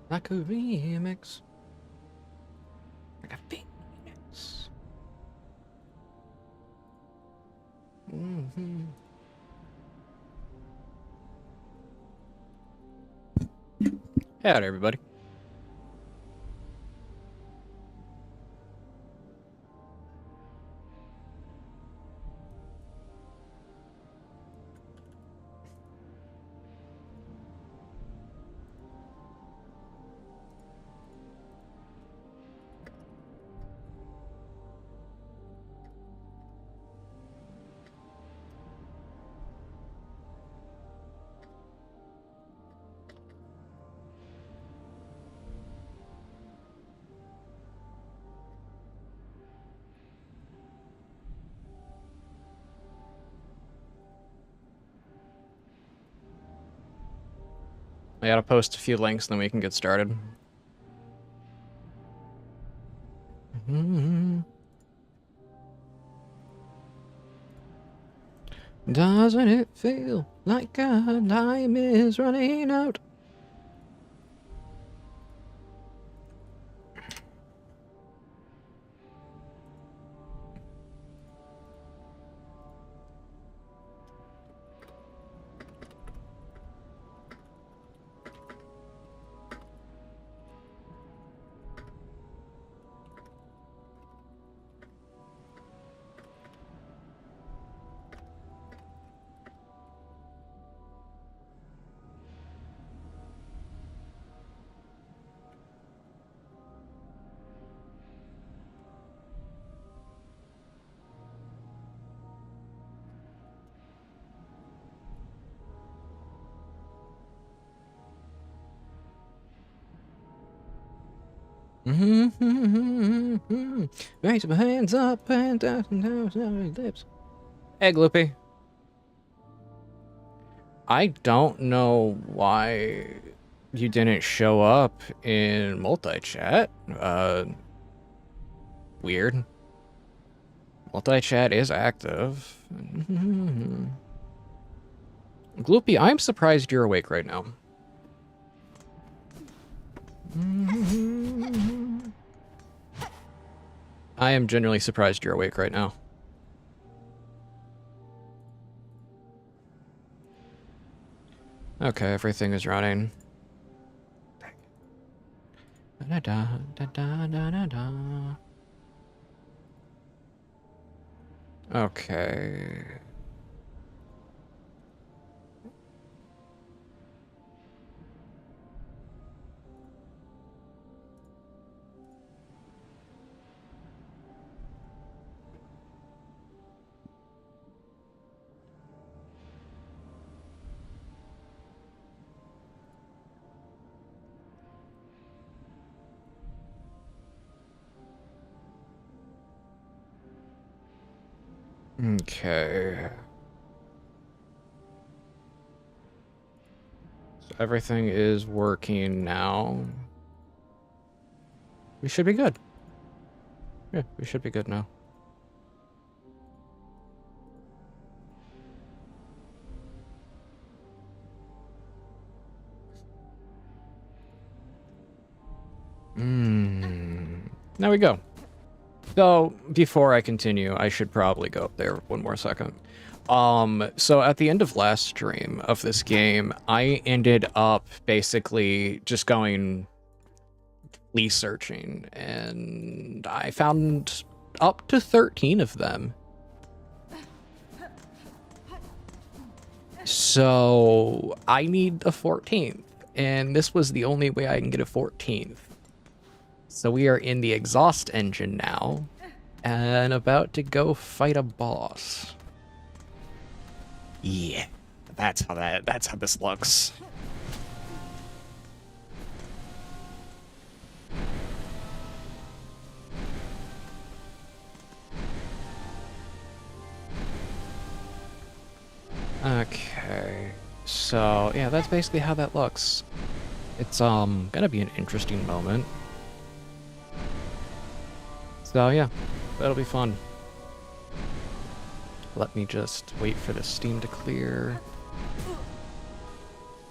Like a remix. Like a remix. Mm-hmm. Hey out, everybody. I gotta post a few links, then we can get started. Doesn't it feel like time is running out? Raise my hands up and down and lips. Hey, Gloopy. I don't know why you didn't show up in multi-chat. Weird. Multi-chat is active. Gloopy, I'm surprised you're awake right now. I am genuinely surprised you're awake right now. Okay, everything is running. Da da da da da da da. Okay. Okay. So everything is working now. We should be good. Yeah, we should be good now. There we go. So, before I continue, I should probably go up there one more second. So at the end of last stream of this game, I ended up basically just going researching, and I found up to 13 of them. So I need a 14th, and this was the only way I can get a 14th. So we are in the exhaust engine now. and about to go fight a boss. Yeah, that's how this looks. Okay, so yeah, that's basically how that looks. It's gonna be an interesting moment. So yeah, that'll be fun. Let me just wait for the steam to clear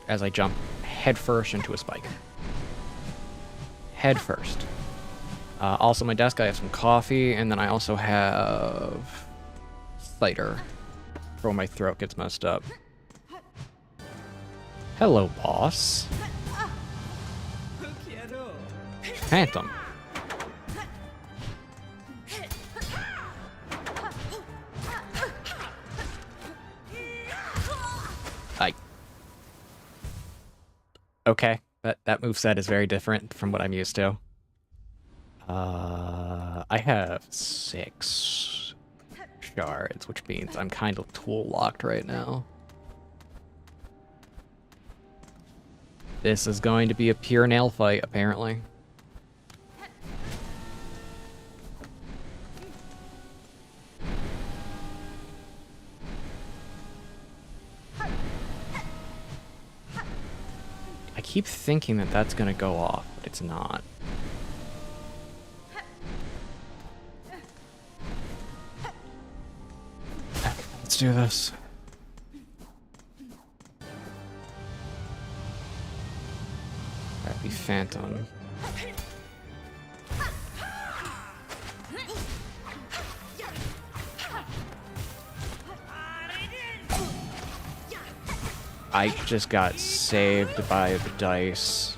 as I jump headfirst into a spike. Headfirst. Also, my desk, I have some coffee, and then I also have cider for when my throat gets messed up. Hello, boss. Phantom. Okay, that moveset is very different from what I'm used to. I have 6 shards, which means I'm kind of tool locked right now. This is going to be a pure nail fight, apparently. I keep thinking that that's gonna go off, but it's not. Okay, let's do this. That'd be Phantom. I just got saved by the dice.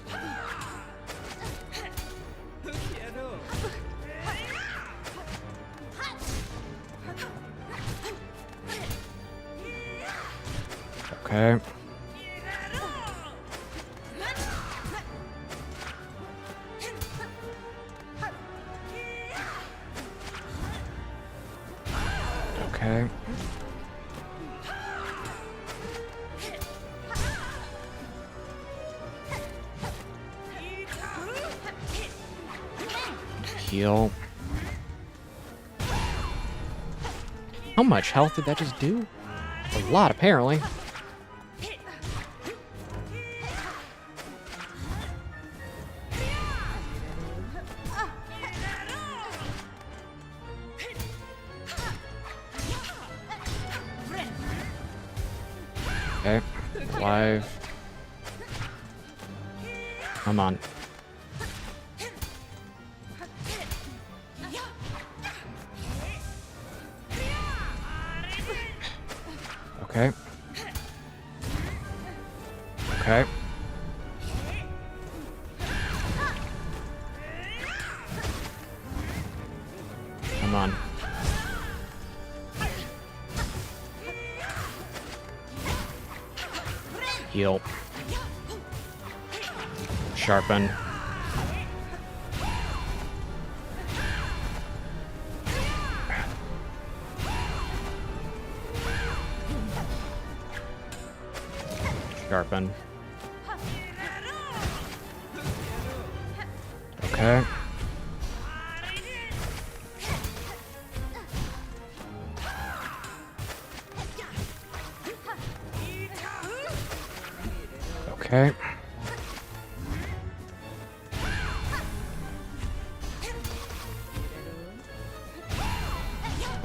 Okay. Okay. Heal. How much health did that just do? A lot, apparently. Okay, alive. Come on. Okay. Okay. Come on. Heal. Sharpen. Sharpen. Okay. Okay.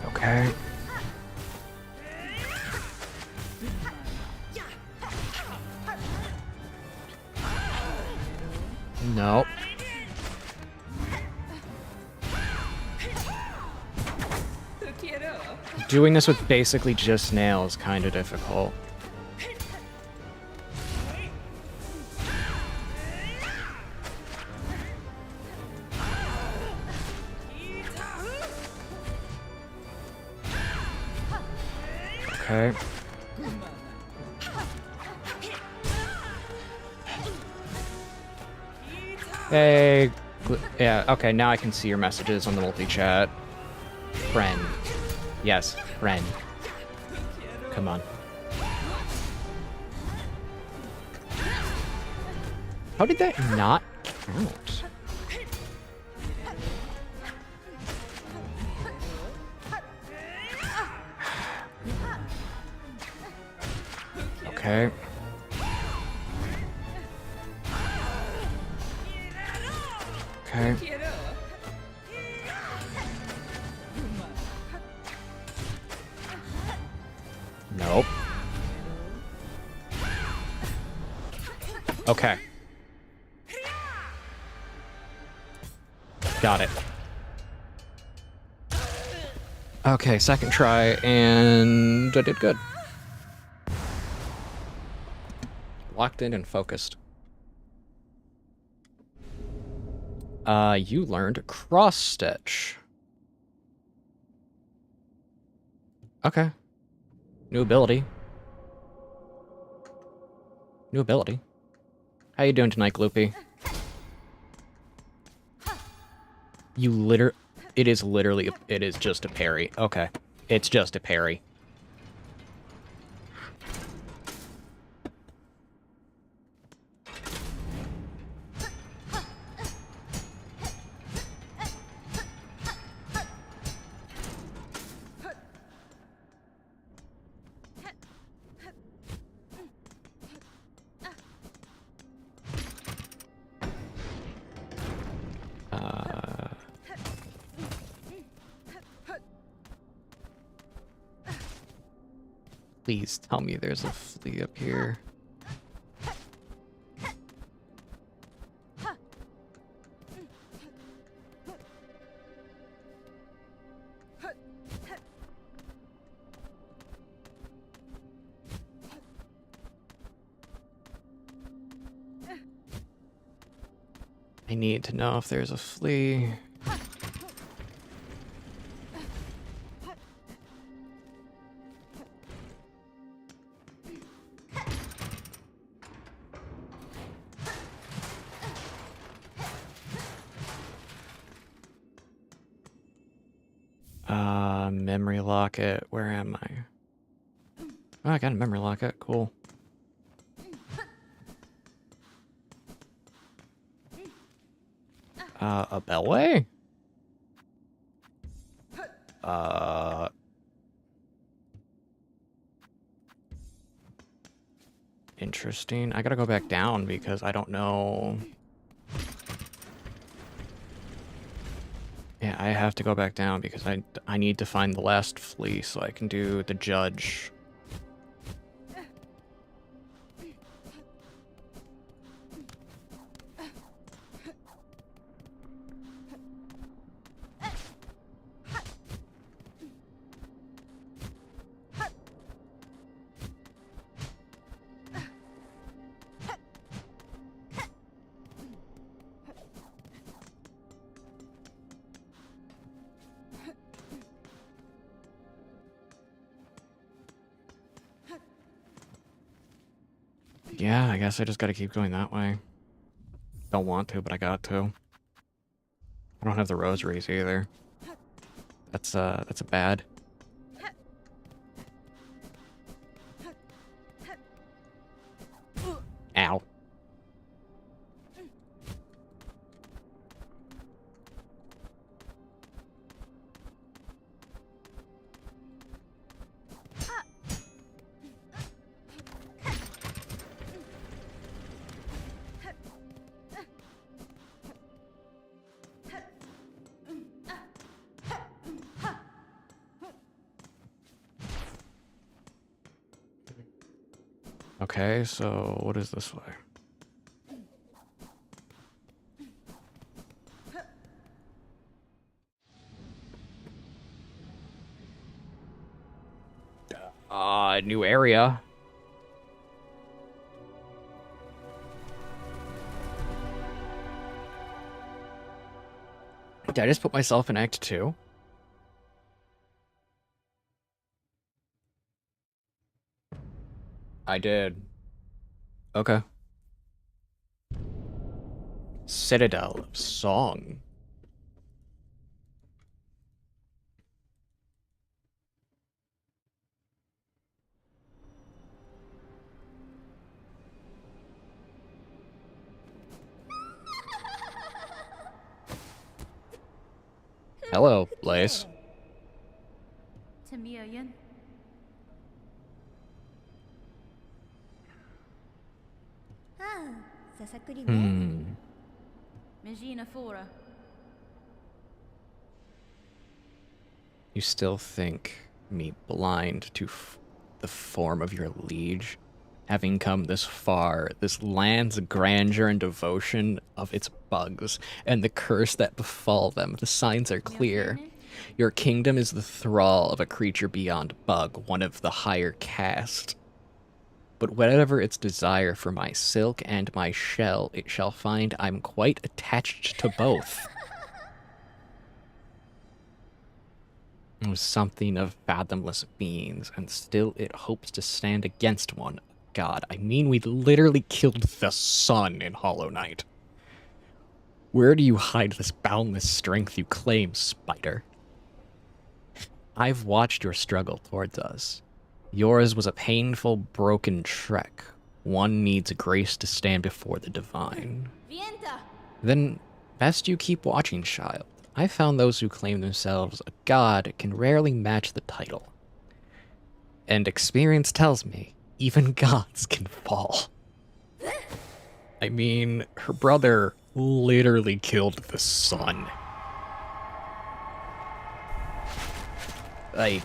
Okay. No. Doing this with basically just nails is kind of difficult. Okay. Hey. Yeah, okay, now I can see your messages on the multi-chat. Friend. Yes, friend. Come on. How did that not count? Okay. Okay. Nope. Okay. Got it. Okay, second try, and I did good. Locked in and focused. You learned cross stitch. Okay. New ability. New ability. How you doing tonight, Gloopy? It is just a parry. Okay. It's just a parry. Please tell me there's a flea up here. I need to know if there's a flea. Memory locket. Where am I? Oh, I got a memory locket. Cool. A bellway? Interesting. I gotta go back down because I don't know. Yeah, I have to go back down because I need to find the last flea so I can do the judge. Yeah, I guess I just gotta keep going that way. Don't want to, but I got to. I don't have the rosaries either. That's a bad. Ow. Okay, so what is this way? New area. Did I just put myself in Act 2? I did. Okay. Citadel of Song. Hello, Blaze. Hmm. You still think me blind to the form of your liege? Having come this far, this land's grandeur and devotion of its bugs, and the curse that befall them, the signs are clear. Your kingdom is the thrall of a creature beyond bug, one of the higher caste. But whatever its desire for my silk and my shell, it shall find I'm quite attached to both. Something of fathomless beings, and still it hopes to stand against one. God, I mean, we literally killed the sun in Hollow Knight. Where do you hide this boundless strength you claim, spider? I've watched your struggle towards us. Yours was a painful, broken trek. One needs grace to stand before the divine. Then, best you keep watching, child. I found those who claim themselves a god can rarely match the title. And experience tells me, even gods can fall. I mean, her brother literally killed the sun. Like,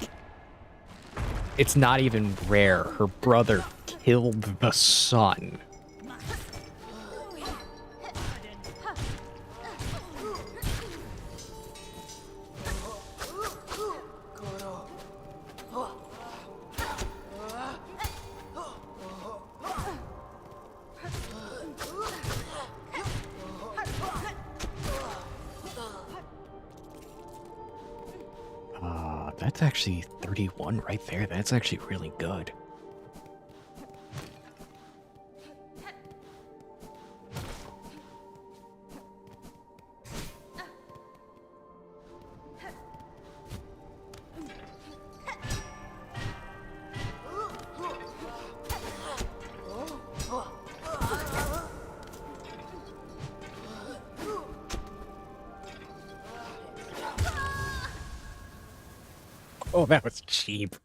it's not even rare. Her brother killed the sun. That's actually 31 right there. That's actually really good. Oh, that was cheap.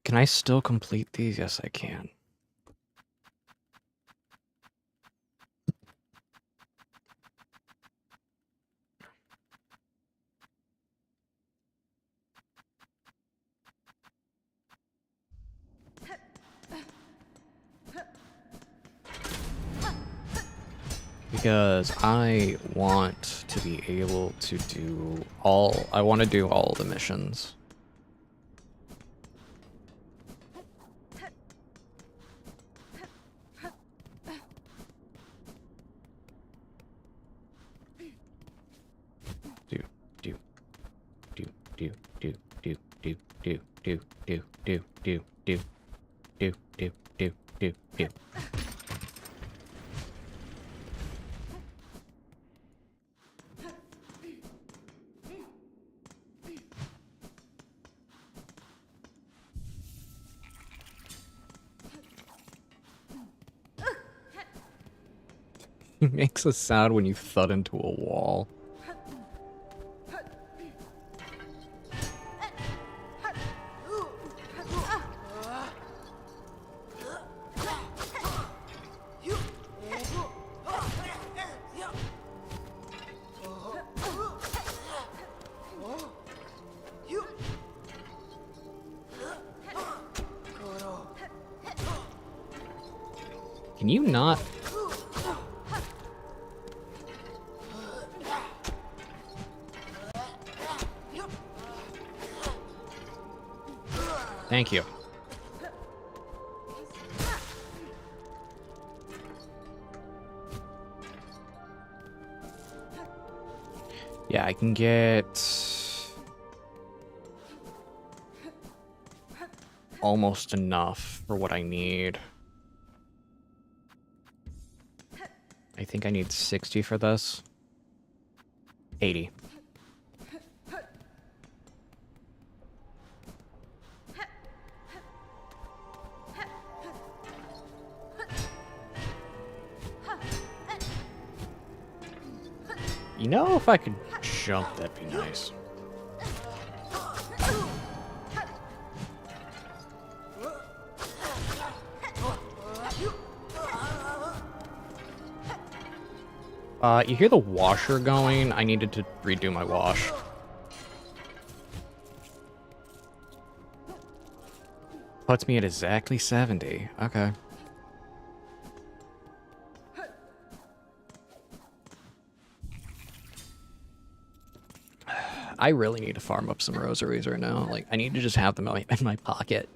Can I still complete these? Yes, I can. Because I want to be able to do all... I want to do all the missions. Do. It makes a sound when you thud into a wall. Can you not? Thank you. Yeah, I can get almost enough for what I need. I think I need 60 for this. 80. You know, if I could jump, that'd be nice. You hear the washer going? I needed to redo my wash. Puts me at exactly 70. Okay. I really need to farm up some rosaries right now. Like, I need to just have them in my pocket.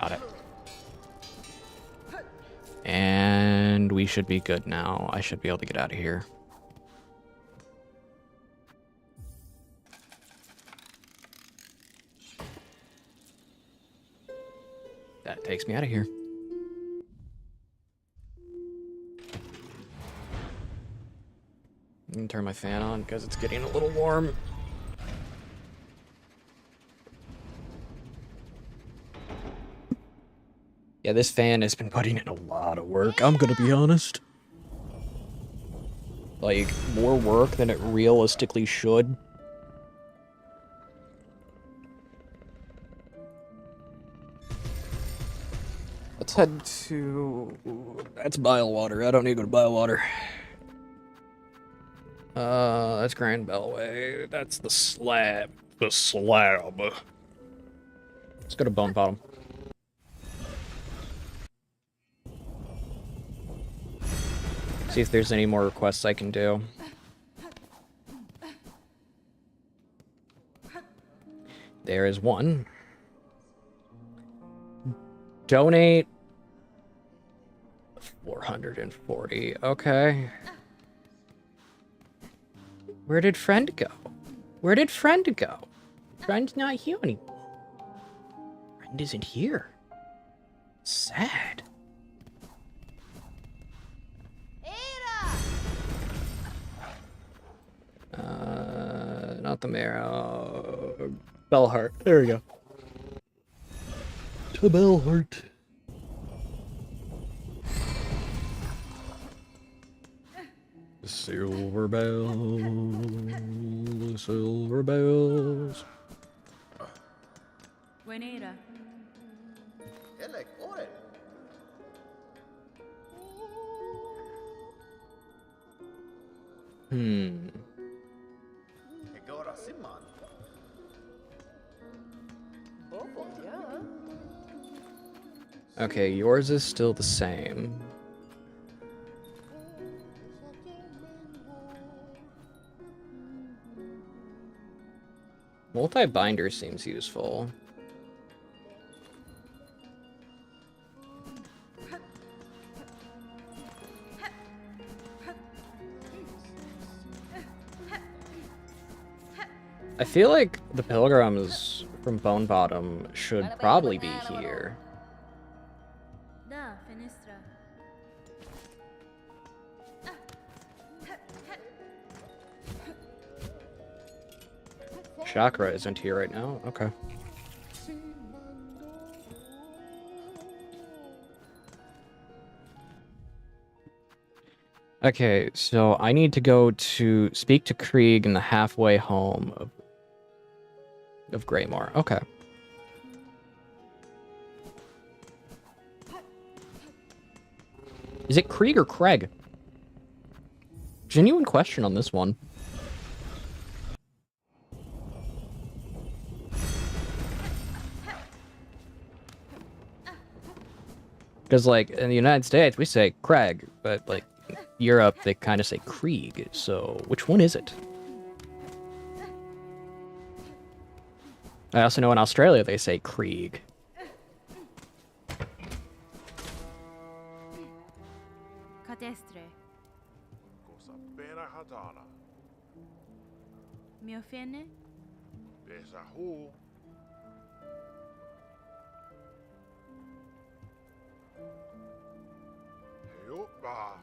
Got it. And we should be good now. I should be able to get out of here. That takes me out of here. I'm gonna turn my fan on because it's getting a little warm. Yeah, this fan has been putting in a lot of work, I'm gonna be honest. Like, more work than it realistically should. Let's head to... That's bile water. I don't need to go to bile water. That's Grand Bellway. That's the slab. The slab. Let's go to Bone Bottom. See if there's any more requests I can do. There is one. Donate 440. Okay. Where did friend go? Where did friend go? Friend's not here anymore. Friend isn't here. Sad. Not the marrow. Bellheart. There we go. To Bellheart. The silver bells. The silver bells. Buenera. Okay, yours is still the same. Multi-binder seems useful. I feel like the pilgrims from Bone Bottom should probably be here. Chakra isn't here right now. Okay. Okay, so I need to go to speak to Krieg in the halfway home of Greymore. Okay. Is it Krieg or Craig? Genuine question on this one. Because, like, in the United States, we say Craig, but, like, in Europe, they kind of say Krieg. So, which one is it? I also know in Australia they say Krieg. Cadestre. Cosa pena hadana. Mi offende? Besa hu. Heuba.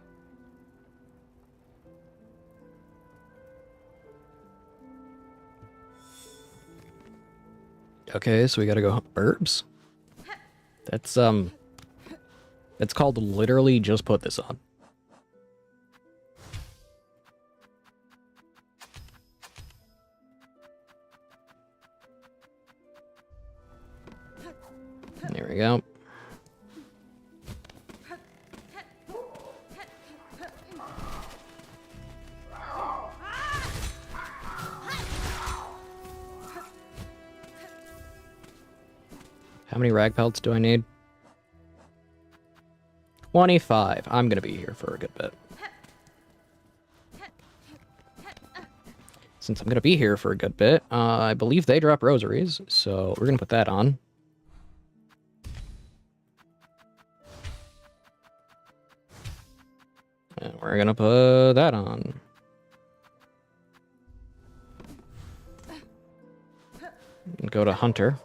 Okay, so we gotta go herbs. That's it's called literally just put this on. There we go. How many rag pelts do I need? 25. I'm gonna be here for a good bit. Since I'm gonna be here for a good bit, I believe they drop rosaries, so we're gonna put that on. And we're gonna put that on. And go to Hunter.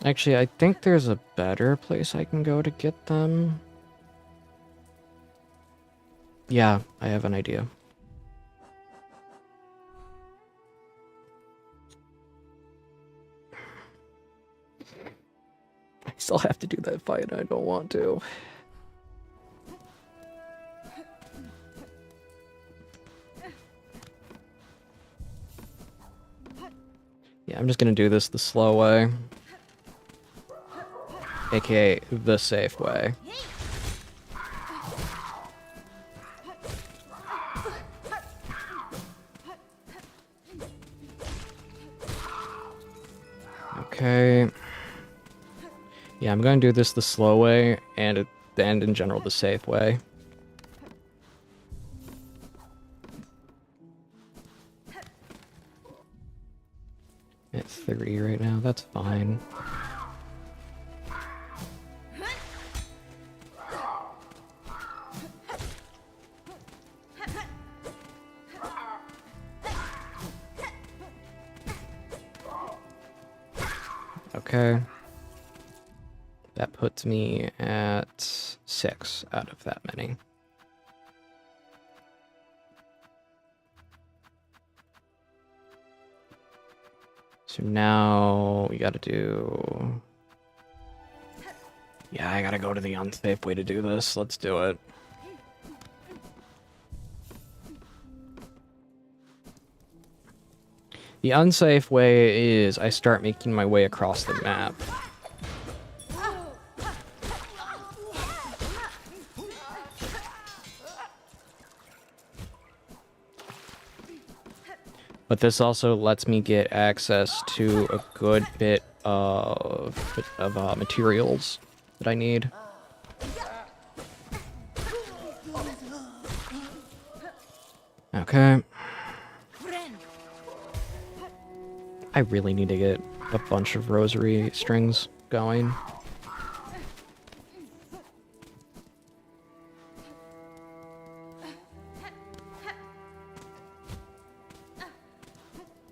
Actually, I think there's a better place I can go to get them. Yeah, I have an idea. I still have to do that fight, I don't want to. Yeah, I'm just gonna do this the slow way. AKA the safe way. Okay. Yeah, I'm gonna do this the slow way and in general the safe way. At 30 right now, that's fine. Okay. That puts me at 6 out of that many. So now we gotta do... Yeah, I gotta go to the unsafe way to do this. Let's do it. The unsafe way is I start making my way across the map. But this also lets me get access to a good bit of materials that I need. Okay. I really need to get a bunch of rosary strings going.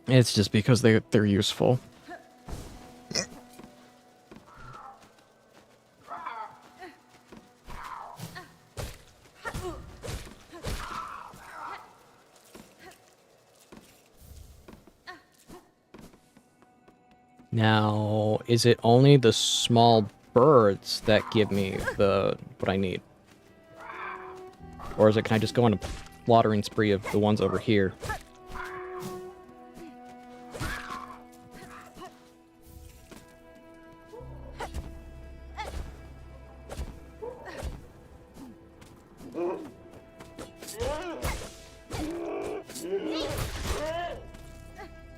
It's just because they're useful. Now, is it only the small birds that give me what I need? Or can I just go on a slaughtering spree of the ones over here?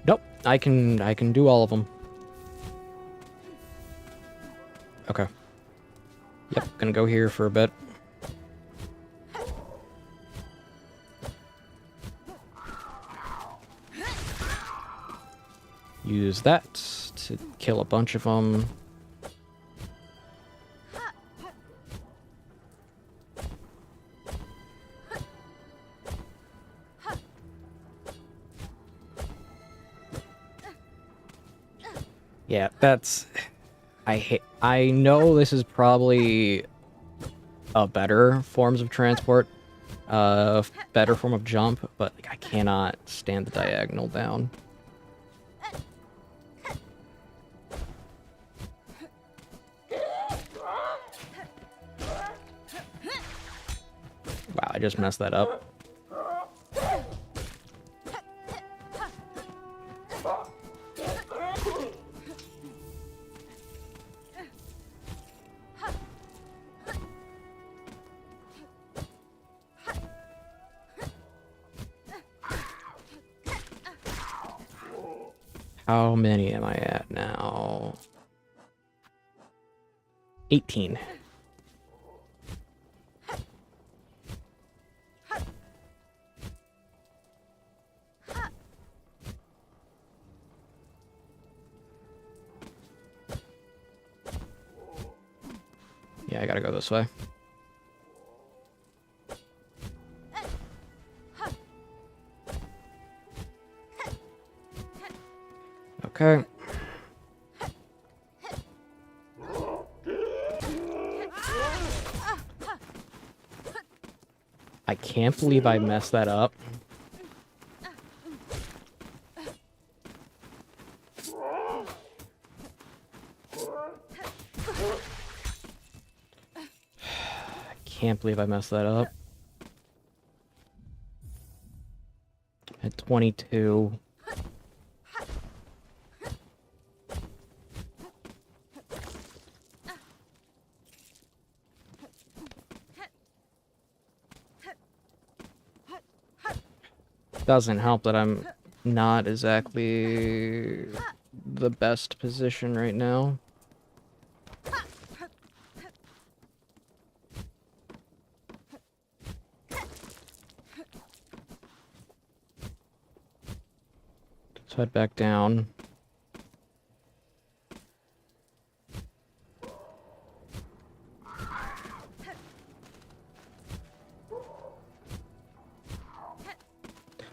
Nope, I can do all of them. Gonna go here for a bit. Use that to kill a bunch of them. Yeah, that's... I know this is probably a better forms of transport, better form of jump, but like, I cannot stand the diagonal down. Wow, I just messed that up. How many am I at now? 18. Yeah, I gotta go this way. Okay. I can't believe I messed that up. I can't believe I messed that up. At 22. Doesn't help that I'm not exactly the best position right now. Let's head back down.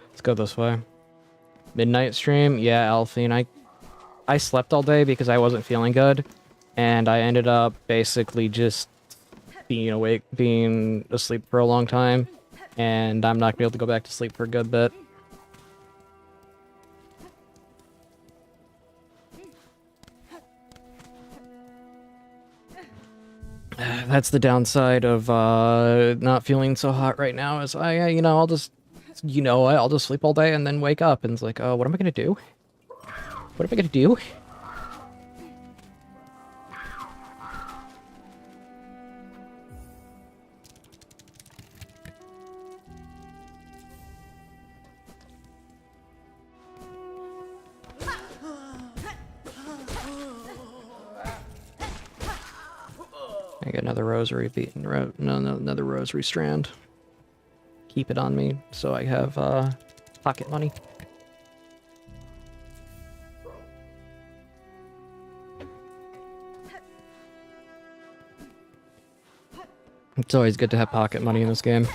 Let's go this way. Midnight stream? Yeah, Alphine. I slept all day because I wasn't feeling good. And I ended up basically just being asleep for a long time. And I'm not going to be able to go back to sleep for a good bit. That's the downside of not feeling so hot right now. Is I'll just sleep all day and then wake up and it's like, oh, what am I gonna do? What am I gonna do? I got another rosary another rosary strand. Keep it on me so I have pocket money. It's always good to have pocket money in this game.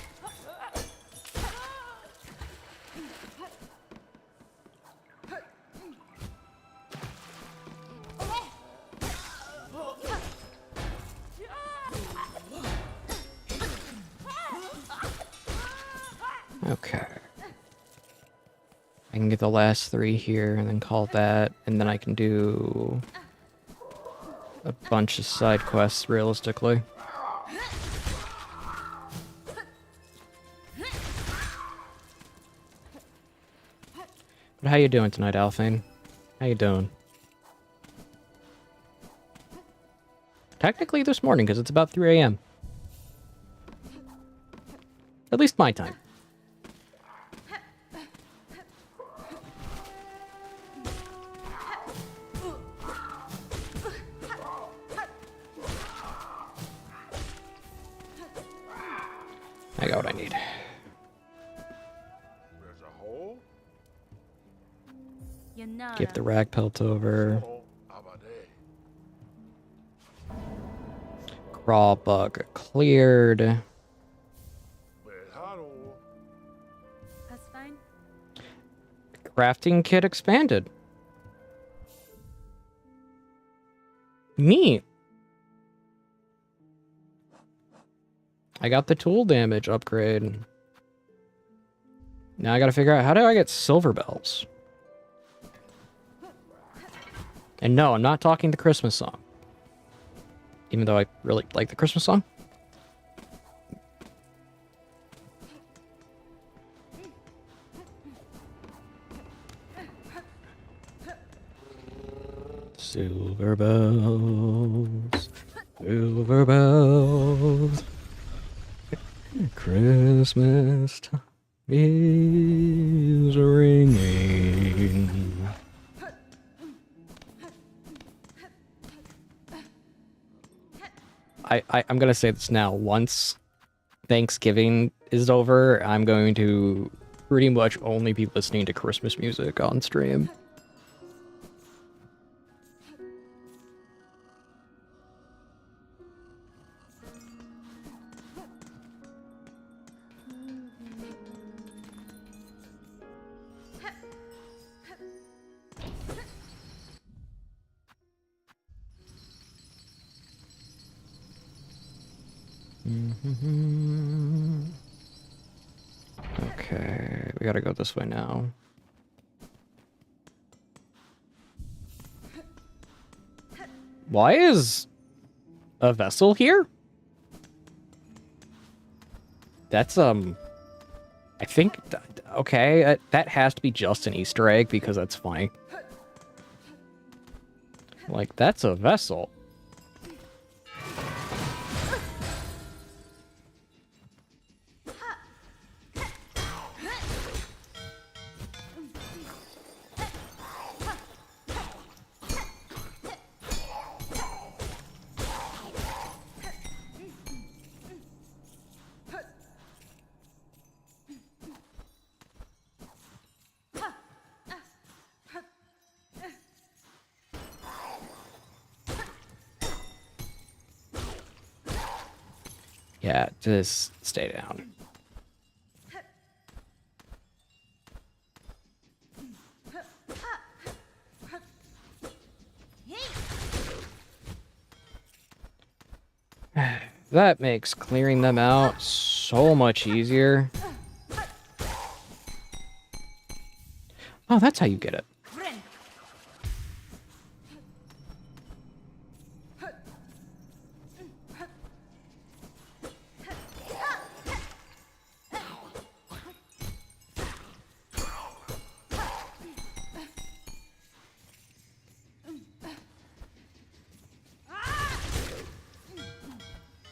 Okay. I can get the last 3 here and then call that, and then I can do a bunch of side quests realistically. But how you doing tonight, Alphine? How you doing? Technically this morning, because it's about 3 a.m. At least my time. I got what I need. There's a hole. Give the rag pelt over. Sono abade. Crawl bug cleared. Beharo. That's fine. Crafting kit expanded. Neat. I got the tool damage upgrade. Now I gotta figure out, how do I get silver bells? And no, I'm not talking the Christmas song. Even though I really like the Christmas song. Silver bells, silver bells, Christmas time is ringing. I'm gonna say this now. Once Thanksgiving is over, I'm going to pretty much only be listening to Christmas music on stream. Okay, we gotta go this way now. Why is a vessel here? That's, I think, okay, that has to be just an Easter egg because that's funny. Like, that's a vessel. Yeah, just stay down. That makes clearing them out so much easier. Oh, that's how you get it.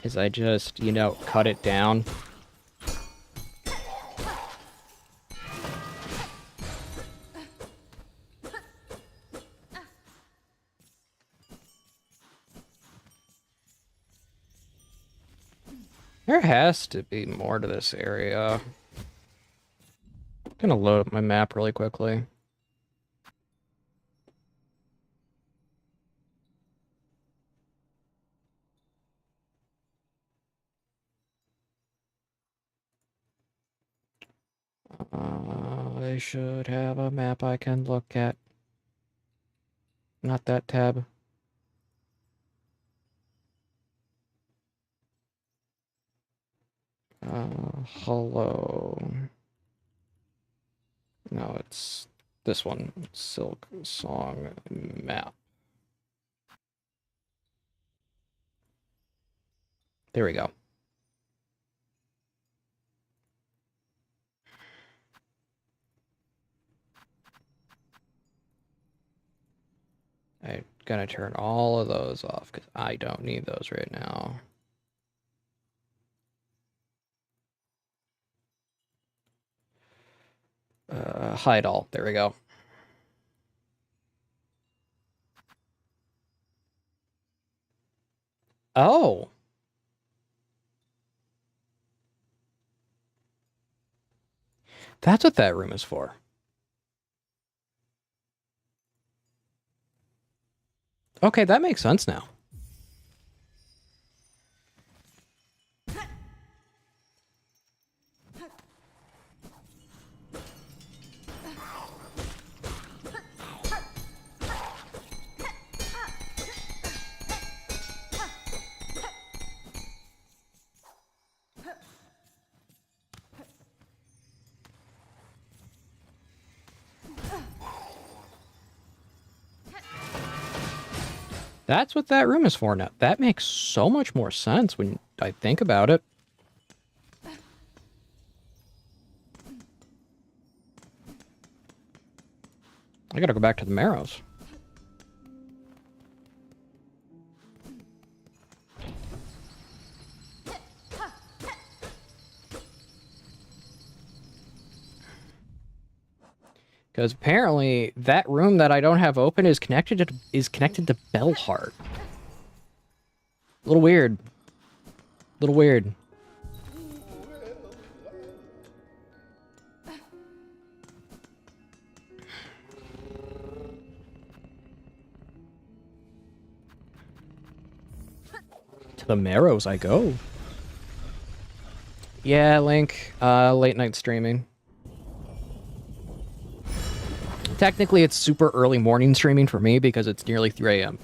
Is I just, you know, cut it down. There has to be more to this area. I'm gonna load up my map really quickly. I should have a map I can look at. Not that tab. Hello. No, it's this one. Silk Song map. There we go. I'm gonna turn all of those off because I don't need those right now. Hide all. There we go. Oh. That's what that room is for. Okay, that makes sense now. That's what that room is for now. That makes so much more sense when I think about it. I gotta go back to the Marrows. Because apparently that room that I don't have open is connected to Bellheart. A little weird. A little weird. To the Marrows I go. Yeah, Link. Late night streaming. Technically, it's super early morning streaming for me because it's nearly 3 a.m.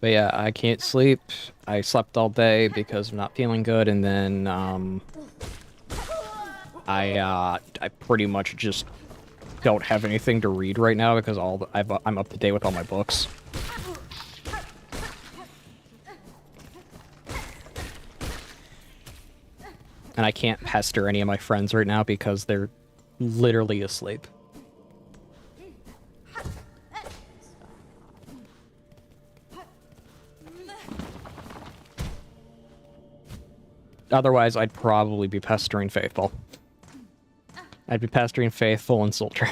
But yeah, I can't sleep. I slept all day because I'm not feeling good, and then I pretty much just don't have anything to read right now because I'm up to date with all my books. And I can't pester any of my friends right now because they're literally asleep. Otherwise, I'd probably be pestering Faithful. I'd be pestering Faithful and Soldier.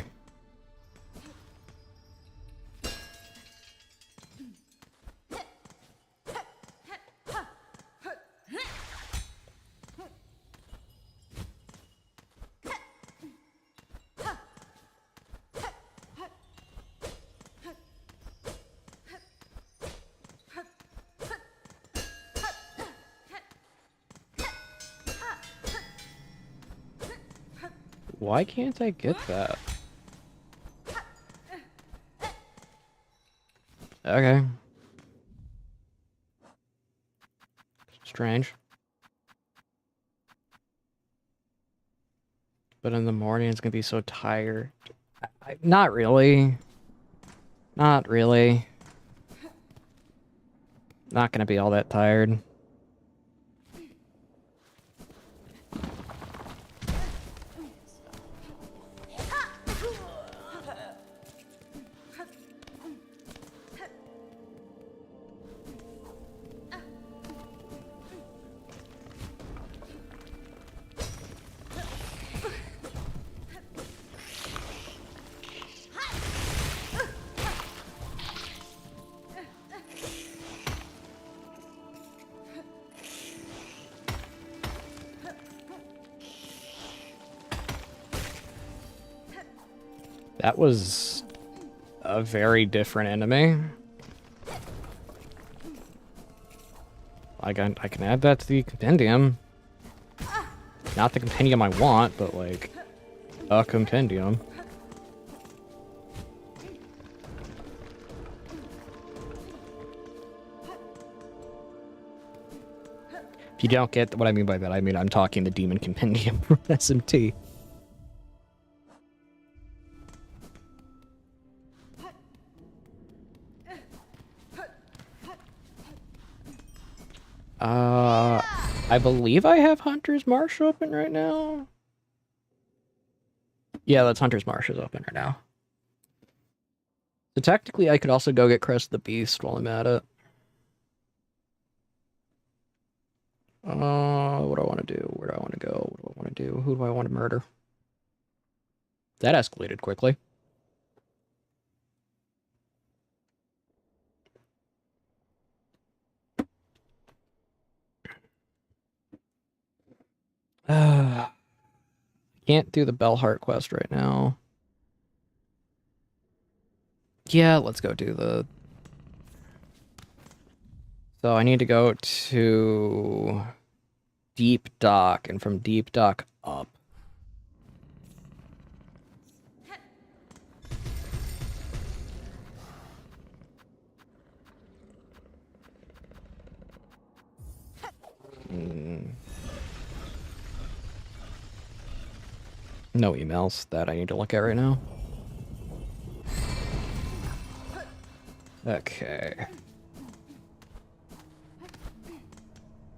Why can't I get that? Okay. Strange. But in the morning, it's gonna be so tired. Not really. Not really. Not gonna be all that tired. That was a very different enemy. I can add that to the compendium. Not the compendium I want, but like a compendium. If you don't get what I mean by that, I mean I'm talking the demon compendium from SMT. I believe I have Hunter's Marsh open right now. Yeah, that's Hunter's Marsh is open right now. So technically, I could also go get Crest the Beast while I'm at it. What do I want to do? Where do I want to go? What do I want to do? Who do I want to murder? That escalated quickly. Can't do the Bellheart quest right now. Yeah, let's go do the... So I need to go to Deep Dock, and from Deep Dock up. No emails that I need to look at right now. Okay.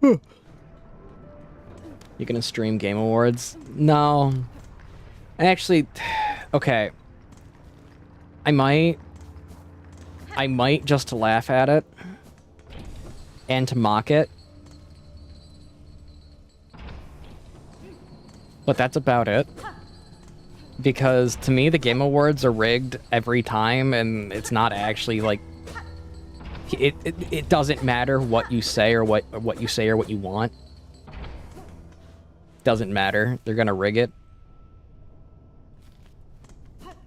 You gonna stream Game Awards? No. Actually, okay. I might just to laugh at it. And to mock it. But that's about it. Because to me, the Game Awards are rigged every time, and it's not actually like... It doesn't matter what you say or what you say or what you want. Doesn't matter. They're gonna rig it.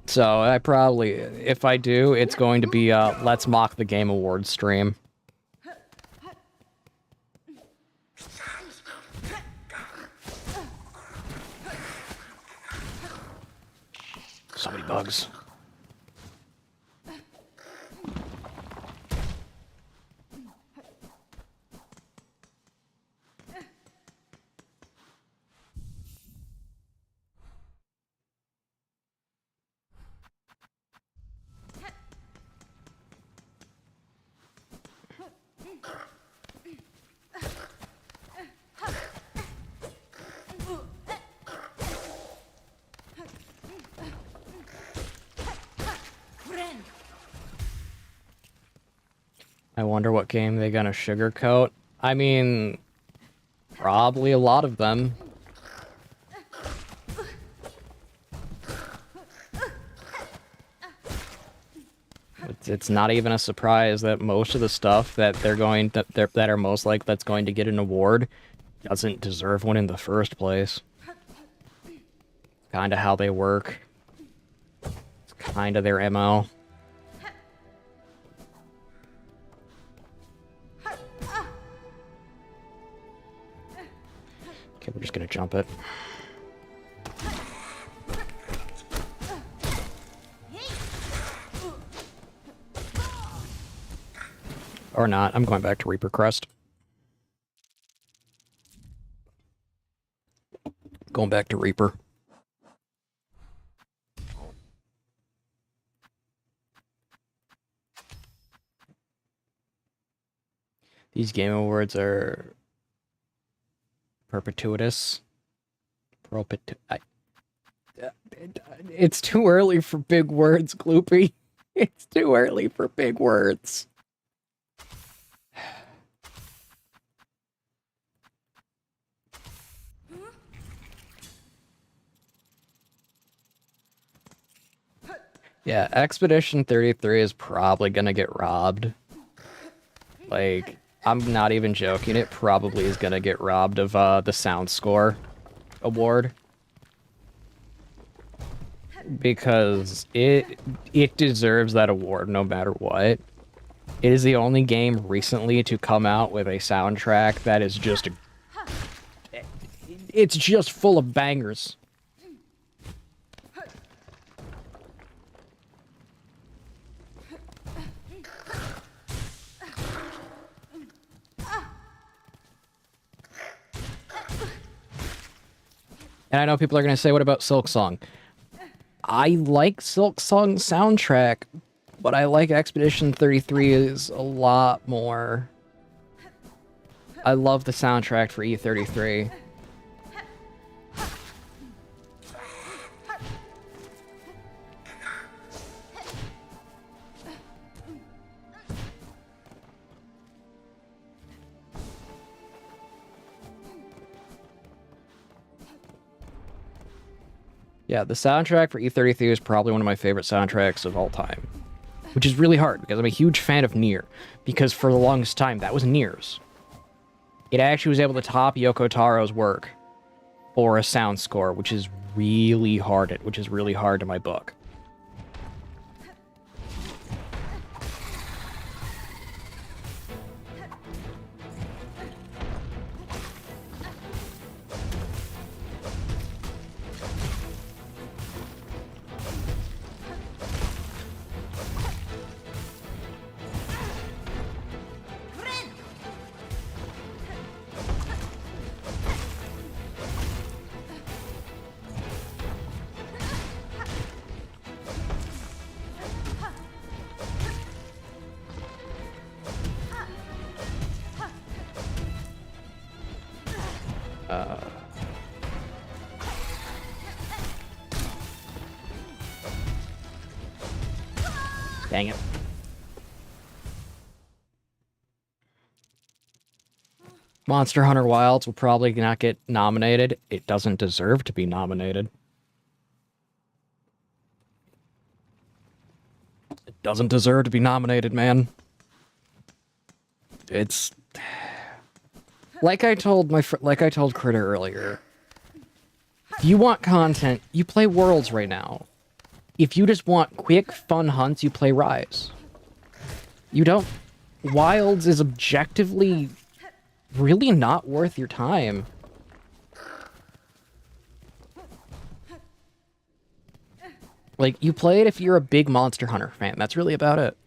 So I probably, if I do, it's going to be Let's Mock the Game Awards stream. So many bugs. I wonder what game they're gonna sugarcoat. I mean, probably a lot of them. It's not even a surprise that most of the stuff that they're going to, that are most like that's going to get an award doesn't deserve one in the first place. Kind of how they work. It's kind of their MO. Okay, we're just gonna jump it. Or not. I'm going back to Reaper Crest. Going back to Reaper. These Game Awards are perpetuitous. It's too early for big words, Gloopy. It's too early for big words. Yeah, Expedition 33 is probably gonna get robbed. Like, I'm not even joking, it probably is gonna get robbed of the Sound Score award. Because it deserves that award no matter what. It is the only game recently to come out with a soundtrack that is just... It's just full of bangers. And I know people are going to say, what about Silk Song? I like Silk Song's soundtrack, but I like Expedition 33 is a lot more. I love the soundtrack for E33. Yeah, the soundtrack for E33 is probably one of my favorite soundtracks of all time. Which is really hard, because I'm a huge fan of Nier. Because for the longest time, that was Nier's. It actually was able to top Yoko Taro's work. or a sound score, which is really hard in my book. Dang it. Monster Hunter Wilds will probably not get nominated. It doesn't deserve to be nominated. It doesn't deserve to be nominated, man. It's like I told Critter earlier. If you want content, you play Worlds right now. If you just want quick, fun hunts, you play Rise. You don't... Wilds is objectively really not worth your time. Like, you play it if you're a big Monster Hunter fan. That's really about it.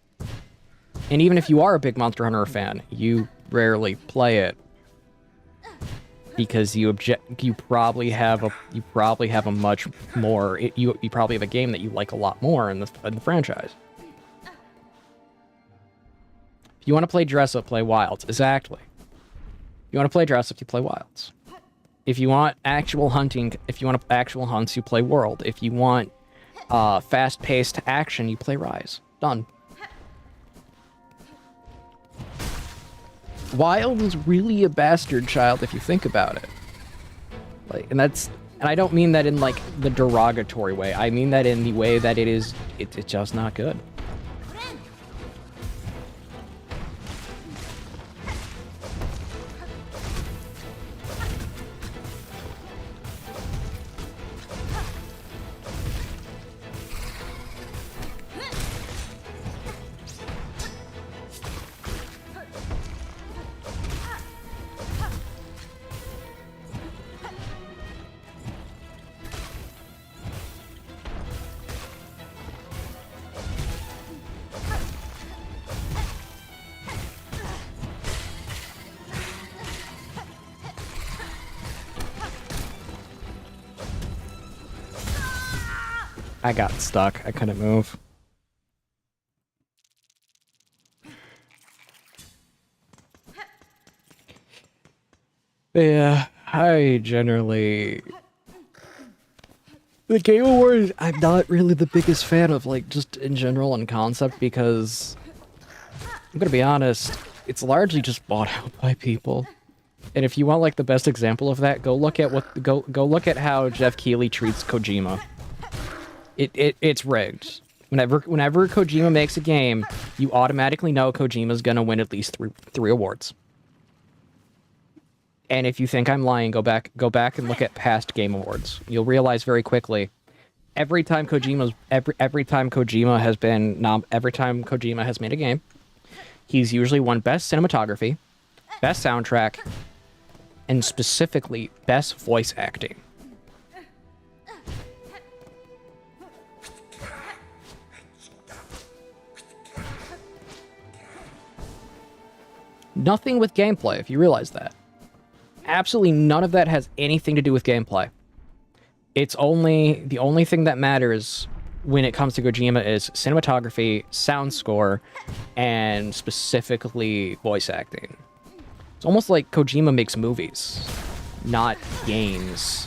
And even if you are a big Monster Hunter fan, you rarely play it. Because you probably have a much more you probably have a game that you like a lot more in the franchise. If you want to play dress up, play Wilds. Exactly. If you want to play dress up, you play Wilds. If you want actual hunting, if you want actual hunts, you play World. If you want fast-paced action, you play Rise. Done. Wild is really a bastard child if you think about it. Like, and I don't mean that in like the derogatory way. I mean that in the way that it's just not good. I got stuck. I couldn't move. Yeah, I generally... The Game Awards, I'm not really the biggest fan of, like, just in general and concept, because... I'm gonna be honest, it's largely just bought out by people. And if you want, like, the best example of that, go look at how Jeff Keighley treats Kojima. It's rigged. Whenever Kojima makes a game, you automatically know Kojima's gonna win at least three awards. And if you think I'm lying, go back and look at past Game Awards. You'll realize very quickly, every time Kojima has made a game, he's usually won best cinematography, best soundtrack, and specifically best voice acting. Nothing with gameplay, if you realize that. Absolutely none of that has anything to do with gameplay. The only thing that matters when it comes to Kojima is cinematography, sound score, and specifically voice acting. It's almost like Kojima makes movies, not games.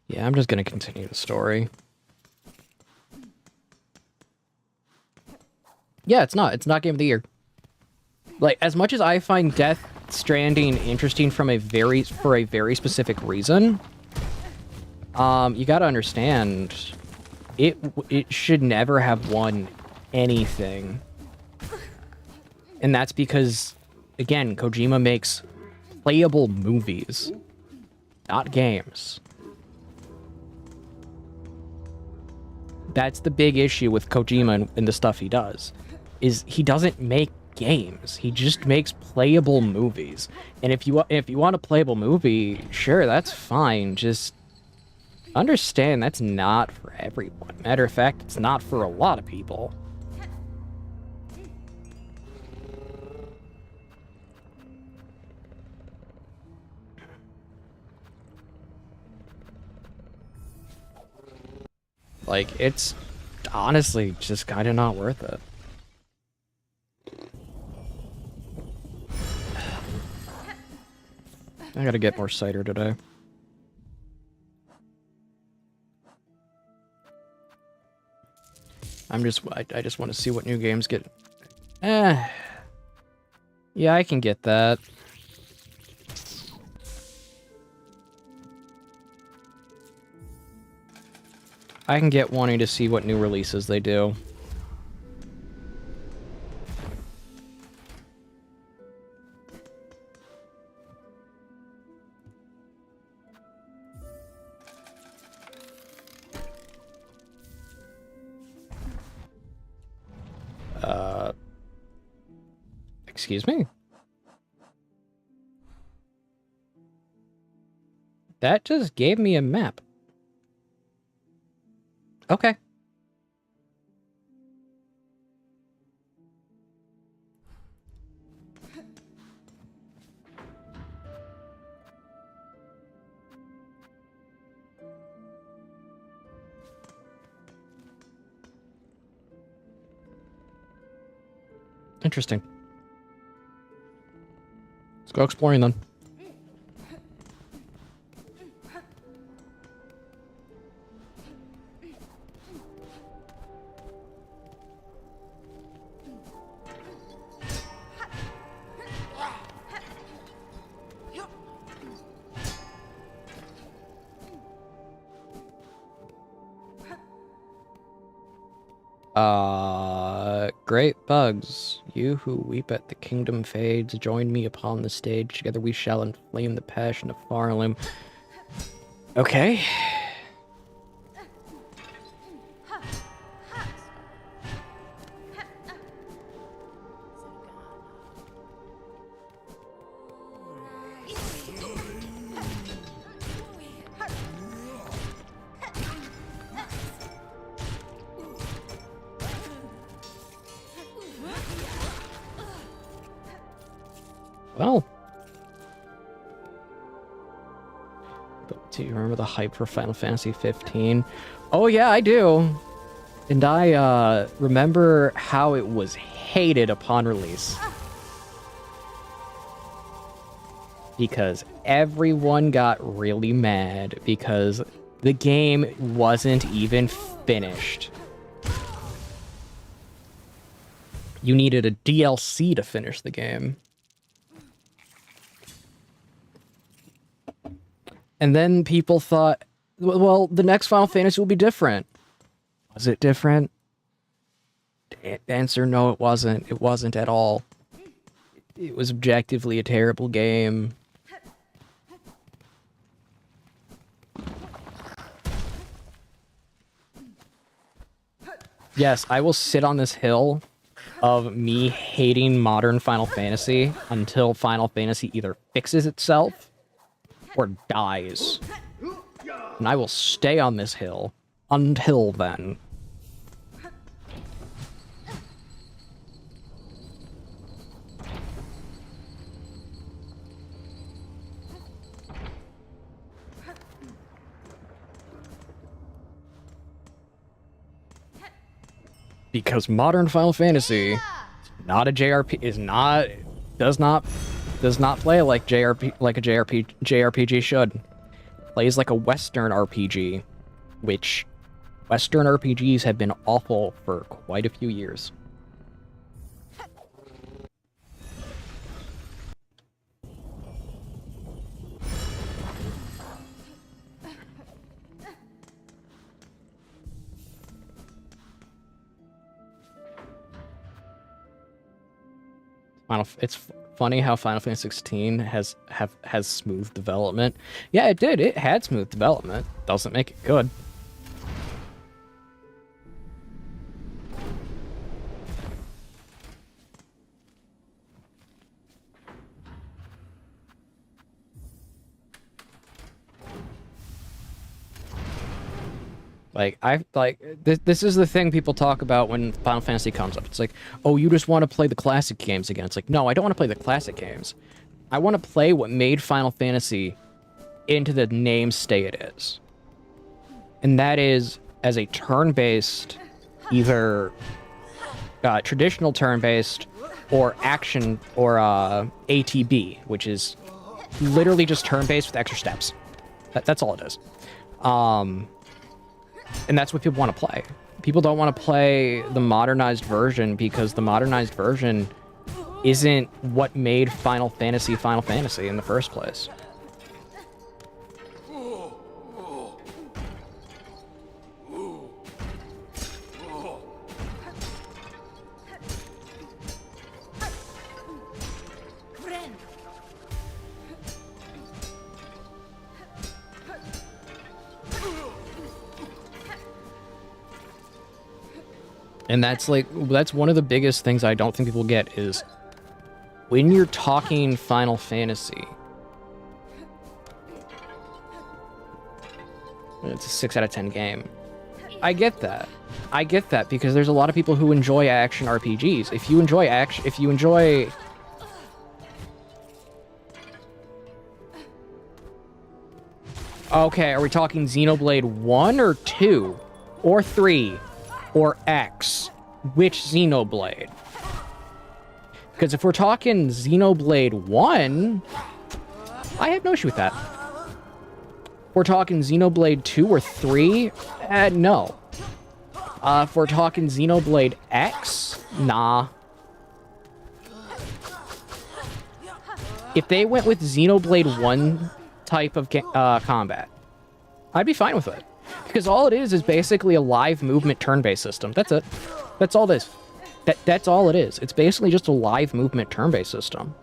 Yeah, I'm just gonna continue the story. Yeah, it's not. It's not Game of the Year. Like, as much as I find Death Stranding interesting for a very specific reason, you gotta understand, it should never have won anything. And that's because, again, Kojima makes playable movies, not games. That's the big issue with Kojima and the stuff he does, is he doesn't make games. He just makes playable movies. And if you want a playable movie, sure, that's fine. Just understand that's not for everyone. Matter of fact, it's not for a lot of people. Like, it's honestly just kind of not worth it. I gotta get more cider today. I just want to see what new games get. Yeah, I can get that. I can get wanting to see what new releases they do. Excuse me? That just gave me a map. Okay. Interesting. Let's go exploring then. Great bugs, you who weep at the kingdom fades, join me upon the stage. Together we shall inflame the passion of Farlim. Okay. Well, but do you remember the hype for Final Fantasy 15? Oh yeah, I do. And I remember how it was hated upon release. Because everyone got really mad because the game wasn't even finished. You needed a DLC to finish the game. And then people thought, well, the next Final Fantasy will be different. Was it different? Answer, no, it wasn't. It wasn't at all. It was objectively a terrible game. Yes, I will sit on this hill of me hating modern Final Fantasy until Final Fantasy either fixes itself or dies. And I will stay on this hill until then. Because modern Final Fantasy is not a JRP, does not play like JRPG should. It plays like a Western RPG, which Western RPGs have been awful for quite a few years. It's funny how Final Fantasy 16 has smooth development. Yeah, it did. It had smooth development. Doesn't make it good. This is the thing people talk about when Final Fantasy comes up. It's like, oh, you just want to play the classic games again. It's like, no, I don't want to play the classic games. I want to play what made Final Fantasy into the namestay it is. And that is as a turn-based, either traditional turn-based or action or ATB, which is literally just turn-based with extra steps. That's all it is. And that's what people want to play. People don't want to play the modernized version because the modernized version isn't what made Final Fantasy in the first place. And that's one of the biggest things I don't think people get is when you're talking Final Fantasy, it's a 6 out of 10 game. I get that. I get that because there's a lot of people who enjoy action RPGs. If you enjoy action, Okay, are we talking Xenoblade 1 or 2 or 3? Or X, which Xenoblade? Because if we're talking Xenoblade 1, I have no issue with that. If we're talking Xenoblade 2 or 3, no. If we're talking Xenoblade X, nah. If they went with Xenoblade 1 type of combat, I'd be fine with it. Because all it is basically a live movement turn-based system. That's it. That's all it is. That's all it is. It's basically just a live movement turn-based system.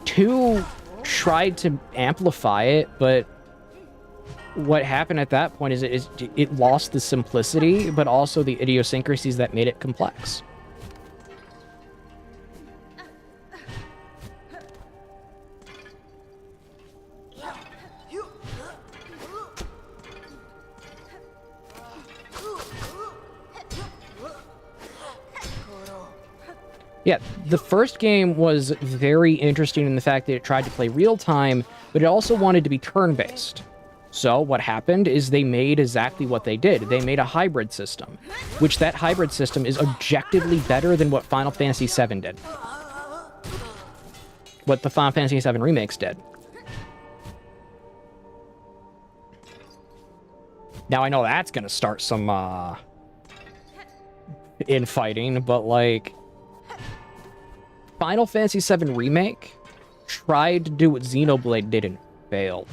2 tried to amplify it, but what happened at that point is it lost the simplicity, but also the idiosyncrasies that made it complex. Yeah, the first game was very interesting in the fact that it tried to play real-time, but it also wanted to be turn-based. So what happened is they made exactly what they did. They made a hybrid system, which that hybrid system is objectively better than what Final Fantasy VII did. What the Final Fantasy VII remakes did. Now, I know that's going to start some infighting, but, like, Final Fantasy VII Remake tried to do what Xenoblade did and failed.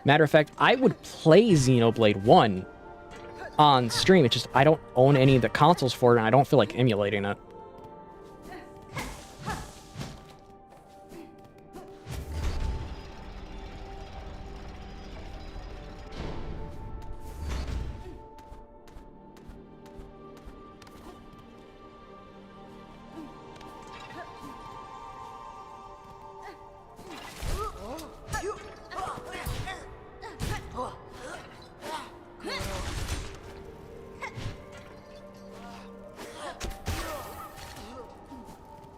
Matter of fact, I would play Xenoblade 1 on stream. It's just I don't own any of the consoles for it, and I don't feel like emulating it.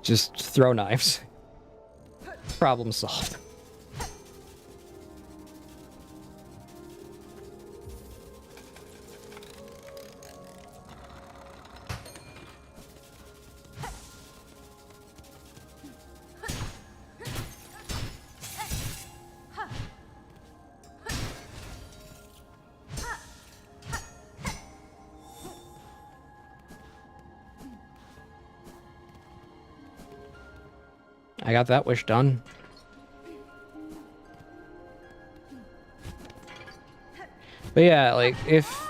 Just throw knives. Problem solved. I got that wish done. But yeah, like, if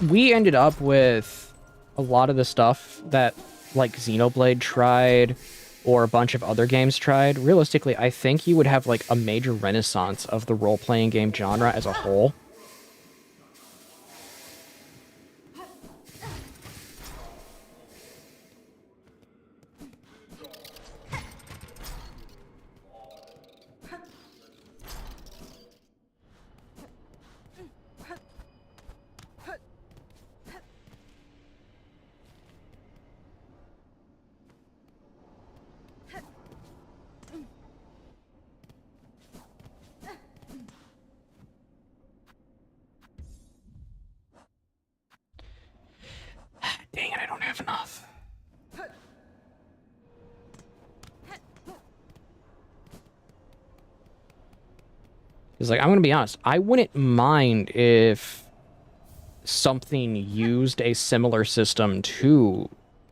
we ended up with a lot of the stuff that, like, Xenoblade tried, or a bunch of other games tried, realistically, I think you would have, like, a major renaissance of the role-playing game genre as a whole. Dang it, I don't have enough. Because, like, I'm going to be honest, I wouldn't mind if something used a similar system to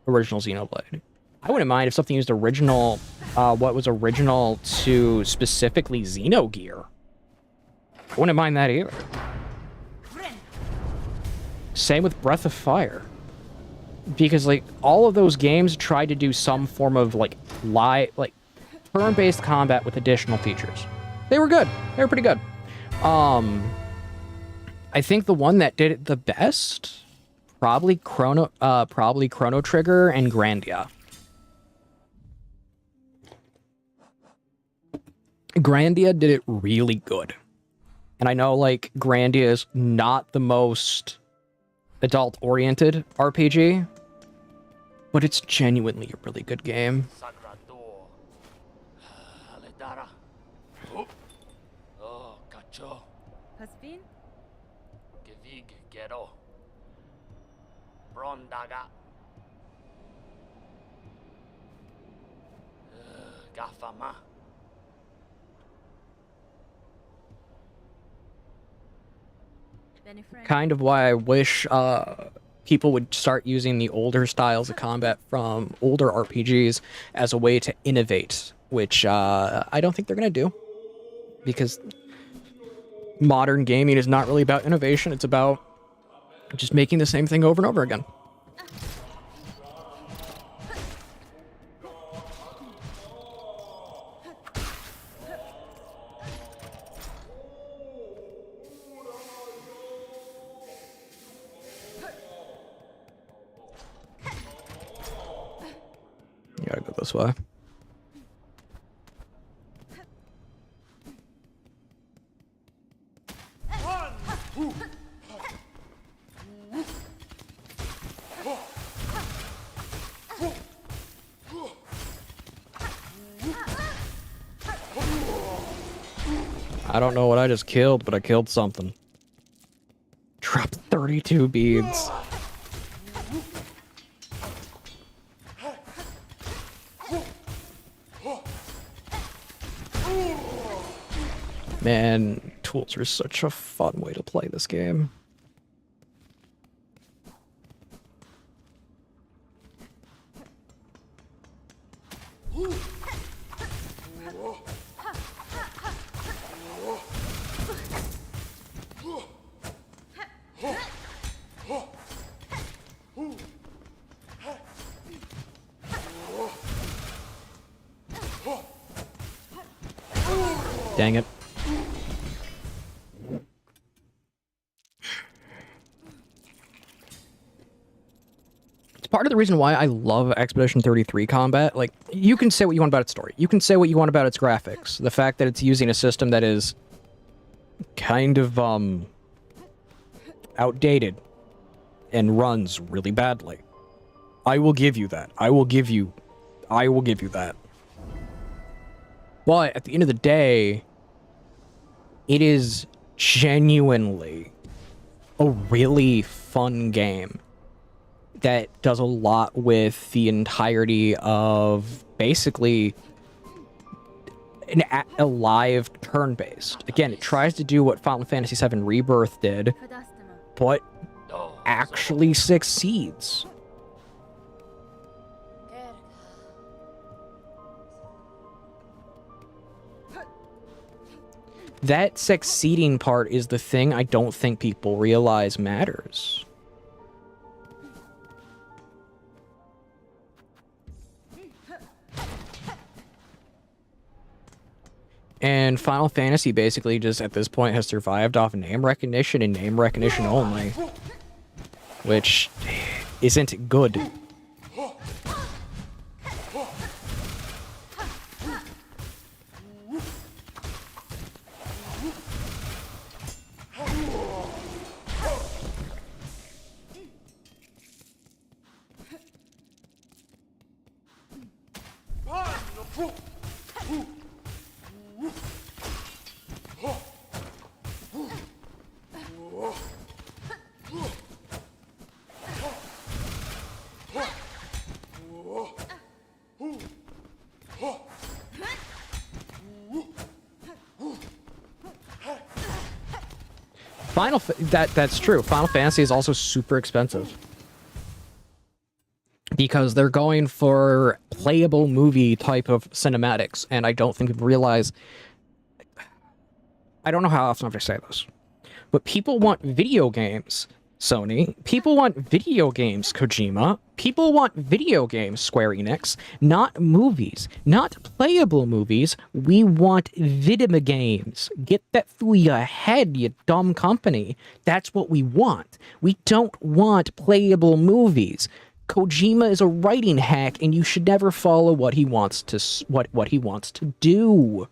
original Xenoblade. I wouldn't mind if something used what was original to specifically Xenogear. I wouldn't mind that either. Same with Breath of Fire. Because, like, all of those games tried to do some form of, like, turn-based combat with additional features. They were good. They were pretty good. I think the one that did it the best, probably Chrono Trigger and Grandia. Grandia did it really good. And I know, like, Grandia is not the most adult-oriented RPG, but it's genuinely a really good game. Has been? Kind of why I wish people would start using the older styles of combat from older RPGs as a way to innovate, which I don't think they're going to do. Because modern gaming is not really about innovation, it's about just making the same thing over and over again. You gotta go this way. I don't know what I just killed, but I killed something. Dropped 32 beads. Man, tools are such a fun way to play this game. Dang it. It's part of the reason why I love Expedition 33 combat. Like, you can say what you want about its story. You can say what you want about its graphics. The fact that it's using a system that is kind of, outdated and runs really badly. I will give you that. I will give you that. But at the end of the day, it is genuinely a really fun game that does a lot with the entirety of basically a live turn-based. Again, it tries to do what Final Fantasy VII Rebirth did, but actually succeeds. That succeeding part is the thing I don't think people realize matters. And Final Fantasy basically just at this point has survived off name recognition and name recognition only, which isn't good. That's true. Final Fantasy is also super expensive because they're going for playable movie type of cinematics, and I don't think people realize. I don't know how often I have to say this, but people want video games, Sony. People want video games, Kojima. People want video games, Square Enix. Not movies. Not playable movies. We want video games. Get that through your head, you dumb company. That's what we want. We don't want playable movies. Kojima is a writing hack, and you should never follow what he wants to what he wants to do.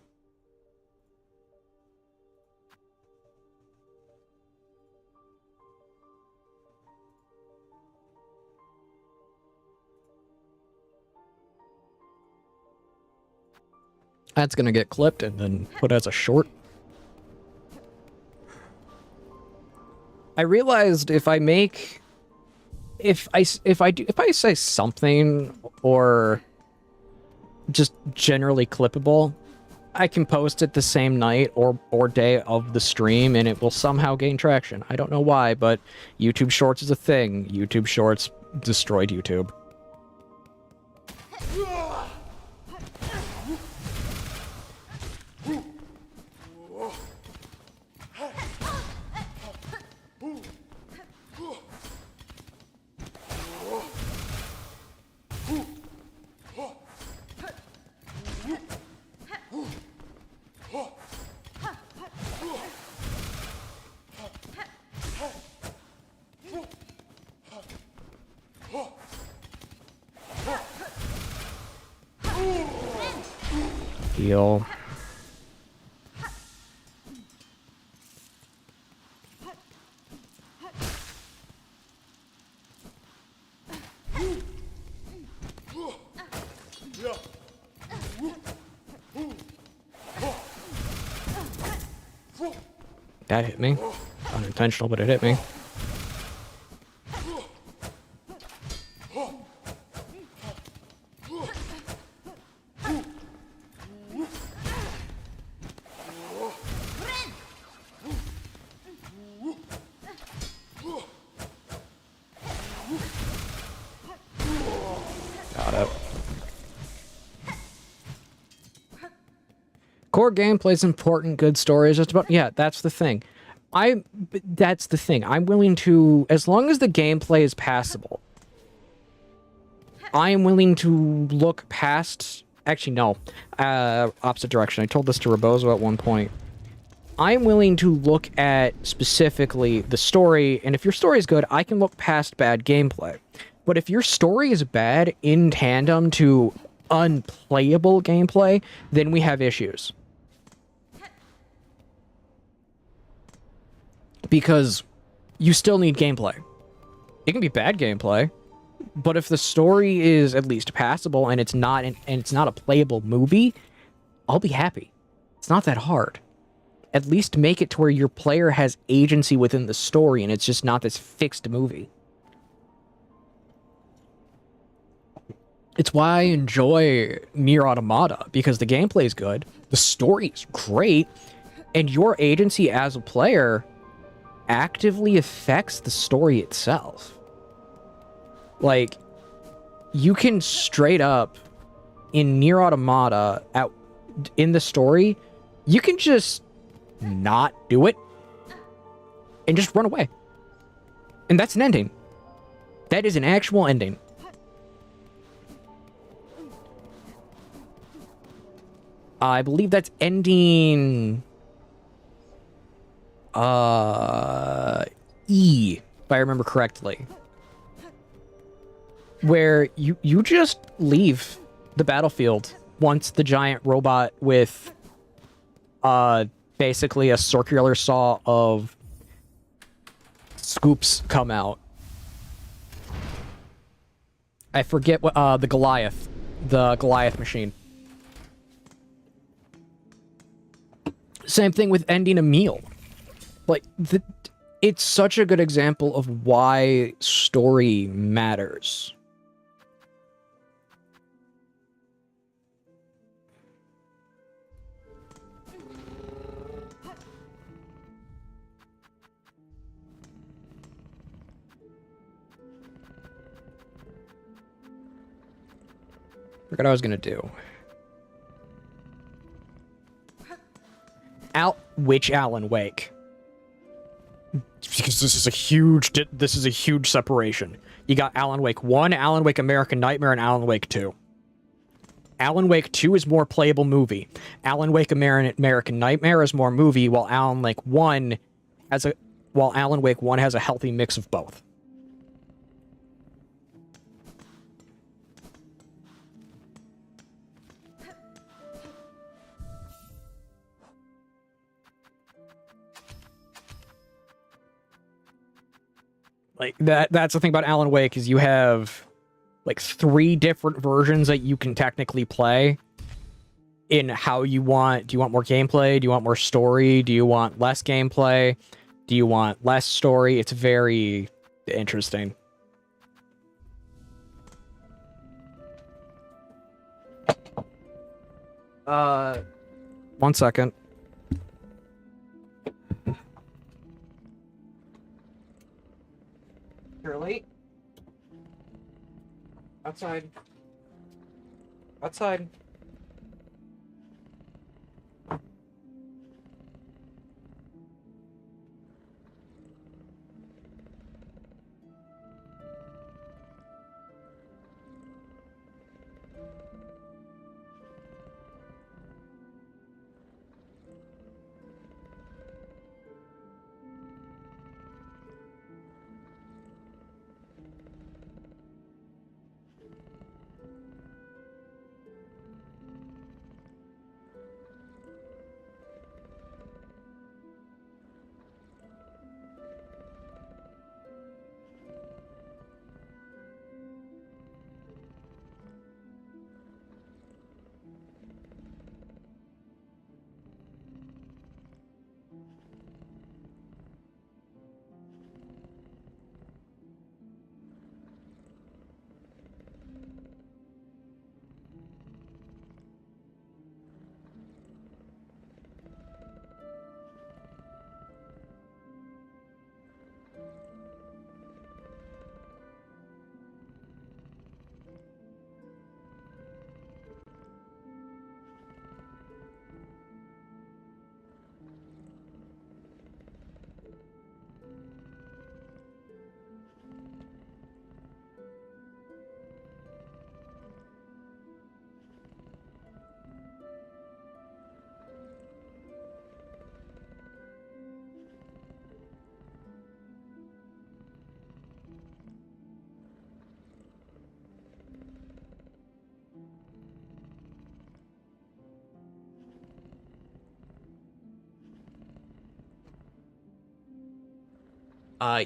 That's gonna get clipped and then put as a short. I realized if I say something or just generally clippable, I can post it the same night or day of the stream and it will somehow gain traction. I don't know why, but YouTube Shorts is a thing. YouTube Shorts destroyed YouTube. Heal. That hit me. Unintentional, but it hit me. Core gameplay is important, good story is just about... Yeah, that's the thing. That's the thing. I'm willing to... As long as the gameplay is passable, I am willing to look past... Actually, no. Opposite direction. I told this to Rebozo at one point. I'm willing to look at specifically the story, and if your story is good, I can look past bad gameplay. But if your story is bad in tandem to unplayable gameplay, then we have issues. Because you still need gameplay. It can be bad gameplay, but if the story is at least passable and it's not a playable movie, I'll be happy. It's not that hard. At least make it to where your player has agency within the story and it's just not this fixed movie. It's why I enjoy Nier Automata, because the gameplay is good, the story is great, and your agency as a player actively affects the story itself. Like, you can straight up, in Nier Automata, in the story, you can just not do it and just run away. And that's an ending. That is an actual ending. I believe that's ending E, if I remember correctly. Where you just leave the battlefield once the giant robot with basically a circular saw of scoops come out. I forget what the Goliath machine. Same thing with ending a meal. Like, it's such a good example of why story matters. Forgot what I was gonna do. Which Alan Wake? Because this is a huge separation. You got Alan Wake 1, Alan Wake American Nightmare, and Alan Wake 2. Alan Wake 2 is more playable movie. Alan Wake American Nightmare is more movie, while Alan Wake 1 has a healthy mix of both. Like that's the thing about Alan Wake is you have like 3 different versions that you can technically play in how you want. Do you want more gameplay? Do you want more story? Do you want less gameplay? Do you want less story? It's very interesting. One second. Shirley? Outside. Outside.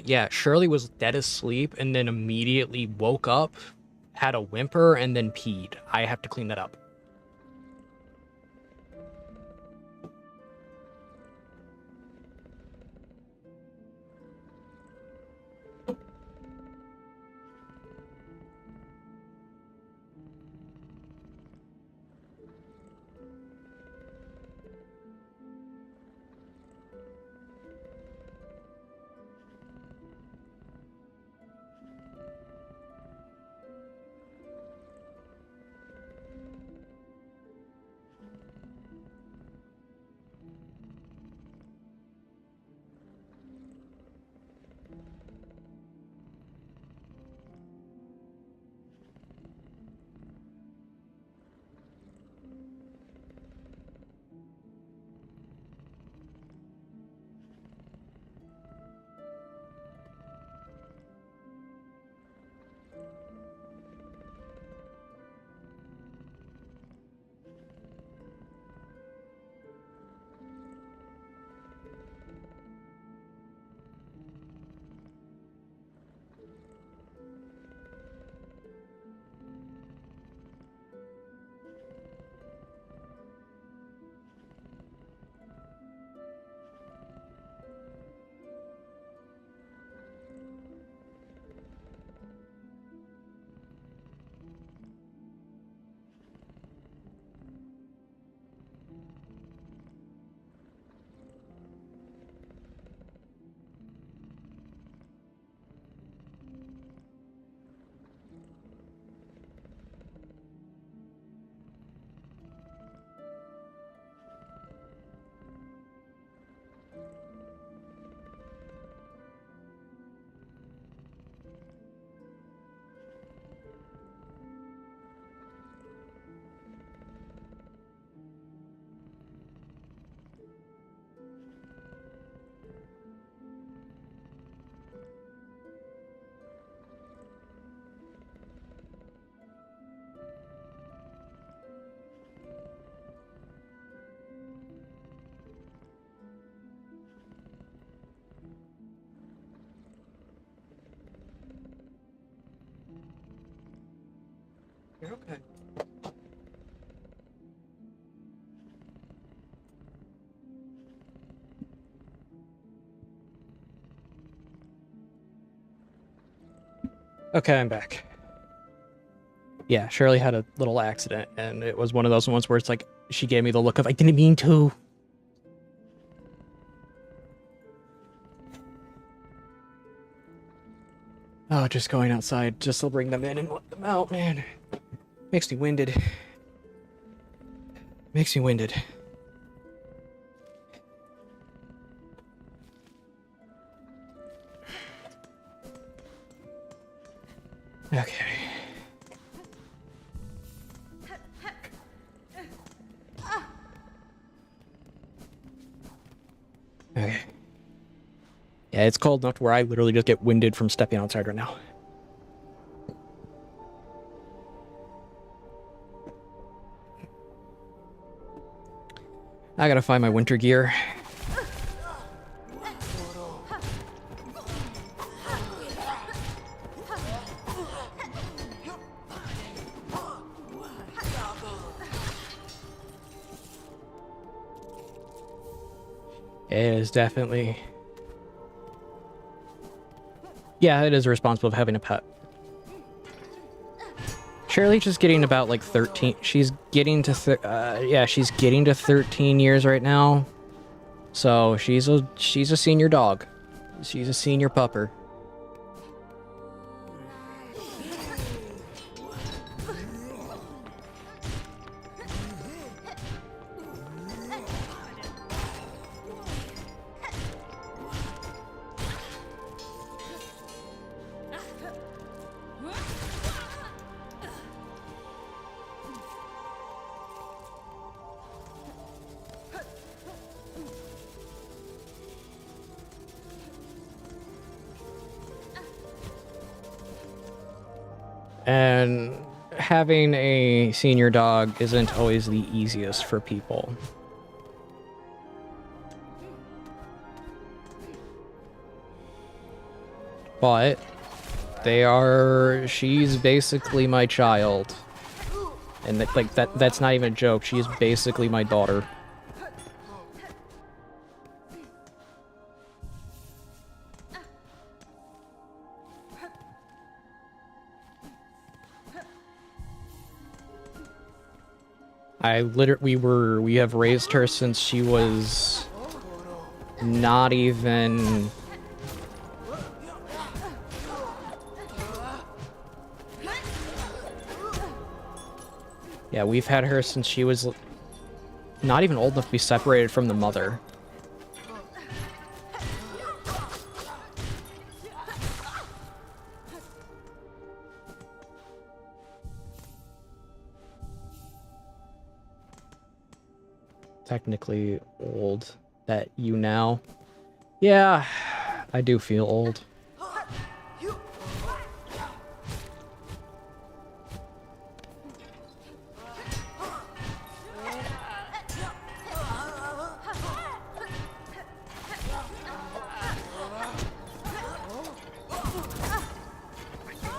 Yeah, Shirley was dead asleep and then immediately woke up, had a whimper, and then peed. I have to clean that up. You're okay. Okay, I'm back. Yeah, Shirley had a little accident, and it was one of those ones where it's like, she gave me the look of, I didn't mean to. Oh, just going outside just to bring them in and let them out, man. Makes me winded. Makes me winded. Okay. Okay. Yeah, it's cold enough to where I literally just get winded from stepping outside right now. I gotta find my winter gear. It is definitely... Yeah, it is responsible of having a pet. Shirley's just getting about like 13. She's getting to yeah, she's getting to 13 years right now. So she's a senior dog. She's a senior pupper. And having a senior dog isn't always the easiest for people. But she's basically my child. And that's not even a joke. She is basically my daughter. We have raised her since she was not even... Yeah, we've had her since she was not even old enough to be separated from the mother. Technically old that you now. Yeah, I do feel old.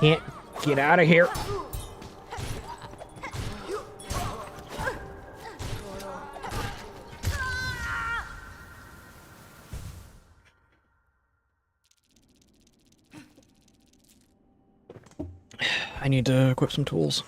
Can't get out of here. I need to equip some tools.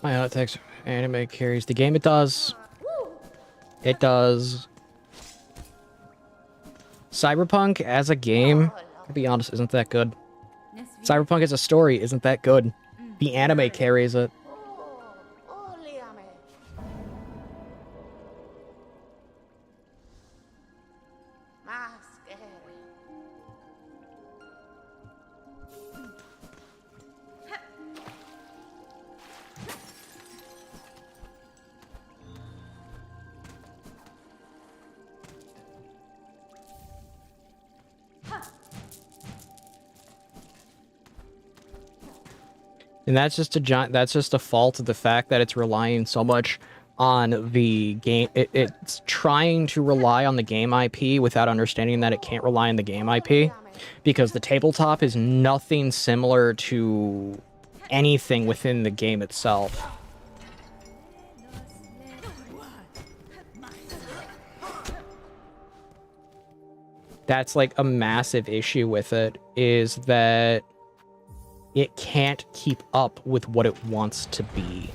I know it takes anime carries the game. It does. It does. Cyberpunk as a game, to be honest, isn't that good. Cyberpunk as a story isn't that good. The anime carries it. And that's just a fault of the fact that it's relying so much on the game. It's trying to rely on the game IP without understanding that it can't rely on the game IP, because the tabletop is nothing similar to anything within the game itself. That's like a massive issue with it, is that it can't keep up with what it wants to be.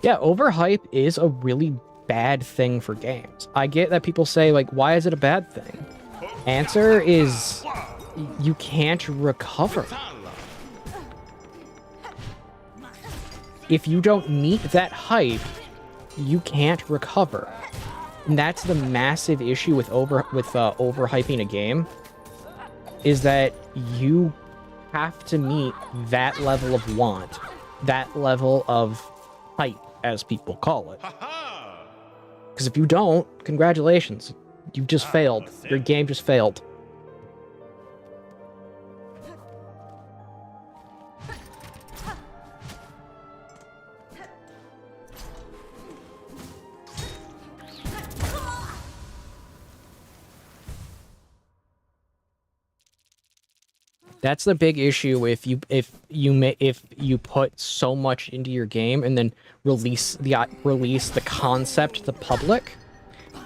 Yeah, overhype is a really bad thing for games. I get that people say, like, why is it a bad thing? Answer is, you can't recover. If you don't meet that hype, you can't recover. And that's the massive issue with overhyping a game, is that you have to meet that level of want, that level of hype, as people call it. Because if you don't, congratulations. You've just failed. Your game just failed. That's the big issue if you put so much into your game and then release the concept to the public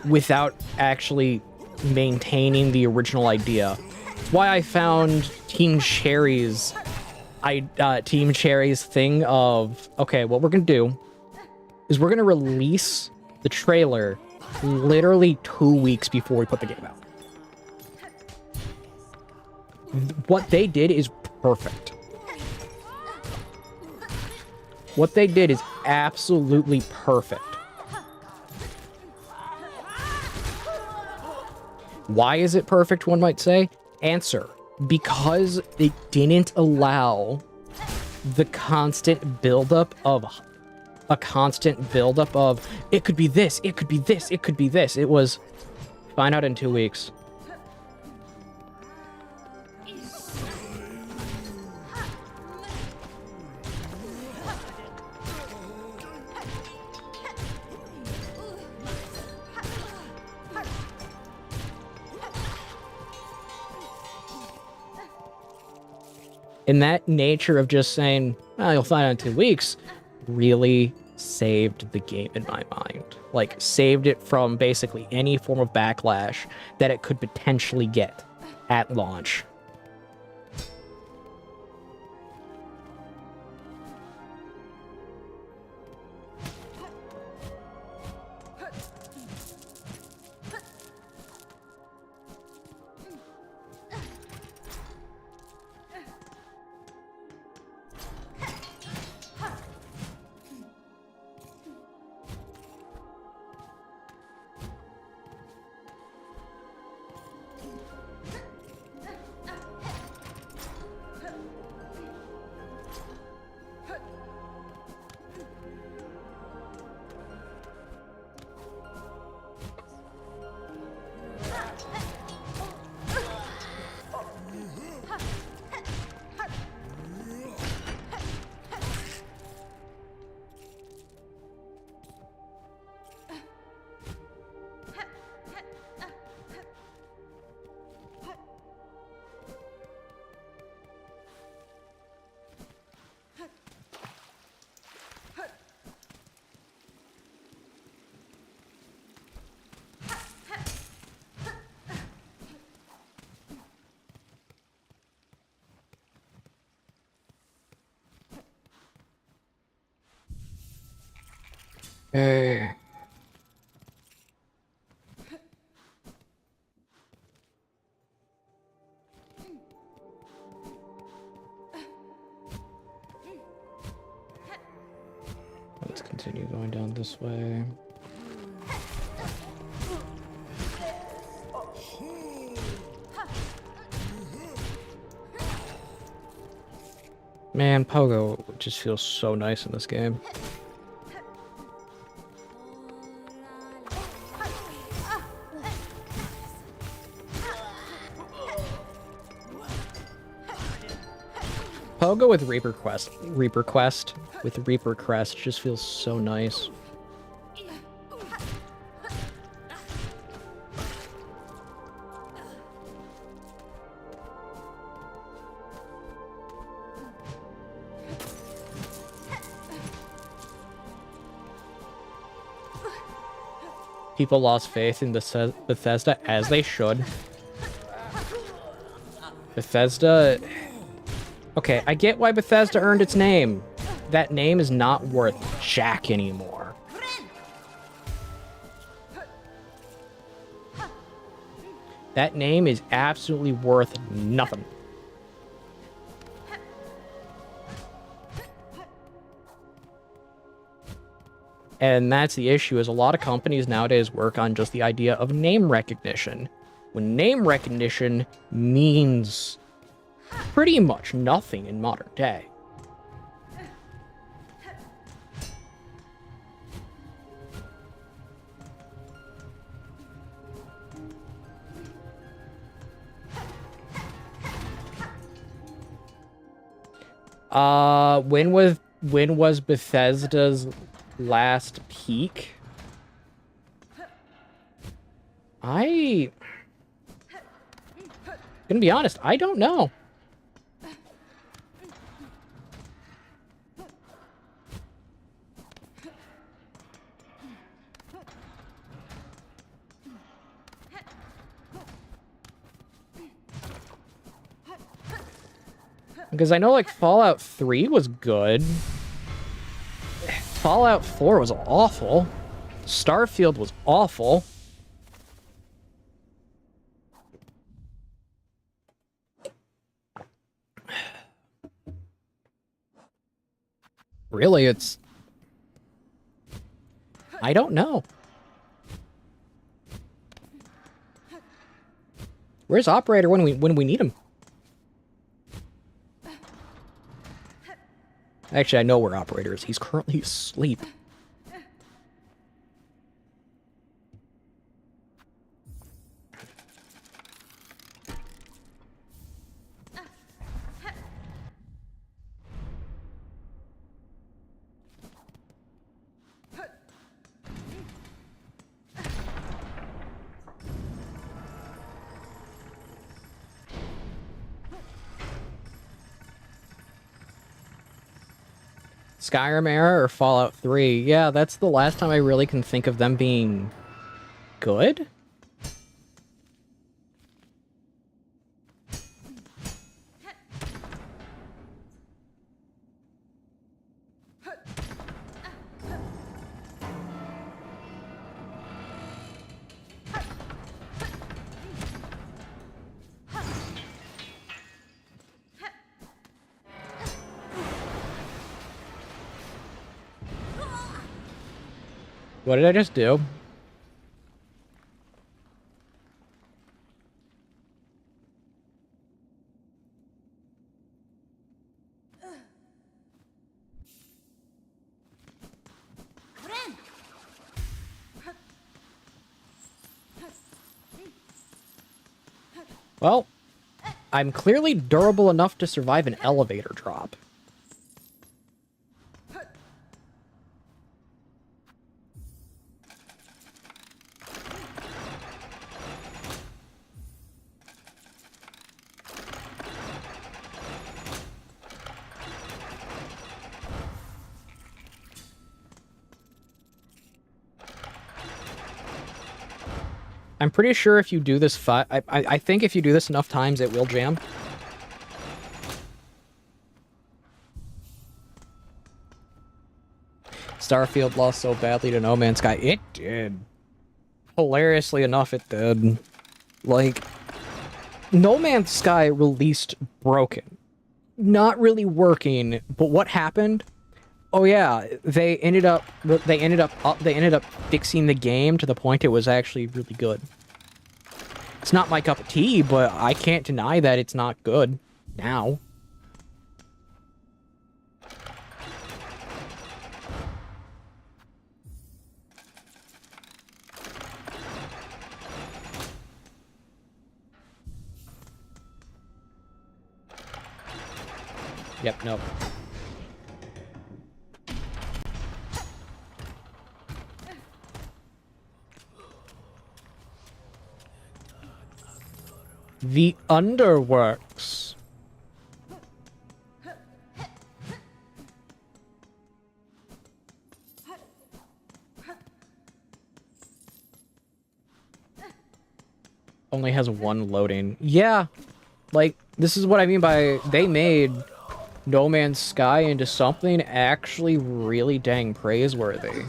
without actually maintaining the original idea. It's why I found Team Cherry's thing of, okay, what we're gonna do is we're gonna release the trailer literally 2 weeks before we put the game out. What they did is perfect. What they did is absolutely perfect. Why is it perfect, one might say? Answer: because it didn't allow the constant buildup of it could be this, it could be this, it could be this. It was, find out in 2 weeks. And that nature of just saying, well, you'll find out in 2 weeks, really saved the game in my mind. Like, saved it from basically any form of backlash that it could potentially get at launch. Hey. Let's continue going down this way. Man, Pogo just feels so nice in this game. Pogo with Reaper Quest with Reaper Crest just feels so nice. People lost faith in Bethesda, as they should. Bethesda... Okay, I get why Bethesda earned its name. That name is not worth jack anymore. That name is absolutely worth nothing. And that's the issue, is a lot of companies nowadays work on just the idea of name recognition. When name recognition means pretty much nothing in modern day. When was Bethesda's last peak? Gonna be honest, I don't know. Because I know, like, Fallout 3 was good. Fallout 4 was awful. Starfield was awful. Really, it's... I don't know. Where's Operator when we need him? Actually, I know where Operator is. He's currently asleep. Skyrim era or Fallout 3? Yeah, that's the last time I really can think of them being good. What did I just do? Well, I'm clearly durable enough to survive an elevator drop. I'm pretty sure if you do this I think if you do this enough times, it will jam. Starfield lost so badly to No Man's Sky. It did. Hilariously enough, it did. Like, No Man's Sky released broken. Not really working, but what happened? Oh yeah, they ended up fixing the game to the point it was actually really good. It's not my cup of tea, but I can't deny that it's not good now. Yep, nope. The Underworks. Only has one loading. Yeah. Like, this is what I mean by they made No Man's Sky into something actually really dang praiseworthy.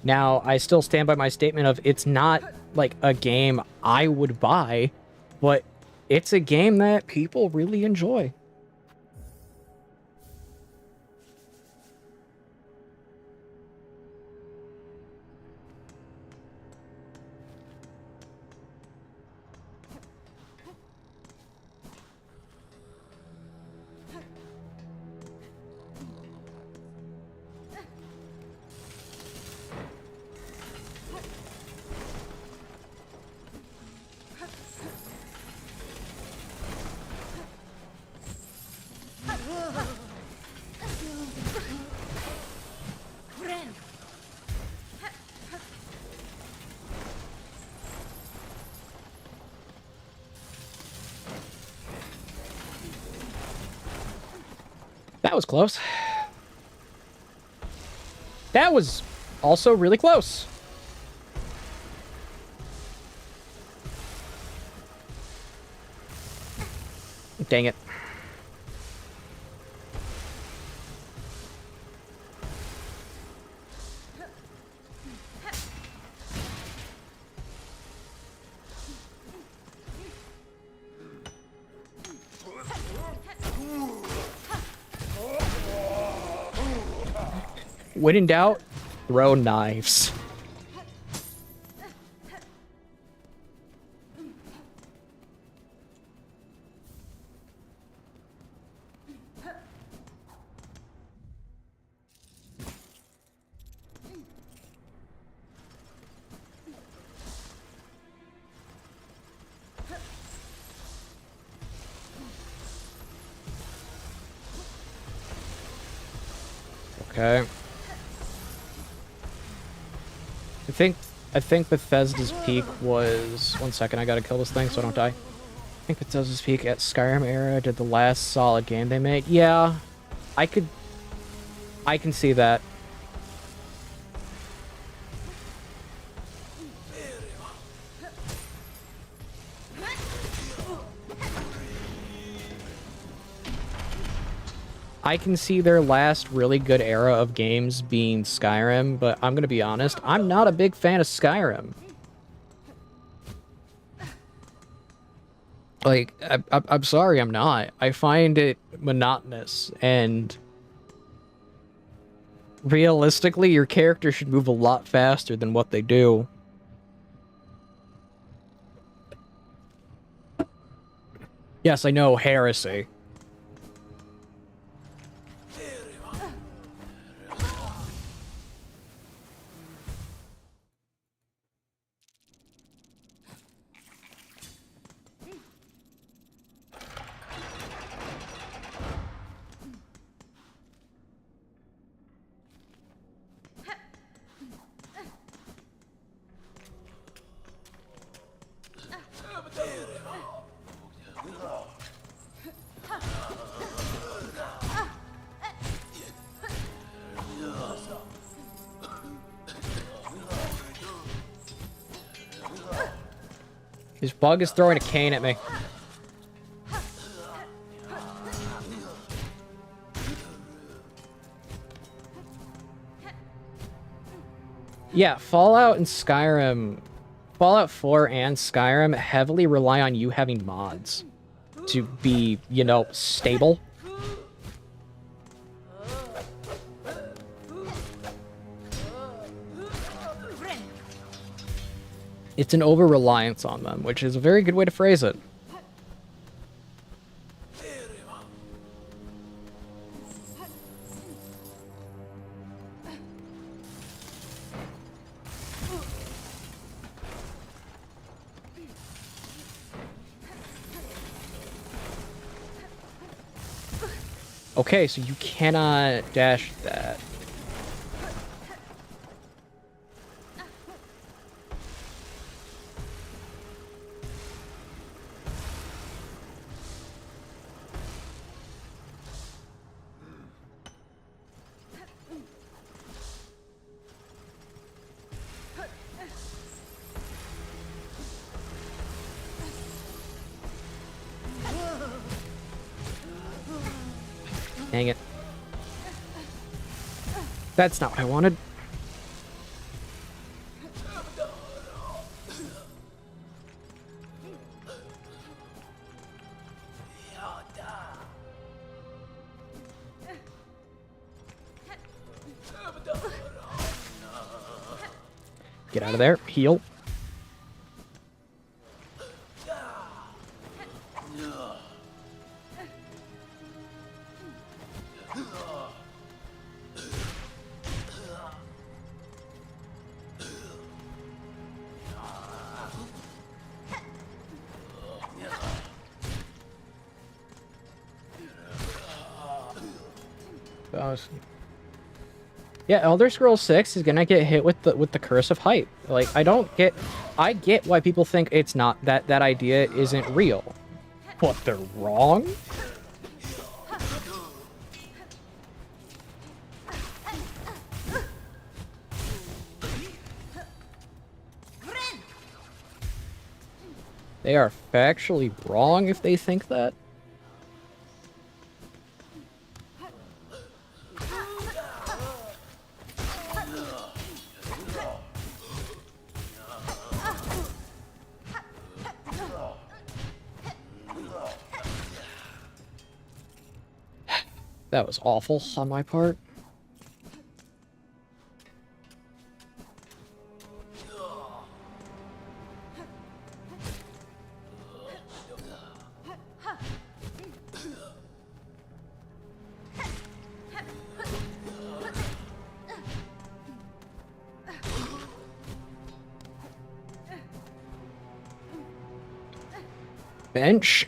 Now, I still stand by my statement of it's not, like, a game I would buy, but it's a game that people really enjoy. That was close. That was also really close. Dang it. When in doubt, throw knives. Okay. I think Bethesda's peak was... One second, I gotta kill this thing so I don't die. I think Bethesda's peak at Skyrim era did the last solid game they made. Yeah, I can see that. I can see their last really good era of games being Skyrim, but I'm gonna be honest, I'm not a big fan of Skyrim. Like, I'm sorry, I'm not. I find it monotonous, and realistically, your character should move a lot faster than what they do. Yes, I know, heresy. This bug is throwing a cane at me. Yeah, Fallout and Skyrim, Fallout 4 and Skyrim heavily rely on you having mods to be, you know, stable. It's an over-reliance on them, which is a very good way to phrase it. Okay, so you cannot dash that. Dang it. That's not what I wanted. Get out of there. Heal. Yeah, Elder Scrolls 6 is gonna get hit with the curse of hype. Like, I get why people think it's not, that idea isn't real. But they're wrong? They are factually wrong if they think that. That was awful on my part. Bench.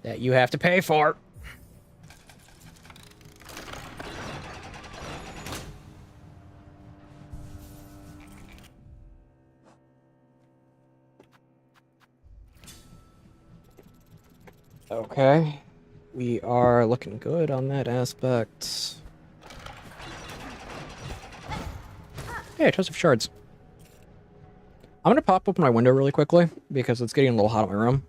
That you have to pay for. Okay. We are looking good on that aspect. Yeah, chest of shards. I'm gonna pop open my window really quickly because it's getting a little hot in my room.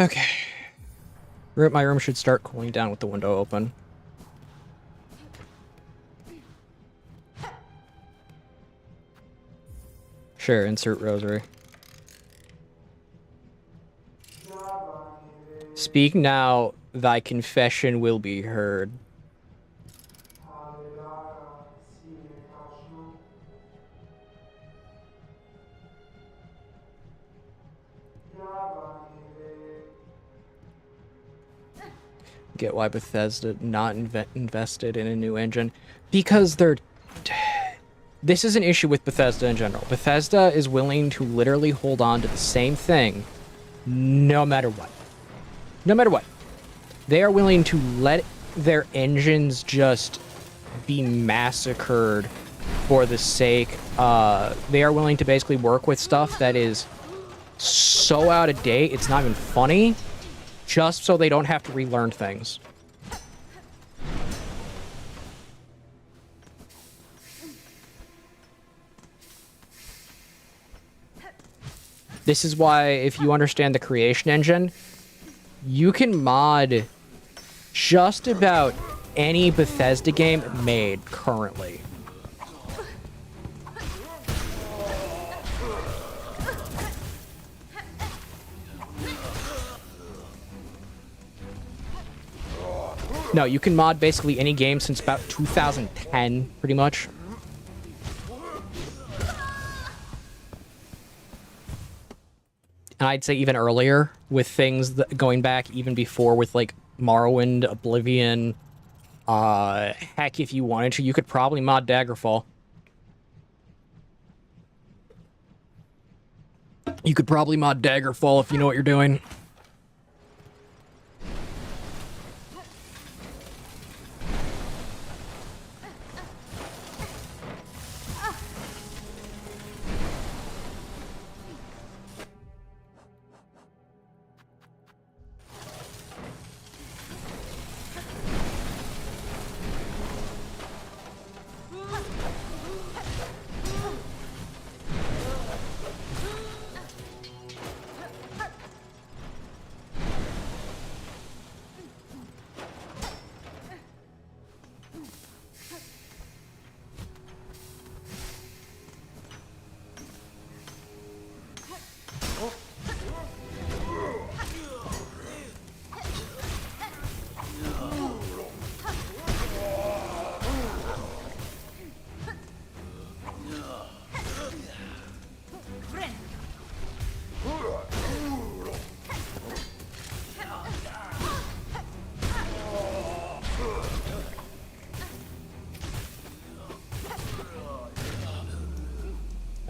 Okay. My room should start cooling down with the window open. Sure, insert rosary. Speak now, thy confession will be heard. get why Bethesda not invested in a new engine. Because they're... This is an issue with Bethesda in general. Bethesda is willing to literally hold on to the same thing no matter what. No matter what. They are willing to let their engines just be massacred for the sake. They are willing to basically work with stuff that is so out of date, it's not even funny, just so they don't have to relearn things. This is why, if you understand the creation engine, you can mod just about any Bethesda game made currently. No, you can mod basically any game since about 2010, pretty much. And I'd say even earlier, with things that going back even before with, like, Morrowind, Oblivion. Heck, if you wanted to, you could probably mod Daggerfall. You could probably mod Daggerfall if you know what you're doing.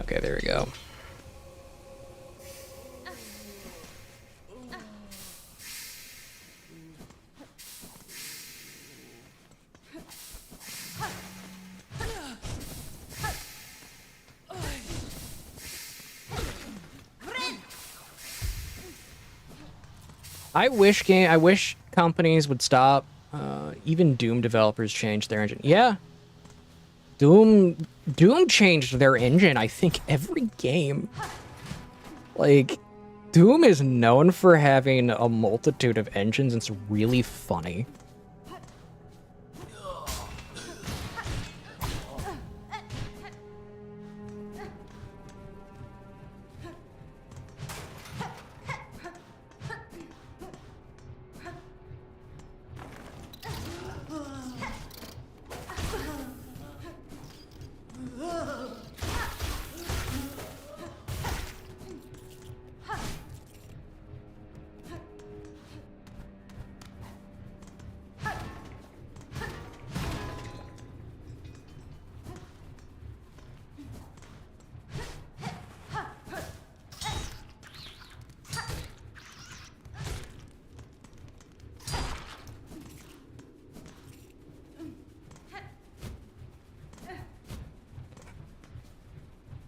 Okay, there we go. I wish companies would stop. Even Doom developers changed their engine. Yeah. Doom changed their engine, I think, every game. Like, Doom is known for having a multitude of engines. It's really funny.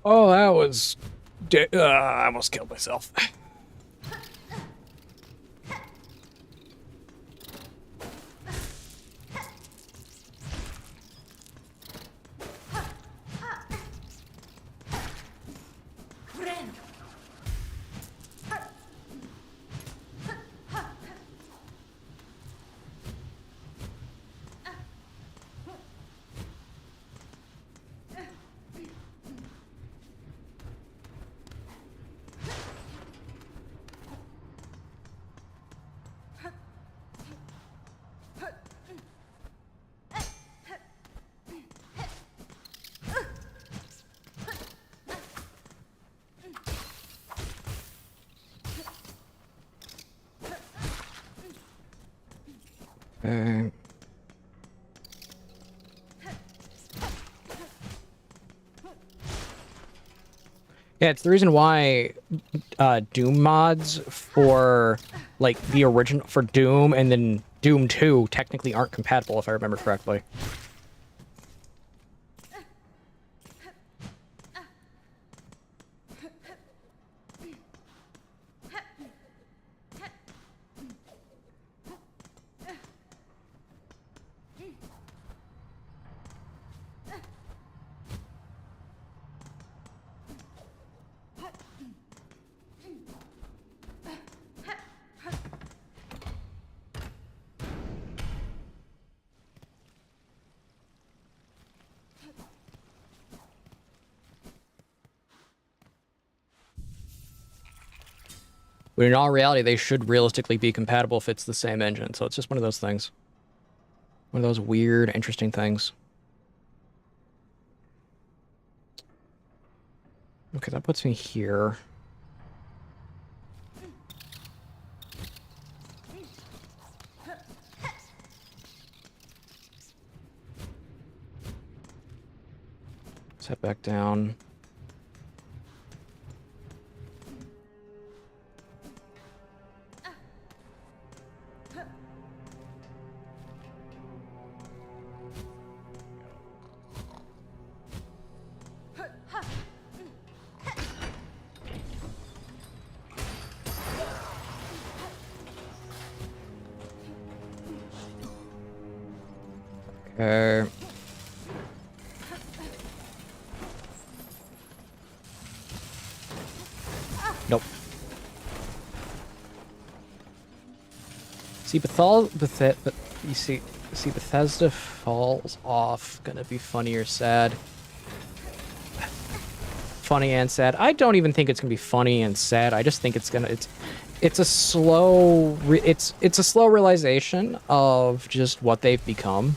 Oh, that was... I almost killed myself. Okay. Yeah, it's the reason why Doom mods for like the original for Doom and then Doom 2 technically aren't compatible if I remember correctly. But in all reality, they should realistically be compatible if it's the same engine. So it's just one of those things. One of those weird, interesting things. Okay, that puts me here. Let's head back down. Okay. Nope. See, Bethesda falls off. Gonna be funny or sad. Funny and sad. I don't even think it's gonna be funny and sad. I just think it's a slow it's a slow realization of just what they've become.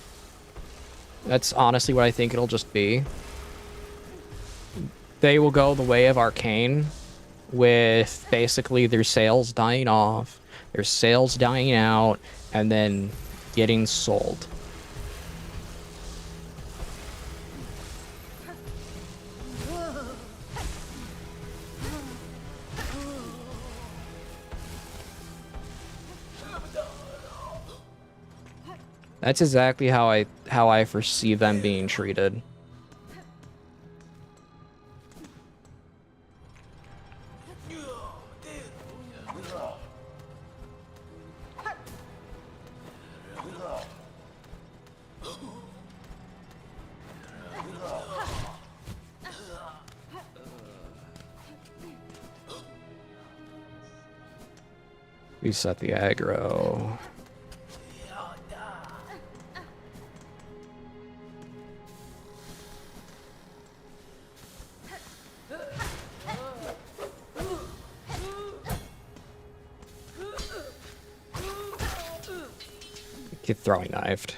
That's honestly what I think it'll just be. They will go the way of Arcane, with basically their sales dying off, their sales dying out, and then getting sold. That's exactly how I foresee them being treated. Reset the aggro. Get throwing knifed.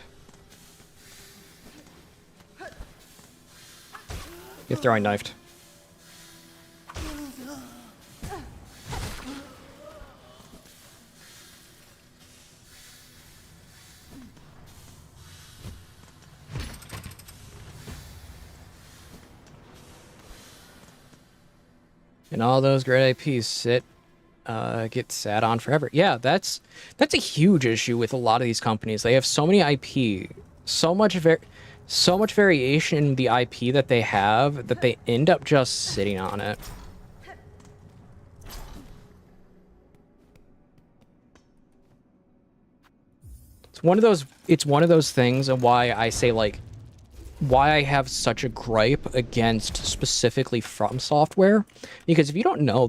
Get throwing knifed. And all those great IPs get sat on forever. Yeah, that's a huge issue with a lot of these companies. They have so many IP, so much variation in the IP that they have that they end up just sitting on it. It's one of those things, and why I say, like, why I have such a gripe against specifically From Software, because if you don't know,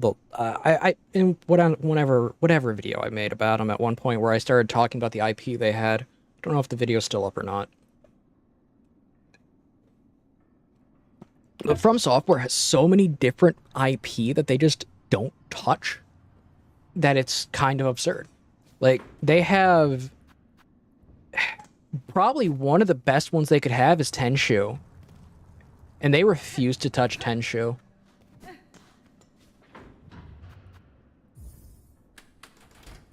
whatever video I made about them at one point where I started talking about the IP they had, I don't know if the video's still up or not. But From Software has so many different IP that they just don't touch that it's kind of absurd. Like, they have probably one of the best ones they could have is Tenshu, and they refuse to touch Tenshu.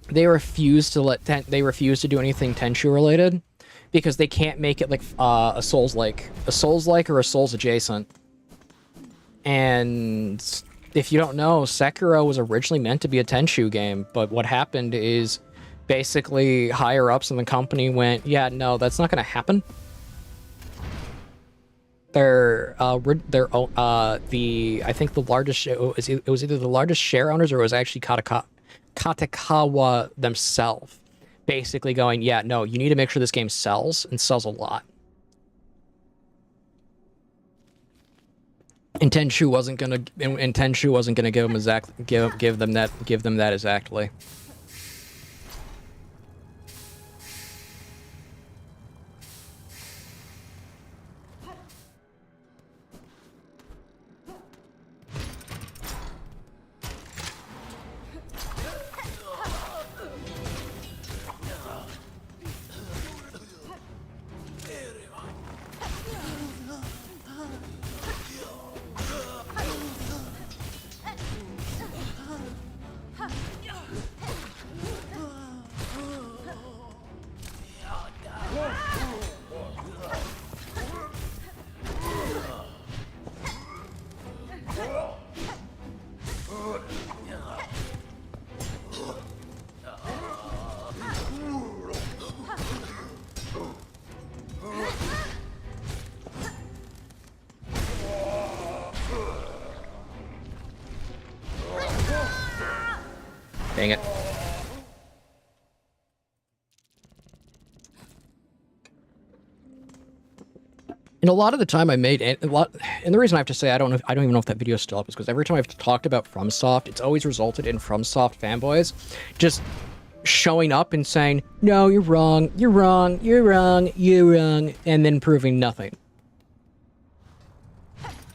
they refuse to do anything Tenchu related because they can't make it like a Souls-like or a Souls adjacent. And if you don't know, Sekiro was originally meant to be a Tenchu game, but what happened is basically higher ups in the company went, yeah, no, that's not going to happen. I think the largest, it was either the largest share owners or it was actually Katakawa themselves basically going, yeah, no, you need to make sure this game sells and sells a lot. And Tenchu wasn't gonna give them that exactly. Dang it. And a lot of the time and the reason I have to say I don't even know if that video is still up is because every time I've talked about FromSoft, it's always resulted in FromSoft fanboys just showing up and saying, no, you're wrong, you're wrong, you're wrong, you're wrong, and then proving nothing.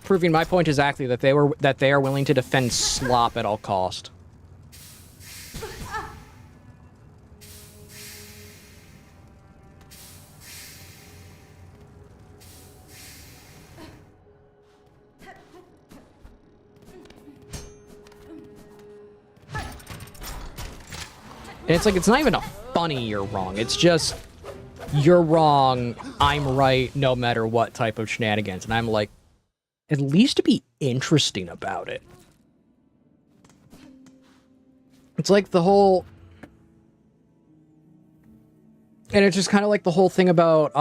Proving my point exactly that they are willing to defend slop at all cost. And it's like, it's not even a funny you're wrong. It's just, you're wrong, I'm right, no matter what type of shenanigans. And I'm like, at least be interesting about it. It's like the whole... And it's just kind of like the whole thing about,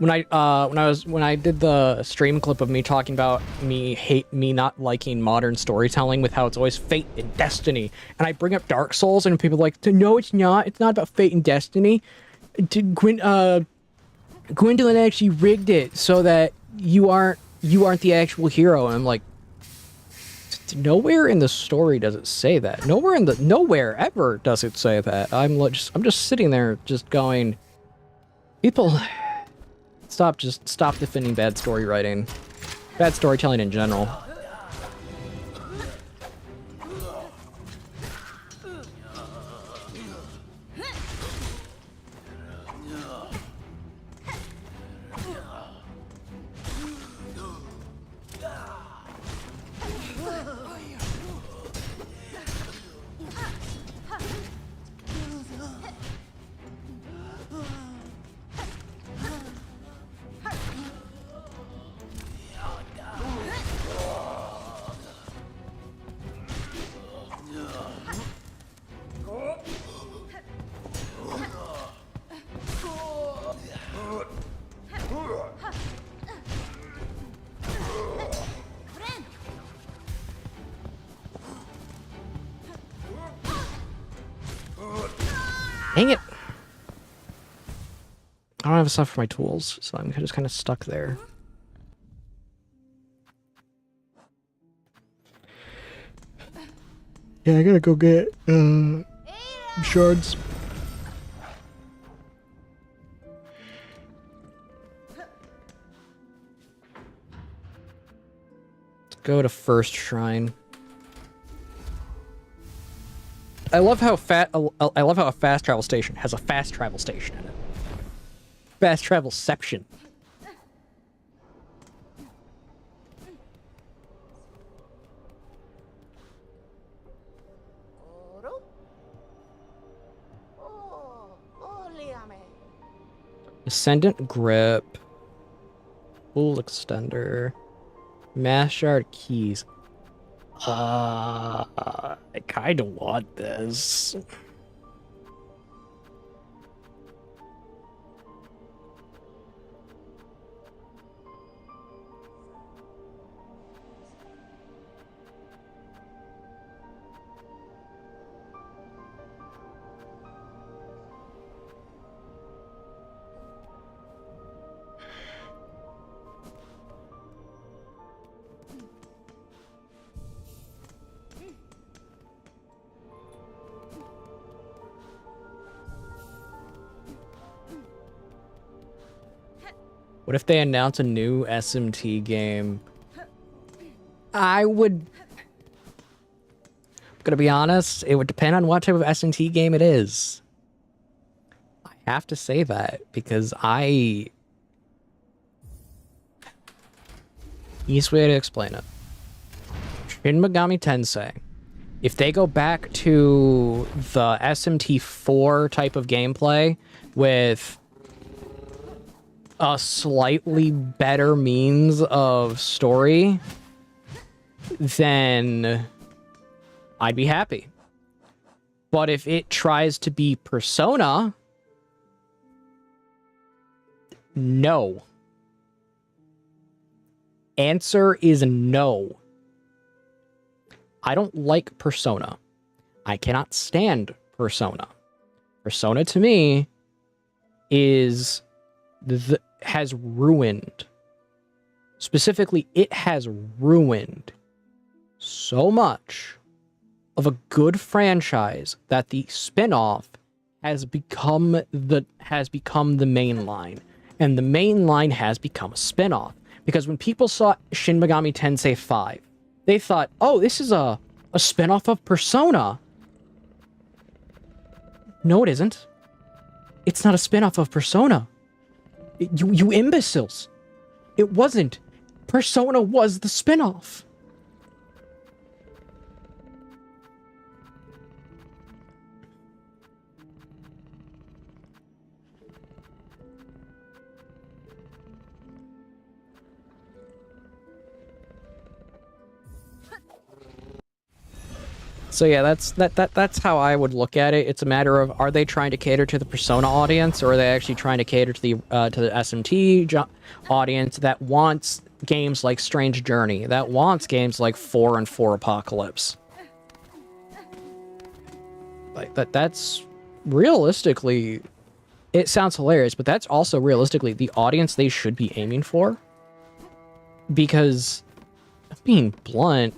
when I did the stream clip of me talking about me not liking modern storytelling with how it's always fate and destiny, and I bring up Dark Souls and people are like, no, it's not about fate and destiny. Gwendolyn actually rigged it so that you aren't the actual hero. And I'm like, nowhere in the story does it say that. Nowhere ever does it say that. I'm just sitting there just going, people, stop defending bad story writing, bad storytelling in general. Dang it! I don't have stuff for my tools, so I'm just kind of stuck there. Yeah, I gotta go get shards. Let's go to first shrine. I love how a fast travel station has a fast travel station in it. Fast travel section. Ascendant grip. Full extender. Mass shard keys. I kind of want this. What if they announce a new SMT game? I'm gonna be honest, it would depend on what type of SMT game it is. I have to say that because easiest way to explain it. Shin Megami Tensei. If they go back to the SMT4 type of gameplay with a slightly better means of story, then I'd be happy. But if it tries to be Persona, no. Answer is no. I don't like Persona. I cannot stand Persona. Persona to me has ruined. Specifically, it has ruined so much of a good franchise that the spin-off has become the main line. And the main line has become a spin-off. Because when people saw Shin Megami Tensei 5, they thought, oh, this is a spin-off of Persona. No, it isn't. It's not a spin-off of Persona. You imbeciles. It wasn't. Persona was the spin-off. So yeah, that's how I would look at it. It's a matter of, are they trying to cater to the Persona audience, or are they actually trying to cater to the SMT audience that wants games like Strange Journey, that wants games like 4 and 4 Apocalypse? Like that's realistically, it sounds hilarious, but that's also realistically the audience they should be aiming for. Because, being blunt,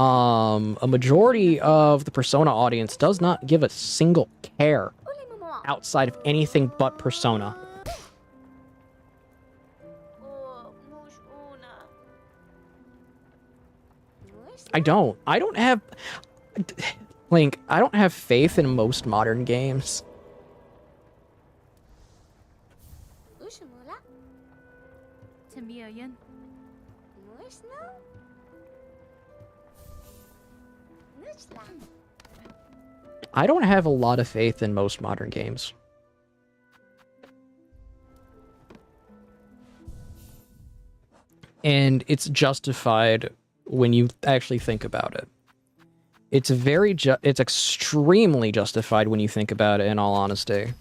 a majority of the Persona audience does not give a single care outside of anything but Persona. I don't have... Link, I don't have faith in most modern games. I don't have a lot of faith in most modern games. And it's justified when you actually think about it. It's extremely justified when you think about it, in all honesty.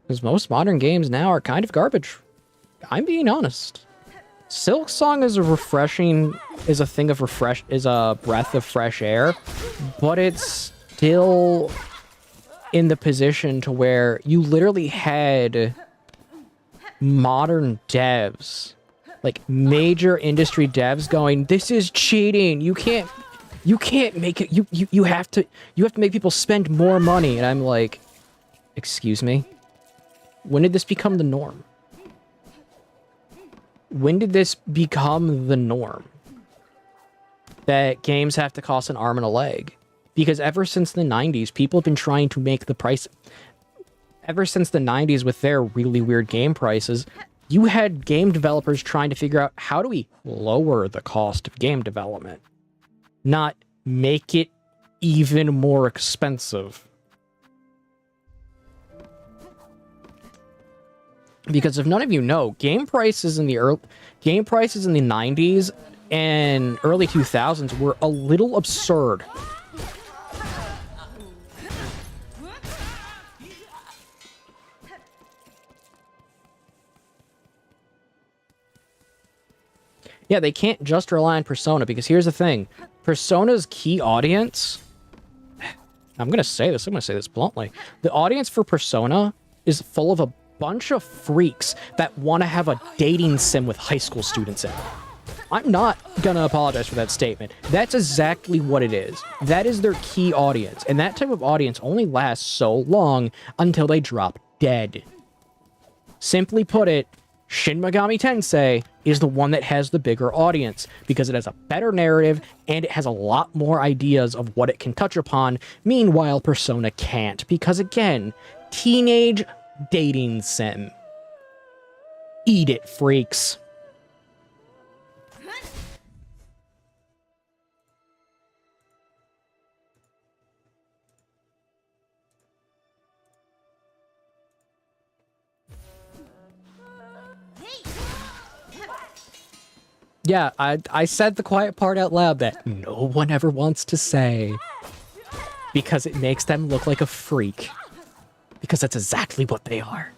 Because most modern games now are kind of garbage. I'm being honest. Silk Song is a breath of fresh air, but it's still in the position to where you literally had modern devs, like major industry devs, going, "This is cheating. You can't make it. You have to make people spend more money." And I'm like, excuse me? When did this become the norm? When did this become the norm? That games have to cost an arm and a leg? Because ever since the 90s, people have been trying to make the price... ever since the 90s with their really weird game prices, you had game developers trying to figure out how do we lower the cost of game development, not make it even more expensive. Because if none of you know, game prices in the 90s and early 2000s were a little absurd. Yeah, they can't just rely on Persona, because here's the thing. Persona's key audience... I'm going to say this bluntly. The audience for Persona is full of a bunch of freaks that want to have a dating sim with high school students in it. I'm not going to apologize for that statement. That's exactly what it is. That is their key audience, and that type of audience only lasts so long until they drop dead. Simply put it, Shin Megami Tensei is the one that has the bigger audience because it has a better narrative and it has a lot more ideas of what it can touch upon. Meanwhile, Persona can't because, again, teenage dating sim. Eat it, freaks. Yeah, I said the quiet part out loud that no one ever wants to say. Because it makes them look like a freak. Because that's exactly what they are.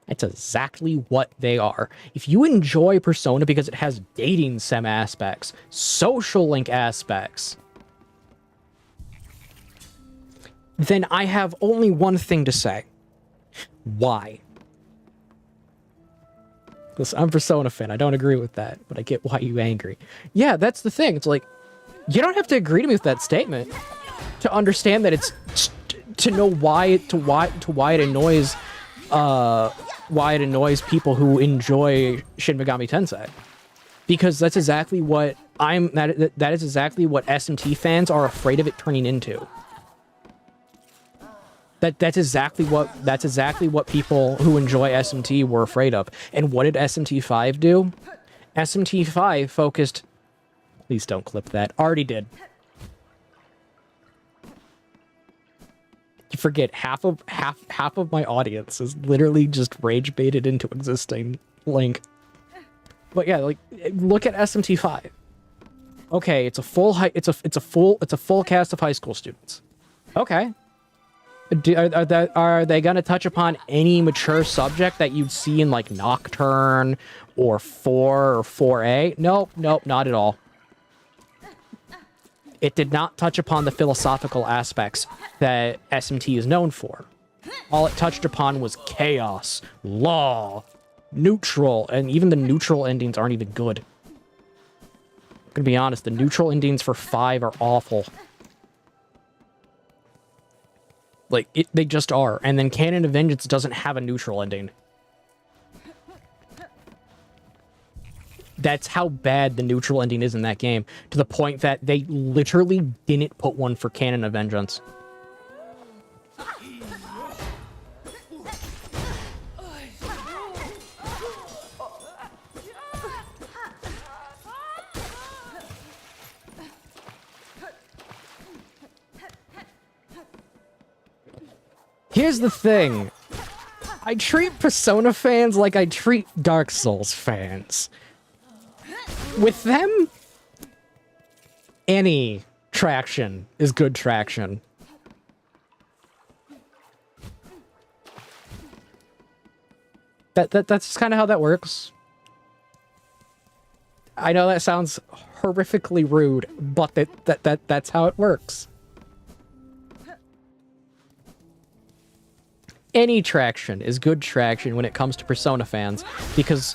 It's exactly what they are. If you enjoy Persona because it has dating sim aspects, social link aspects, then I have only one thing to say. Why? Listen, I'm a Persona fan. I don't agree with that, but I get why you're angry. Yeah, that's the thing. It's like, you don't have to agree to me with that statement to understand that it's to know why it annoys people who enjoy Shin Megami Tensei, because that's exactly what that is exactly what SMT fans are afraid of it turning into. That's exactly what people who enjoy SMT were afraid of. And what did SMT5 do? SMT5 focused. Please don't clip that. Already did. You forget half of my audience is literally just rage baited into existing Link. But yeah, like, look at SMT5. Okay, it's a full cast of high school students. Okay. Are they gonna touch upon any mature subject that you'd see in like Nocturne or 4 or 4A? Nope, not at all. It did not touch upon the philosophical aspects that SMT is known for. All it touched upon was chaos, law, neutral, and even the neutral endings aren't even good. I'm gonna be honest, the neutral endings for 5 are awful. Like, they just are. And then Canon of Vengeance doesn't have a neutral ending. That's how bad the neutral ending is in that game, to the point that they literally didn't put one for Canon of Vengeance. Here's the thing. I treat Persona fans like I treat Dark Souls fans. With them, any traction is good traction. That's kind of how that works. I know that sounds horrifically rude, but that's how it works. Any traction is good traction when it comes to Persona fans, because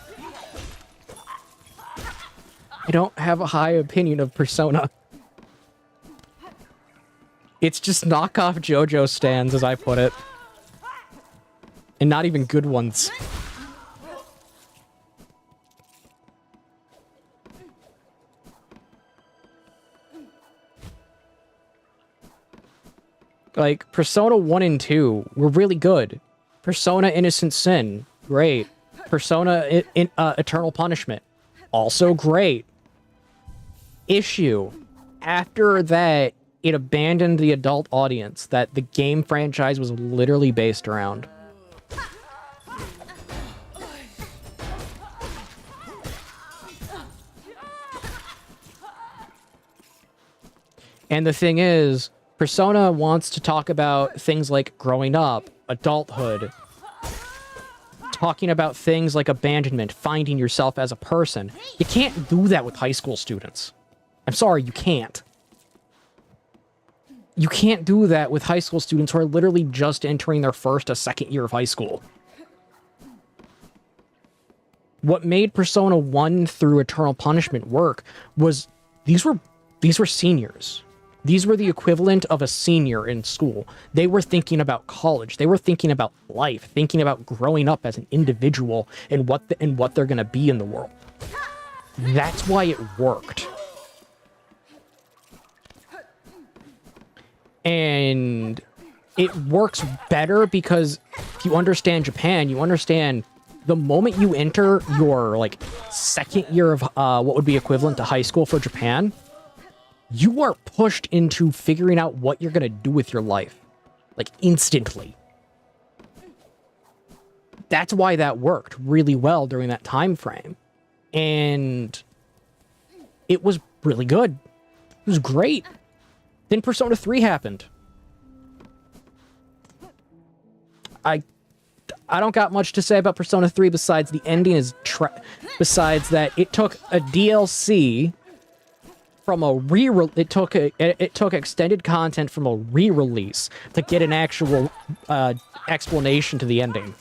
I don't have a high opinion of Persona. It's just knockoff JoJo stands, as I put it. And not even good ones. Like, Persona 1 and 2 were really good. Persona Innocent Sin, great. Persona Eternal Punishment, also great. Issue, after that, it abandoned the adult audience that the game franchise was literally based around. And the thing is, Persona wants to talk about things like growing up, adulthood, talking about things like abandonment, finding yourself as a person. You can't do that with high school students. I'm sorry, you can't. You can't do that with high school students who are literally just entering their first or second year of high school. What made Persona 1 through Eternal Punishment work was these were seniors. These were the equivalent of a senior in school. They were thinking about college. They were thinking about life, thinking about growing up as an individual and what they're going to be in the world. That's why it worked. And it works better because if you understand Japan, you understand the moment you enter your, like, second year of what would be equivalent to high school for Japan, you are pushed into figuring out what you're going to do with your life. Like, instantly. That's why that worked really well during that time frame. And it was really good. It was great. Then Persona 3 happened. I don't got much to say about Persona 3 besides the ending is besides that it took a DLC from a it took extended content from a re-release to get an actual explanation to the ending.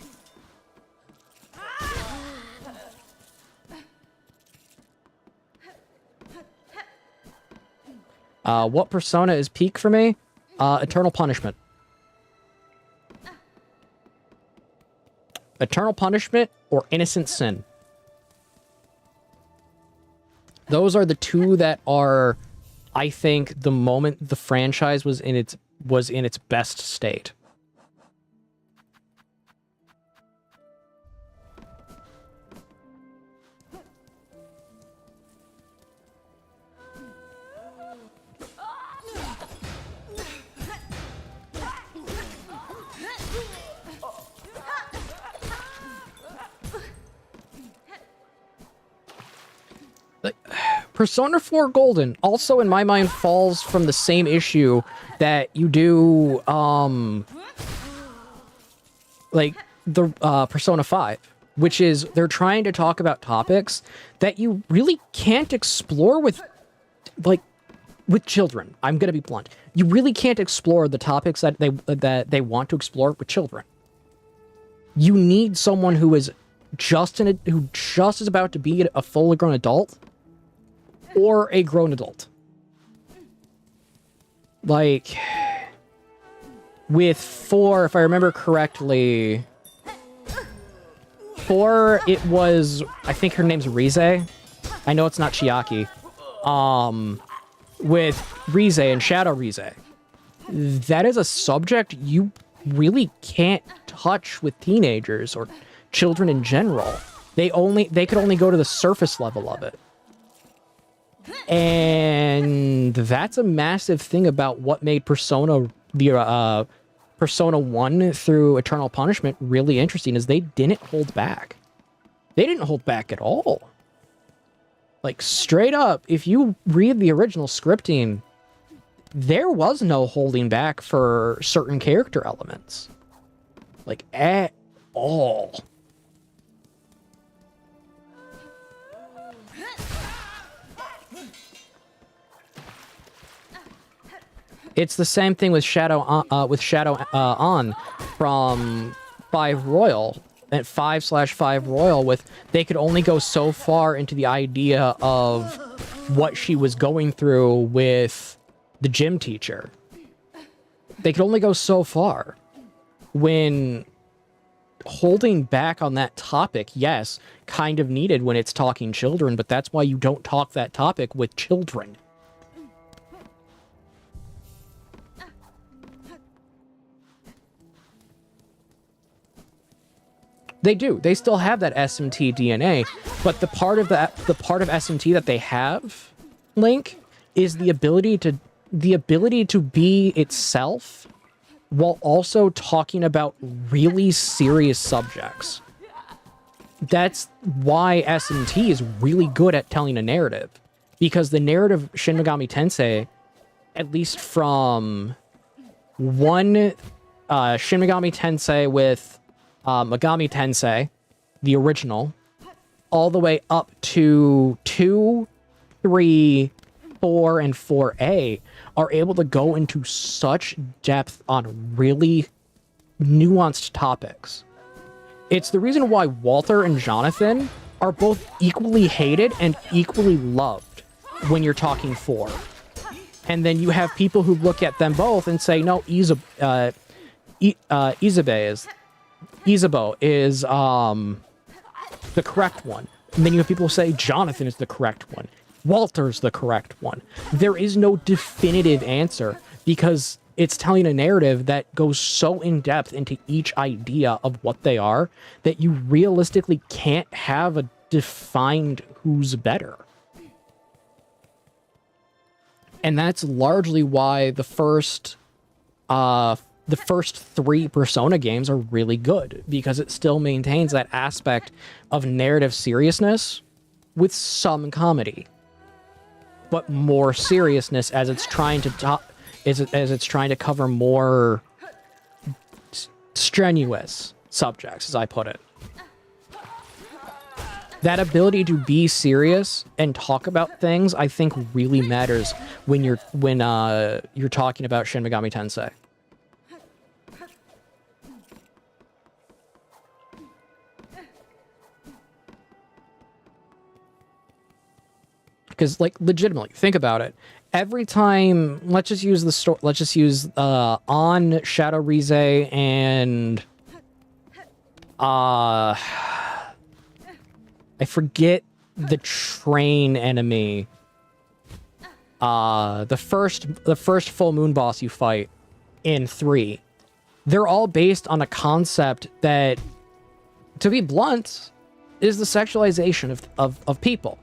What Persona is peak for me? Eternal Punishment. Eternal Punishment or Innocent Sin. Those are the two that are, I think, the moment the franchise was in its best state. Persona 4 Golden also, in my mind, falls from the same issue that you do, like, the Persona 5, which is they're trying to talk about topics that you really can't explore with, like, with children. I'm gonna be blunt. You really can't explore the topics that they want to explore with children. You need someone who is who just is about to be a fully grown adult, or a grown adult. Like, with 4, if I remember correctly, 4, it was, I think her name's Rize. I know it's not Chiaki. With Rize and Shadow Rize. That is a subject you really can't touch with teenagers or children in general. They could only go to the surface level of it. And that's a massive thing about what made Persona 1 through Eternal Punishment really interesting, is they didn't hold back. They didn't hold back at all. Like, straight up, if you read the original scripting, there was no holding back for certain character elements. Like, at all. It's the same thing with Shadow On from 5 Royal, at 5/5 Royal, with they could only go so far into the idea of what she was going through with the gym teacher. They could only go so far. When holding back on that topic, yes, kind of needed when it's talking children, but that's why you don't talk that topic with children. They do. They still have that SMT DNA, but the part of SMT that they have, Link, is the ability to be itself while also talking about really serious subjects. That's why SMT is really good at telling a narrative, because the narrative of Shin Megami Tensei, at least from one Shin Megami Tensei with Megami Tensei, the original, all the way up to 2, 3, 4, and 4A, are able to go into such depth on really nuanced topics. It's the reason why Walter and Jonathan are both equally hated and equally loved when you're talking 4. And then you have people who look at them both and say, no, Isabeau is the correct one. And then you have people say Jonathan is the correct one. Walter's the correct one. There is no definitive answer because it's telling a narrative that goes so in depth into each idea of what they are that you realistically can't have a defined who's better. And that's largely why the first 3 Persona games are really good, because it still maintains that aspect of narrative seriousness with some comedy, but more seriousness as it's trying to cover more strenuous subjects, as I put it. That ability to be serious and talk about things, I think, really matters when you're talking about Shin Megami Tensei. Because, like, legitimately, think about it. Every time, let's just use on Shadow Rize and I forget the train enemy. The first full moon boss you fight in 3. They're all based on a concept that, to be blunt, is the sexualization of people.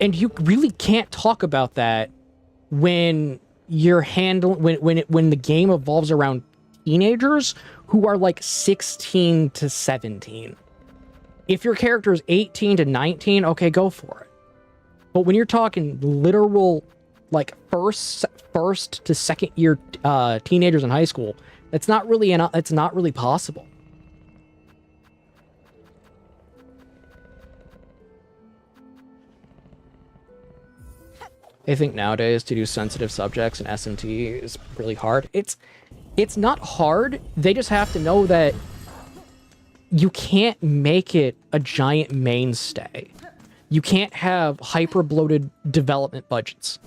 And you really can't talk about that when you're when the game evolves around teenagers who are like 16 to 17. If your character is 18 to 19, okay, go for it. But when you're talking literal, like first to second year teenagers in high school, it's not really possible. I think nowadays to do sensitive subjects in SMT is really hard. It's not hard. They just have to know that you can't make it a giant mainstay. You can't have hyper-bloated development budgets.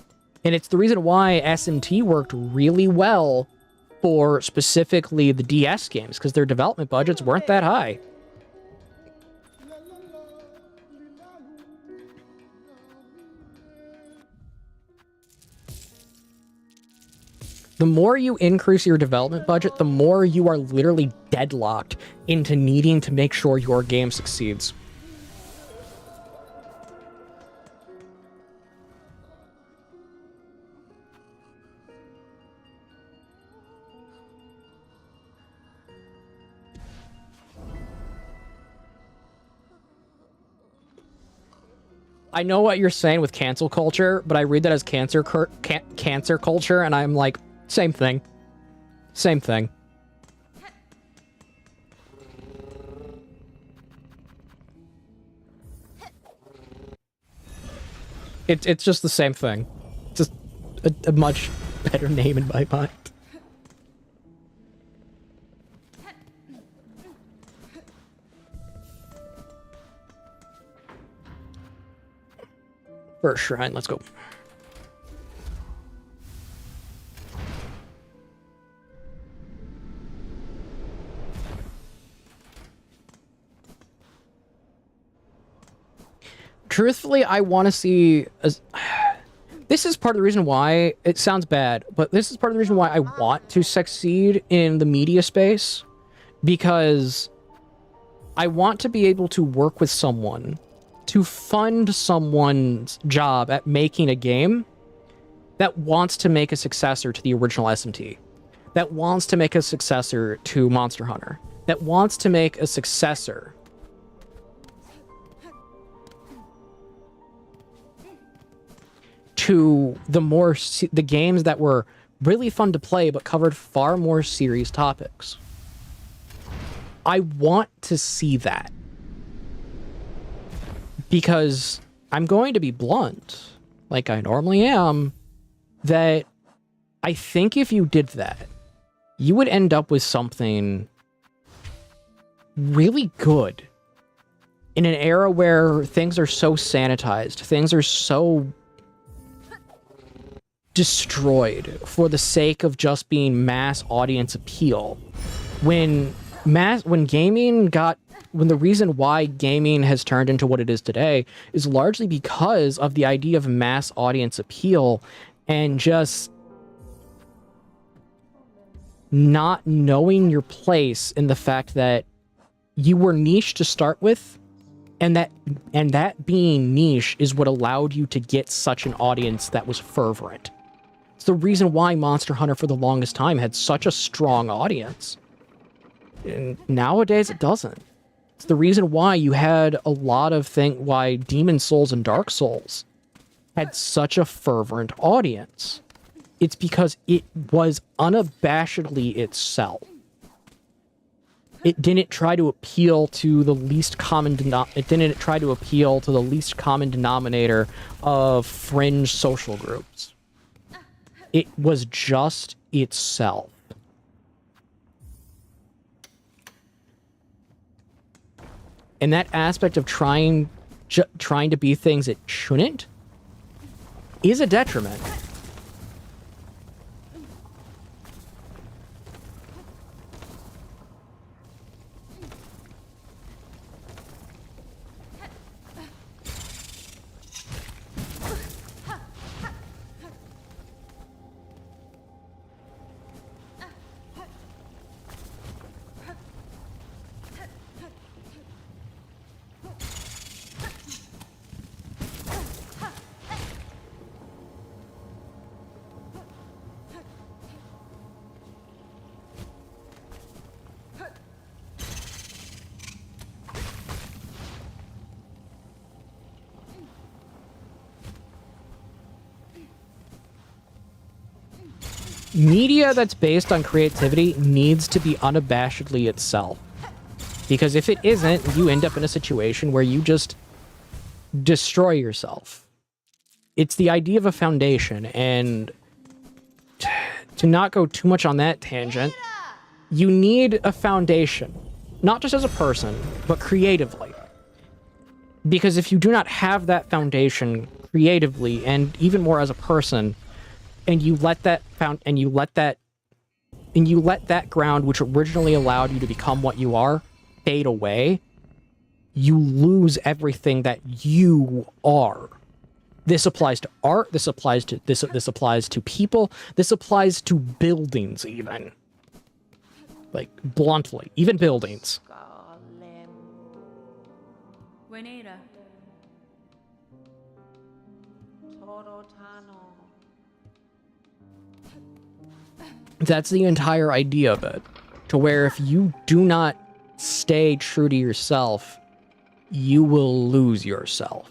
And it's the reason why SMT worked really well for specifically the DS games, because their development budgets weren't that high. The more you increase your development budget, the more you are literally deadlocked into needing to make sure your game succeeds. I know what you're saying with cancel culture, but I read that as cancer culture, and I'm like, same thing. Same thing. It's just the same thing. Just a much better name in my mind. First shrine, let's go. Truthfully, I want to see... This is part of the reason why... It sounds bad, but this is part of the reason why I want to succeed in the media space, because I want to be able to work with someone to fund someone's job at making a game that wants to make a successor to the original SMT, that wants to make a successor to Monster Hunter, that wants to make a successor to the games that were really fun to play but covered far more serious topics. I want to see that. Because I'm going to be blunt, like I normally am, that I think if you did that, you would end up with something really good in an era where things are so sanitized, things are so destroyed for the sake of just being mass audience appeal. When the reason why gaming has turned into what it is today is largely because of the idea of mass audience appeal and just not knowing your place in the fact that you were niche to start with, and that being niche is what allowed you to get such an audience that was fervent. It's the reason why Monster Hunter for the longest time had such a strong audience. And nowadays it doesn't. It's the reason why you had a lot of why Demon Souls and Dark Souls had such a fervent audience. It's because it was unabashedly itself. It didn't try to appeal to the least common denominator of fringe social groups. It was just itself. And that aspect of trying to be things it shouldn't is a detriment. Media that's based on creativity needs to be unabashedly itself. Because if it isn't, you end up in a situation where you just destroy yourself. It's the idea of a foundation, and to not go too much on that tangent, you need a foundation, not just as a person, but creatively. Because if you do not have that foundation creatively, and even more as a person, and you let that ground which originally allowed you to become what you are fade away, you lose everything that you are. This applies to art, this applies to people, this applies to buildings even. Like, bluntly, even buildings. Buenera. That's the entire idea of it. To where if you do not stay true to yourself, you will lose yourself.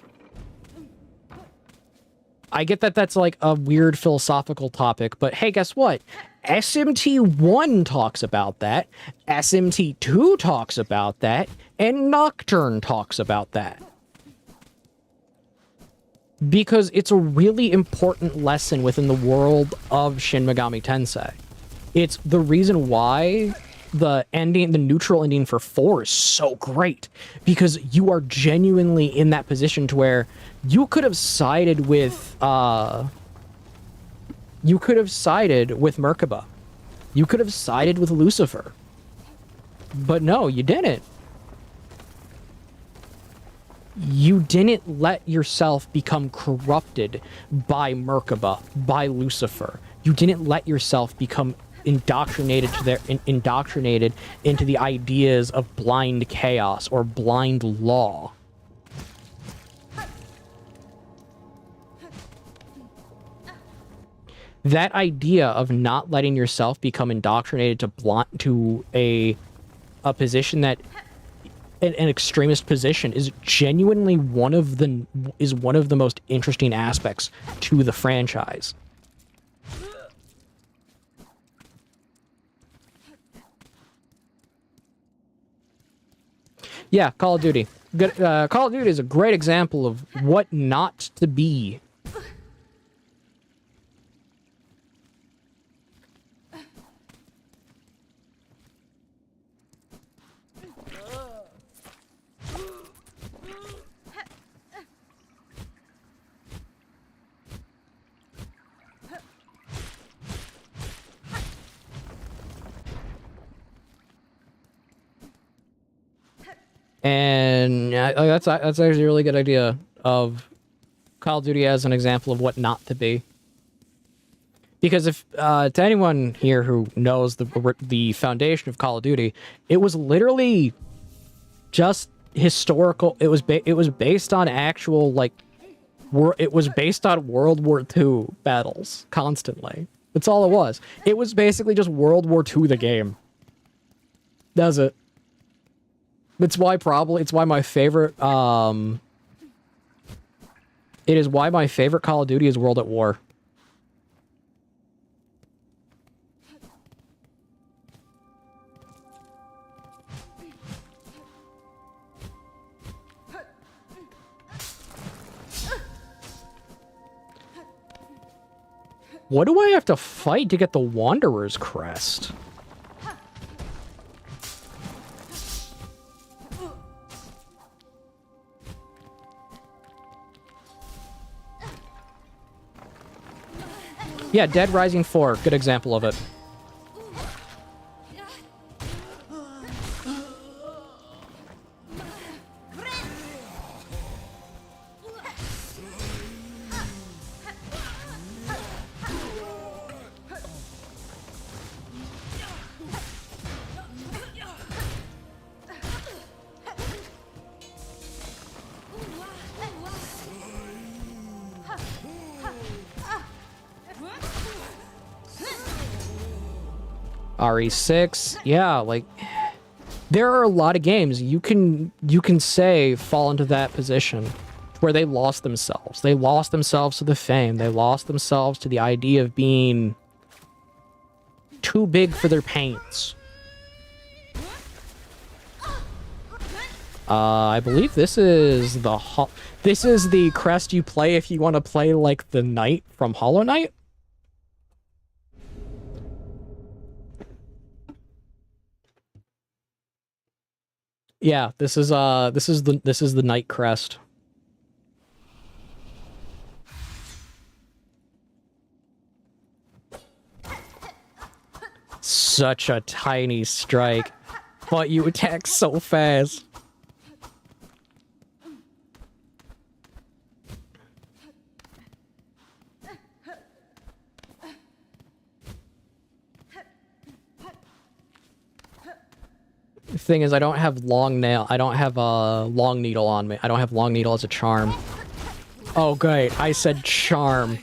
I get that that's like a weird philosophical topic, but hey, guess what? SMT1 talks about that, SMT2 talks about that, and Nocturne talks about that. Because it's a really important lesson within the world of Shin Megami Tensei. It's the reason why the neutral ending for 4 is so great. Because you are genuinely in that position to where you could have sided with Merkaba. You could have sided with Lucifer. But no, you didn't. You didn't let yourself become corrupted by Merkaba, by Lucifer. You didn't let yourself become indoctrinated to indoctrinated into the ideas of blind chaos or blind law. That idea of not letting yourself become indoctrinated to a position that an extremist position is genuinely one of the most interesting aspects to the franchise. Yeah, Call of Duty. Good. Call of Duty is a great example of what not to be. And that's actually a really good idea of Call of Duty as an example of what not to be. Because if to anyone here who knows the foundation of Call of Duty, it was literally just historical. It was based on actual it was based on World War II battles constantly. That's all it was. It was basically just World War II the game. That's it. It's why my favorite it is why my favorite Call of Duty is World at War. What do I have to fight to get the Wanderer's Crest? Yeah, Dead Rising 4, good example of it. RE6, yeah, like there are a lot of games you can say fall into that position where they lost themselves. They lost themselves to the fame. They lost themselves to the idea of being too big for their pains. I believe this is the crest you play if you want to play like the knight from Hollow Knight. Yeah, this is the Knight crest. Such a tiny strike, but you attack so fast. The thing is, I don't have I don't have a long needle on me. I don't have long needle as a charm. Oh, great. I said charm.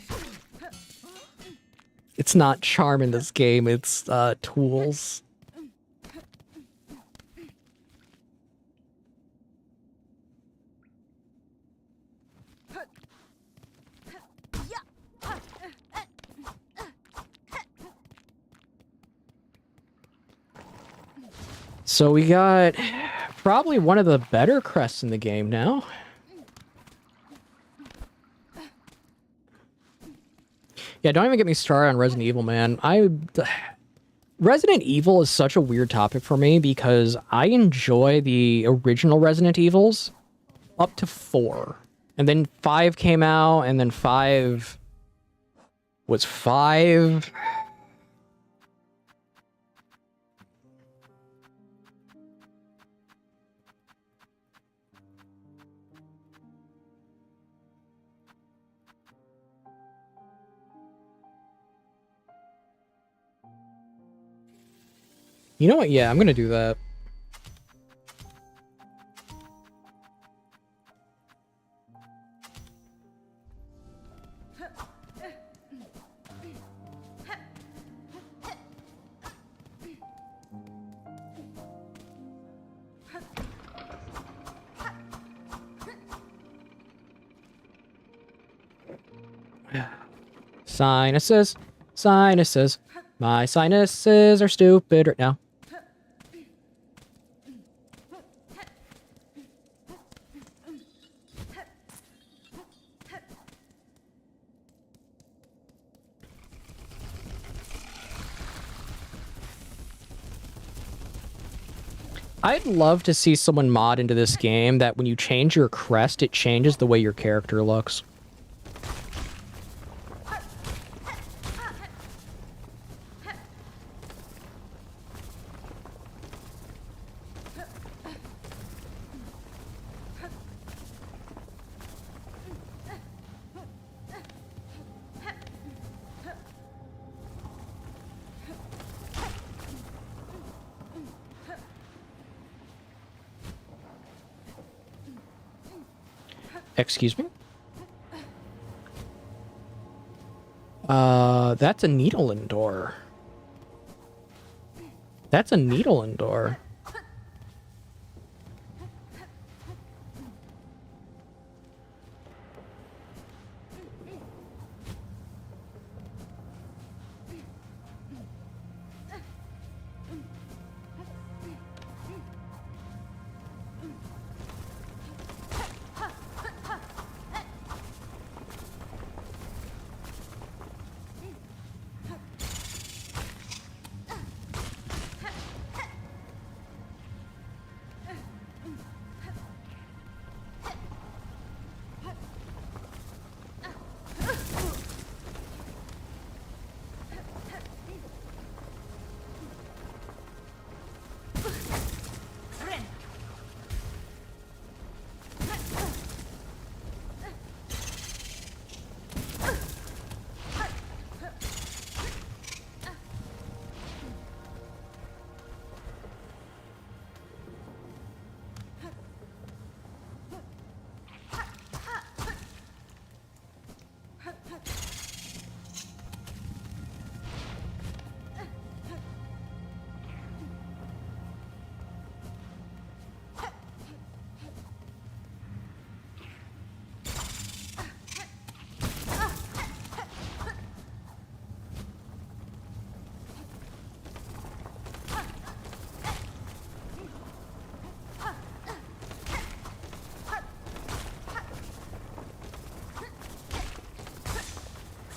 It's not charm in this game, it's tools. So we got probably one of the better crests in the game now. Yeah, don't even get me started on Resident Evil, man. Resident Evil is such a weird topic for me because I enjoy the original Resident Evils up to 4. And then 5 came out, and then 5 was 5. You know what? Yeah, I'm gonna do that. Sinuses, sinuses. My sinuses are stupid right now. I'd love to see someone mod into this game that when you change your crest, it changes the way your character looks. Excuse me? That's a needle and door. That's a needle and door.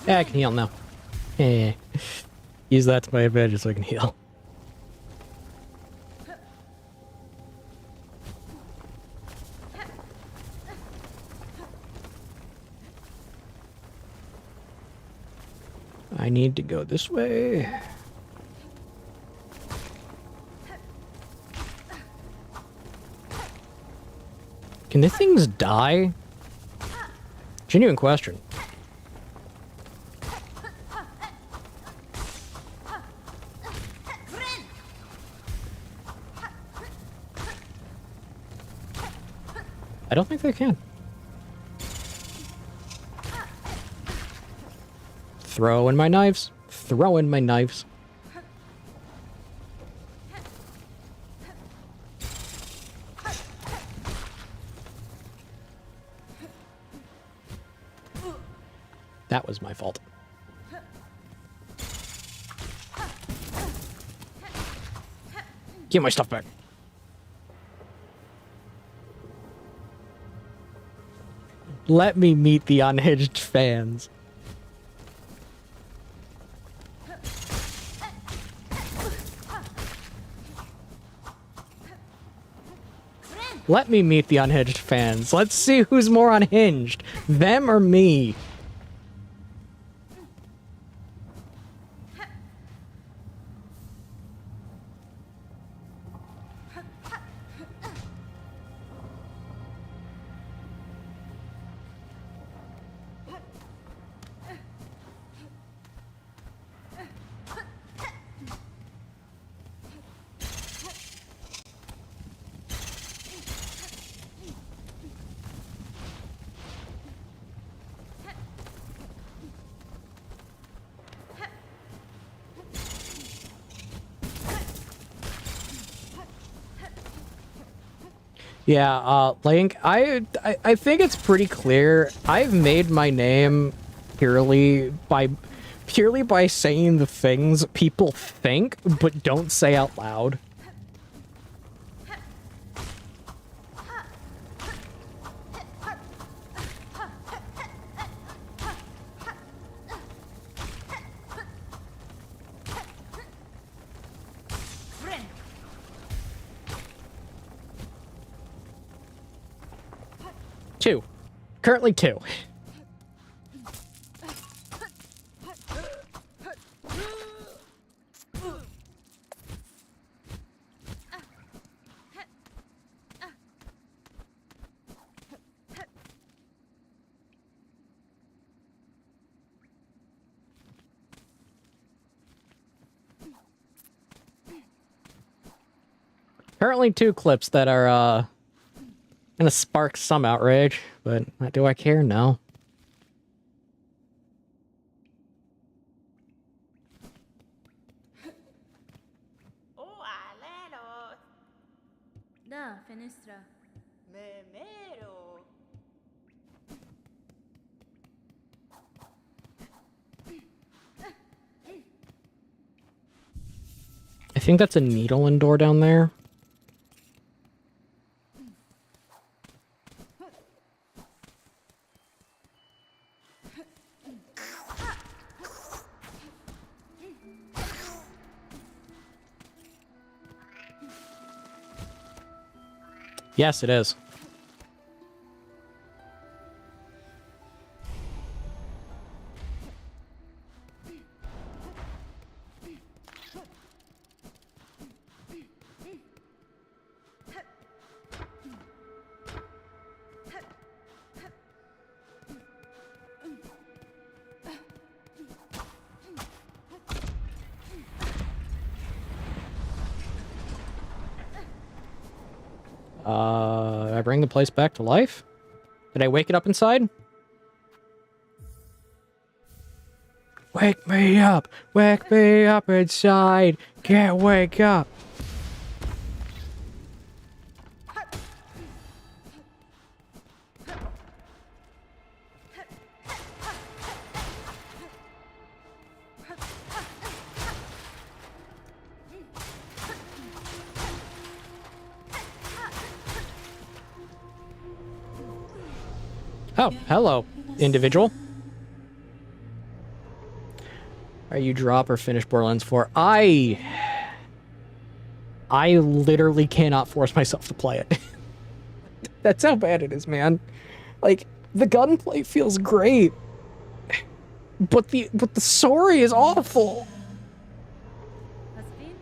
Yeah, I can heal now. Yeah. Use that to my advantage so I can heal. I need to go this way. Can the things die? Genuine question. I don't think they can. Throw in my knives. Throw in my knives. That was my fault. Get my stuff back. Let me meet the unhinged fans. Let me meet the unhinged fans. Let's see who's more unhinged, them or me. Yeah, Link, I think it's pretty clear. I've made my name purely by saying the things people think but don't say out loud. Two. Currently two. Currently two clips that are, gonna spark some outrage, but do I care? No. Da, finestra. I think that's a needle and door down there. Yes, it is. Did I bring the place back to life? Did I wake it up inside? Wake me up! Wake me up inside! Can't wake up! Oh, hello, individual. Are you drop or finish Borderlands 4? I literally cannot force myself to play it. That's how bad it is, man. Like, the gunplay feels great, but the story is awful. Has been?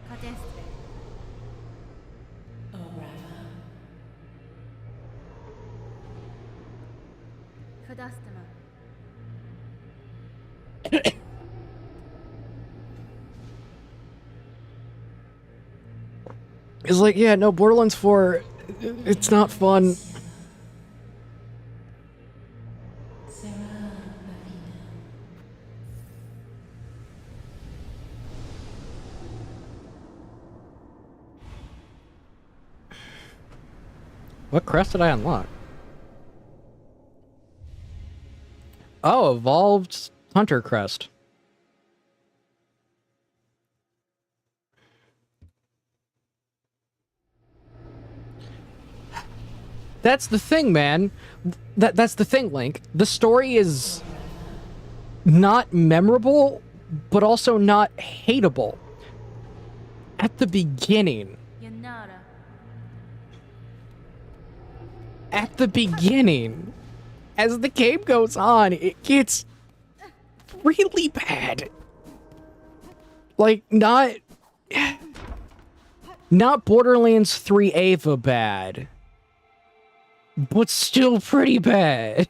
Cadestre. Fadastama. It's like, yeah, no, Borderlands 4, it's not fun. What crest did I unlock? Oh, evolved hunter crest. That's the thing, man. That's the thing, Link. The story is not memorable, but also not hateable. At the beginning. Yanara. At the beginning. As the game goes on, it gets really bad. Like, not Borderlands 3 Ava bad, but still pretty bad.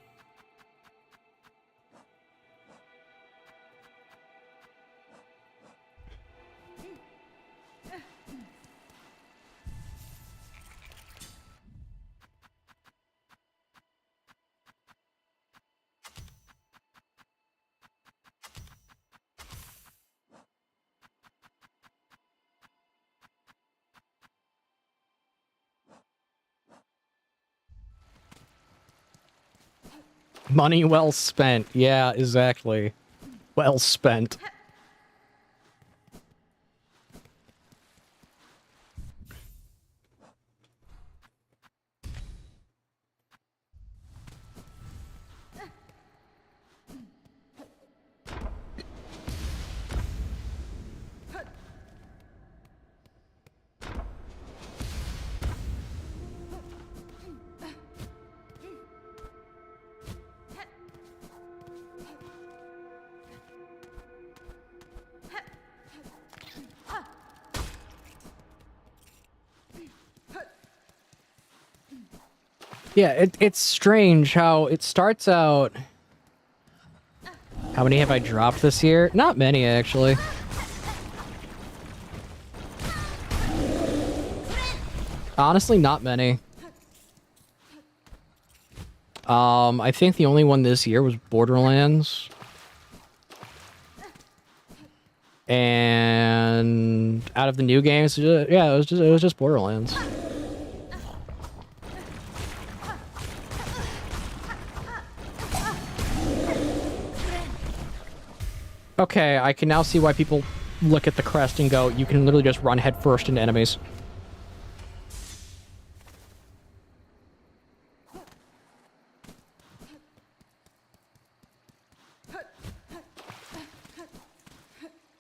Money well spent. Yeah, exactly. Well spent. Yeah, it's strange how it starts out... How many have I dropped this year? Not many, actually. Honestly, not many. I think the only one this year was Borderlands. And out of the new games, yeah, it was just Borderlands. Okay, I can now see why people look at the crest and go, you can literally just run headfirst into enemies.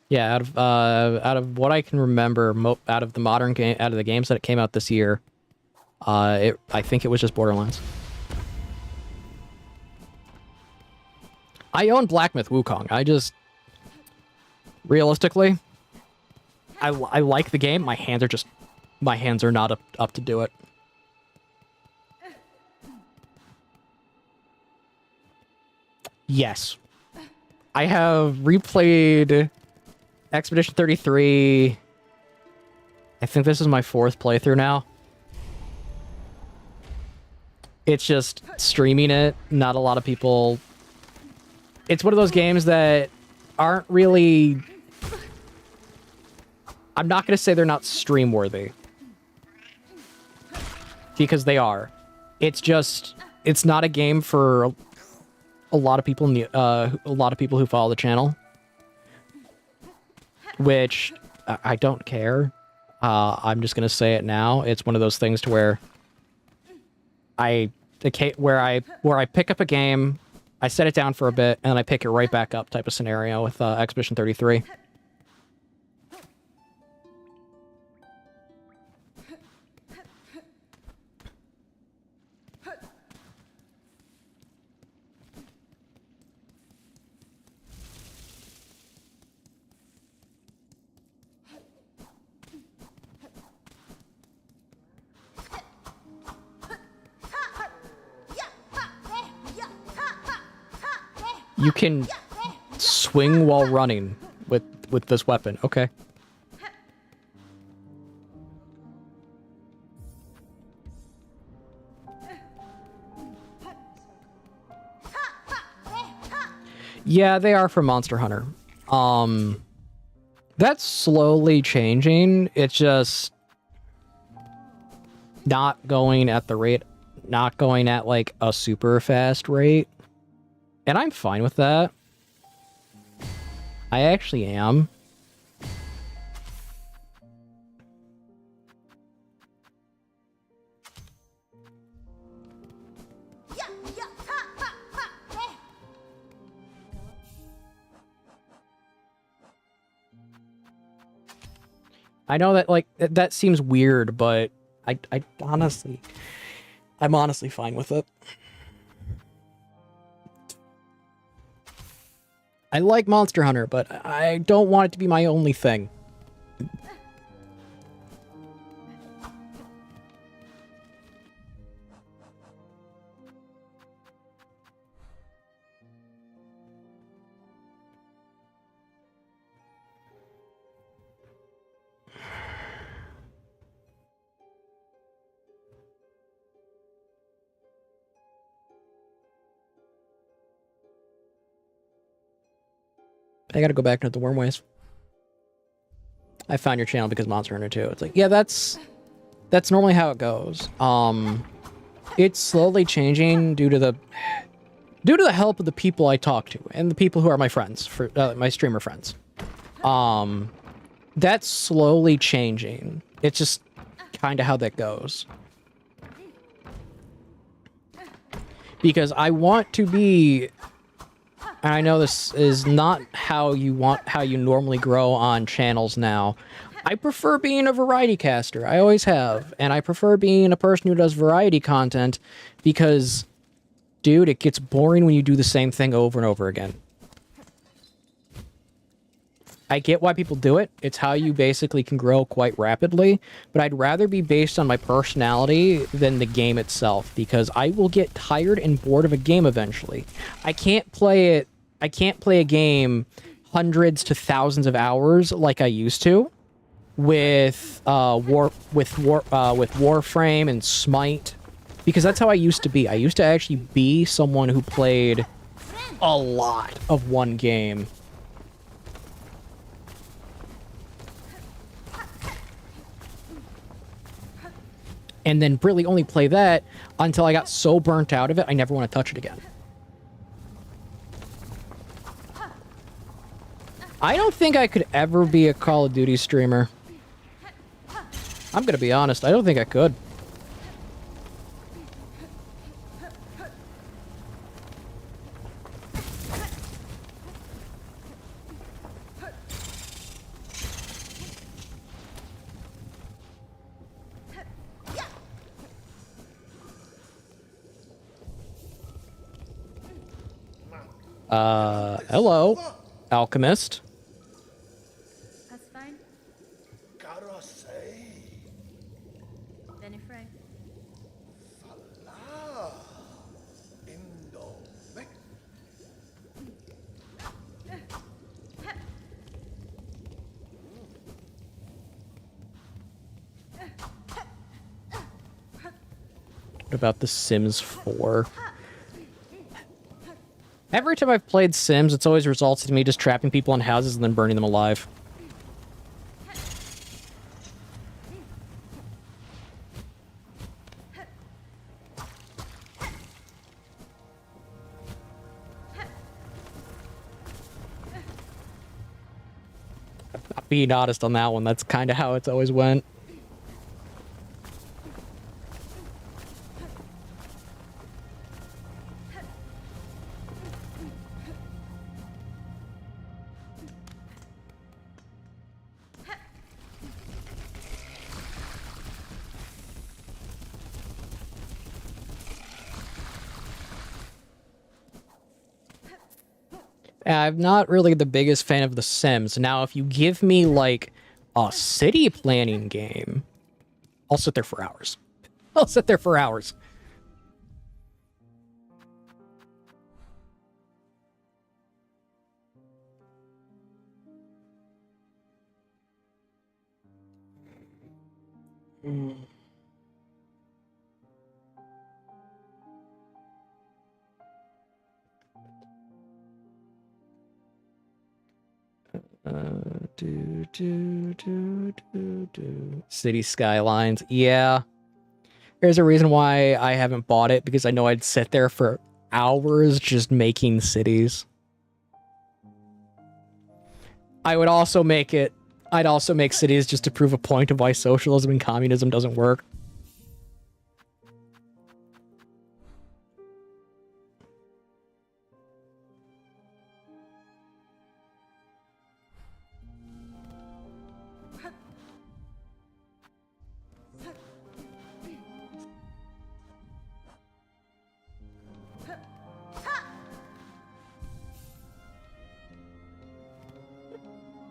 Yeah, out of what I can remember, out of the modern game, out of the games that came out this year, I think it was just Borderlands. I own Black Myth Wukong. I just realistically, I like the game. My hands are not up to do it. Yes, I have replayed Expedition 33. I think this is my 4th playthrough now. It's just streaming it. Not a lot of people. It's one of those games that aren't really... I'm not going to say they're not stream worthy. Because they are. It's just... It's not a game for a lot of people in the a lot of people who follow the channel. Which I don't care. I'm just going to say it now. It's one of those things to where where I pick up a game, I set it down for a bit, and then I pick it right back up type of scenario with Expedition 33. You can swing while running with this weapon. Okay. Yeah, they are from Monster Hunter. That's slowly changing. It's just not going at the rate, not going at like a super fast rate. And I'm fine with that. I actually am. I know that, like, that seems weird, but I'm honestly fine with it. I like Monster Hunter, but I don't want it to be my only thing. I gotta go back to the Wormways. I found your channel because Monster Hunter 2. It's like, yeah, that's normally how it goes. It's slowly changing due to the due to the help of the people I talk to and the people who are my friends, for my streamer friends, that's slowly changing. It's just kind of how that goes. Because I want to be, and I know this is not how you normally grow on channels now. I prefer being a variety caster. I always have. And I prefer being a person who does variety content because, dude, it gets boring when you do the same thing over and over again. I get why people do it. It's how you basically can grow quite rapidly, but I'd rather be based on my personality than the game itself because I will get tired and bored of a game eventually. I can't play a game hundreds to thousands of hours like I used to with Warframe and Smite because that's how I used to be. I used to actually be someone who played a lot of one game. And then really only play that until I got so burnt out of it, I never want to touch it again. I don't think I could ever be a Call of Duty streamer. I'm gonna be honest, I don't think I could. Hello, alchemist. That's fine. Gotta say, Benefray. fala, Indo, Mex. What about The Sims 4? Every time I've played Sims, it's always resulted in me just trapping people in houses and then burning them alive. I'm being honest on that one, that's kind of how it's always went. I'm not really the biggest fan of The Sims. Now, if you give me, like, a city planning game, I'll sit there for hours. I'll sit there for hours. City Skylines. Yeah. There's a reason why I haven't bought it, because I know I'd sit there for hours just making cities. I'd also make cities just to prove a point of why socialism and communism doesn't work.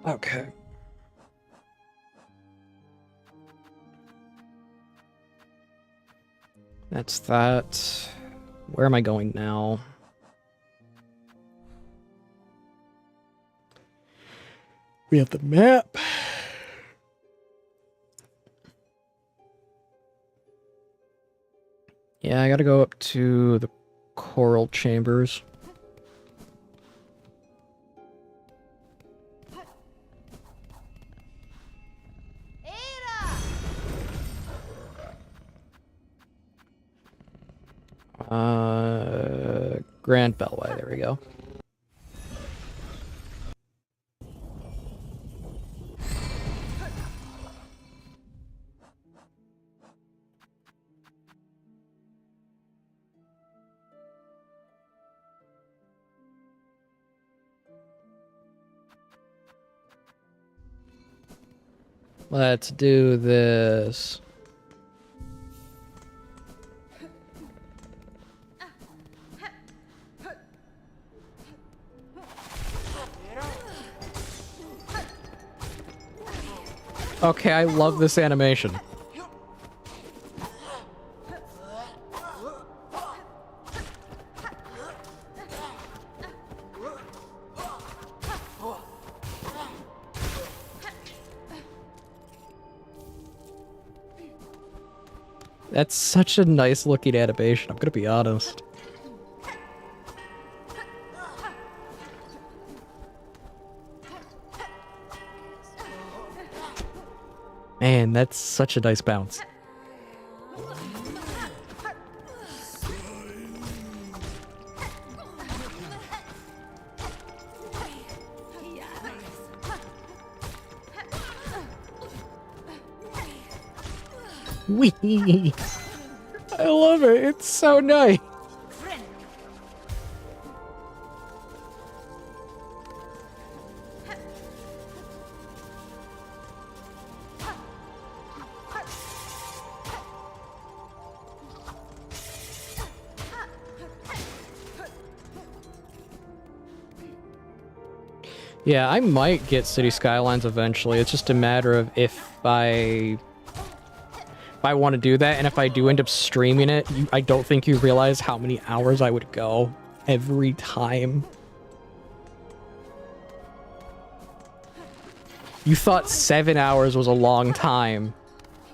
Okay. That's that. Where am I going now? We have the map. Yeah, I gotta go up to the coral chambers. Grand Beltway, there we go. Let's do this. Okay, I love this animation. That's such a nice looking animation, I'm gonna be honest. Man, that's such a nice bounce. Wee! I love it, it's so nice. Yeah, I might get City Skylines eventually. It's just a matter of if I want to do that, and if I do end up streaming it, I don't think you realize how many hours I would go every time. You thought 7 hours was a long time.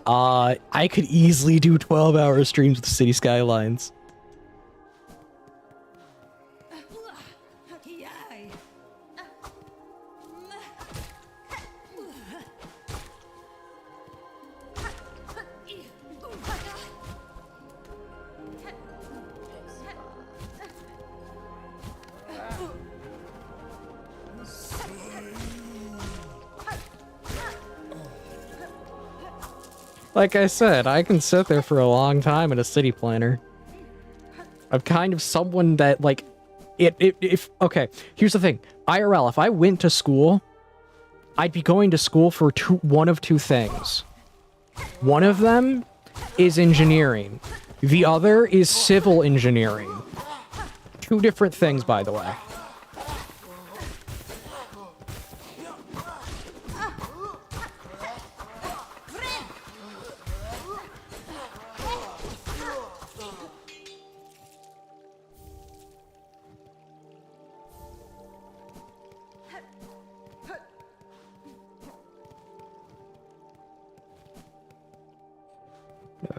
I could easily do 12-hour streams with City Skylines. Like I said, I can sit there for a long time in a city planner. I'm kind of someone that, like, okay, here's the thing. IRL, if I went to school, I'd be going to school for one of two things. One of them is engineering. The other is civil engineering. Two different things, by the way.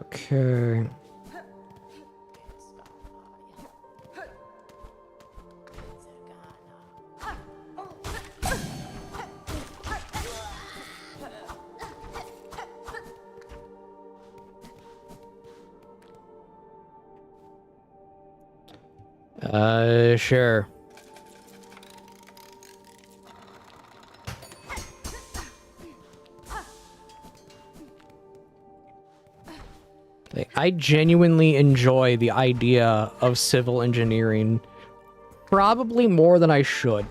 Okay. Sure. I genuinely enjoy the idea of civil engineering, probably more than I should.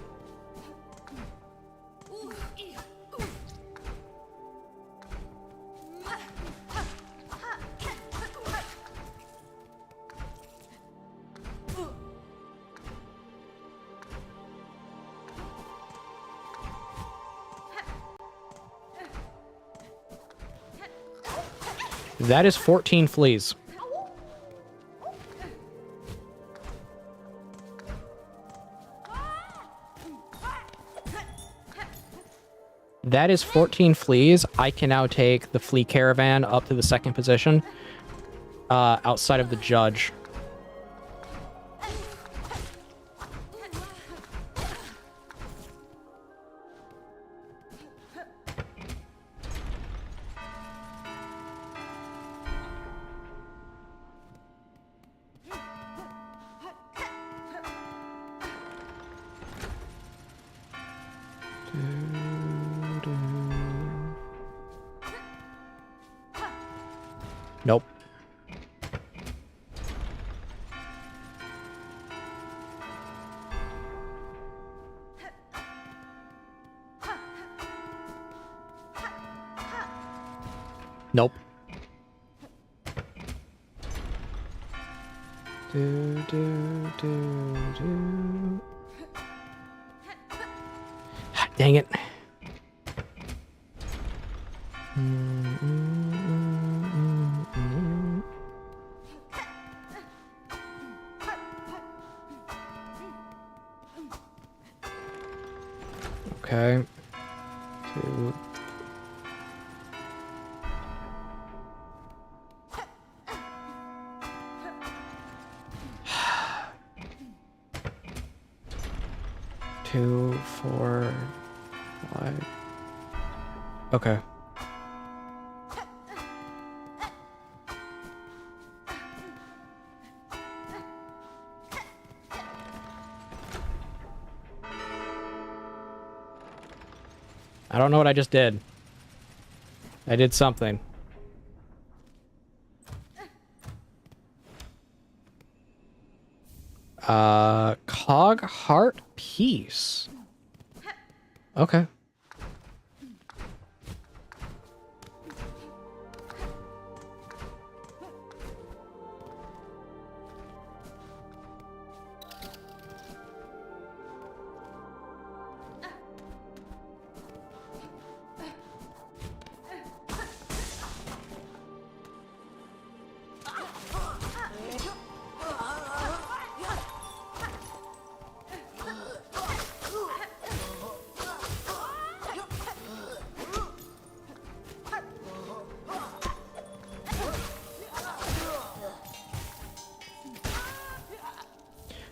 That is 14 fleas. That is 14 fleas. I can now take the flea caravan up to the second position, outside of the judge. Nope. Nope. Do. Dang it. Okay. 2. Two, 4, 5. Okay. I don't know what I just did. I did something. Cog heart piece. Okay.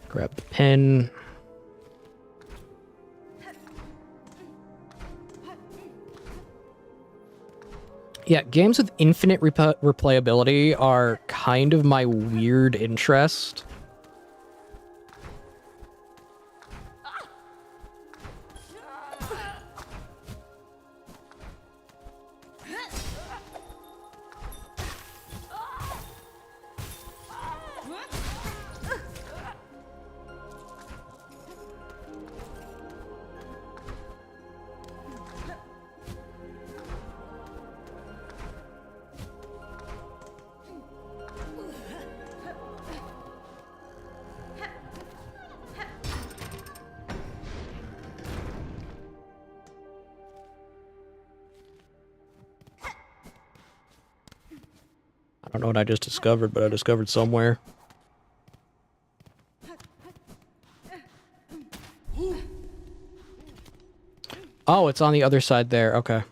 Grab the pen. Yeah, games with infinite replayability are kind of my weird interest. I don't know what I just discovered, but I discovered somewhere. Oh, it's on the other side there. Okay.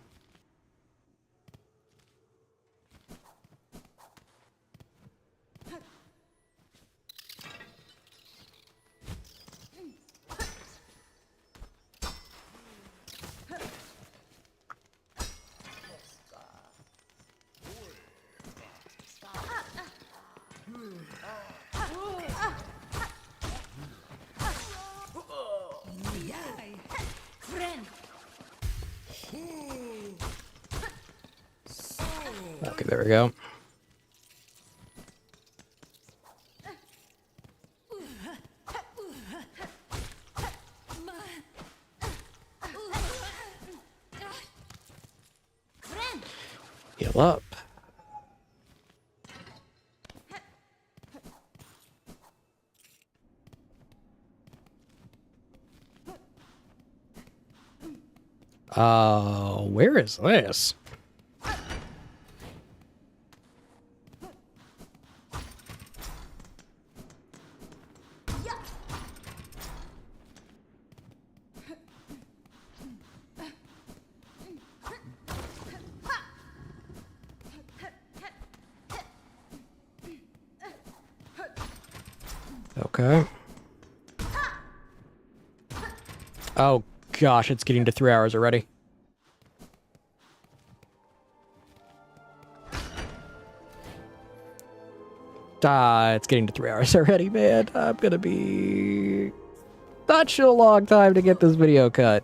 Okay, there we go. Heal up. Where is this? Okay. Oh gosh, it's getting to 3 hours already. It's getting to 3 hours already, man. I'm gonna be such a long time to get this video cut.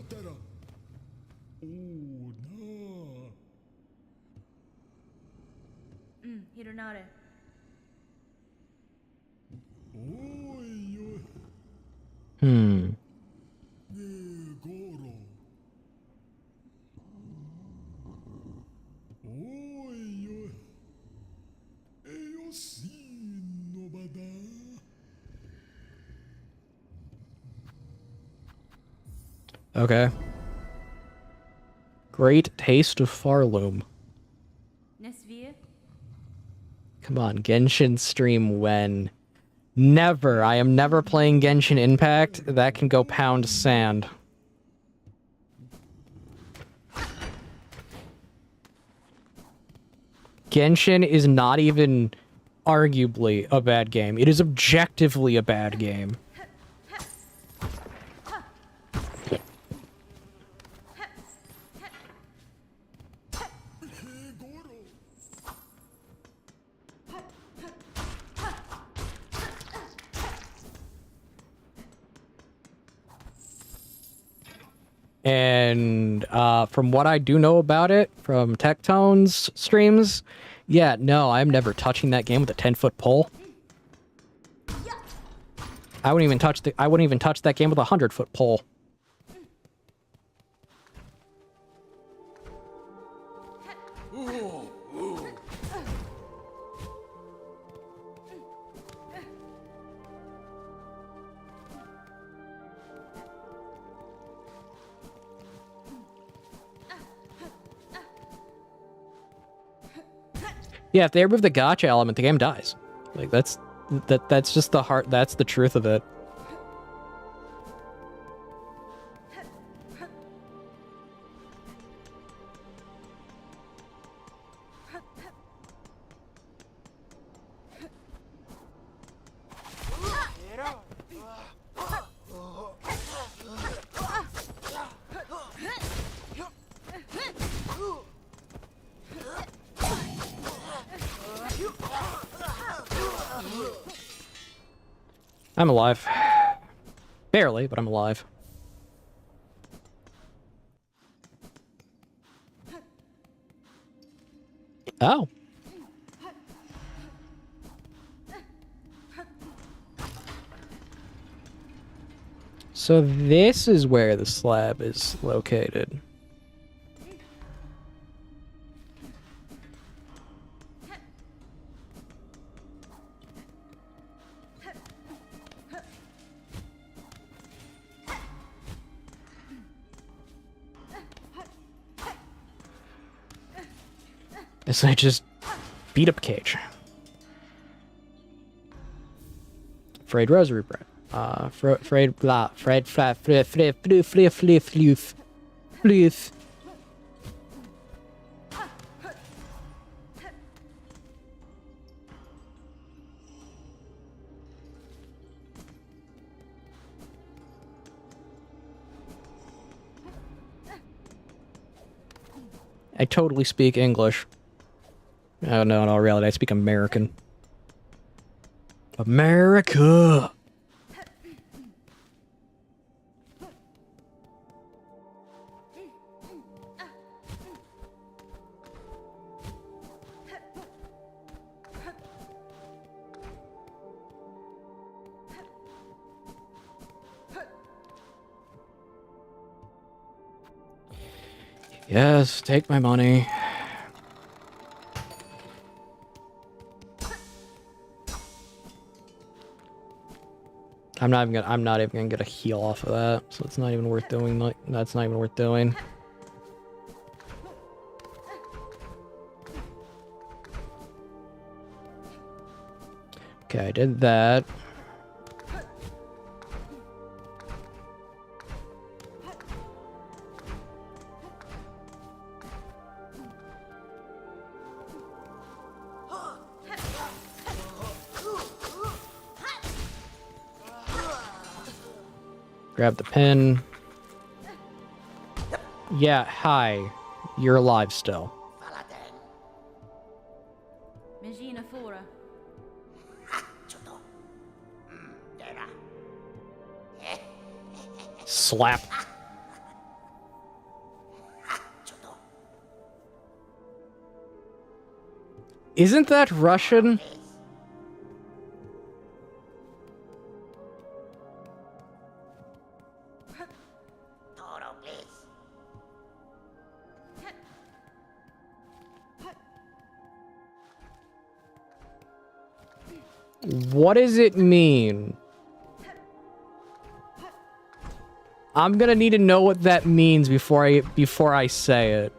Tera. Oh, no. Hironare. Oi, oi. Hmm. Goro. Oi, oi. Eu sino bada. Okay. Great taste of Farloom. Nesvir. Come on, Genshin stream when? Never. I am never playing Genshin Impact. That can go pound sand. Genshin is not even arguably a bad game. It is objectively a bad game. Goro. And from what I do know about it, from Tectone's streams, yeah, no, I'm never touching that game with a 10-foot pole. I wouldn't even touch that game with a 100-foot pole. Yeah, if they remove the gotcha element, the game dies. Like that's just the heart. That's the truth of it. I'm alive. Barely, but I'm alive. Oh. So this is where the slab is located. So I just beat up Cage. Frayed rosary bread. Frayed blah. Frayed flat floof. I totally speak English. Oh no, in all reality, I speak American. America! Yes, take my money. I'm not even gonna get a heal off of that, so it's not even worth doing. Like, that's not even worth doing. Okay, I did that. Grab the pin. Yeah, hi. You're alive still. Megina Fora. Slap. Isn't that Russian? What does it mean? I'm gonna need to know what that means before I say it.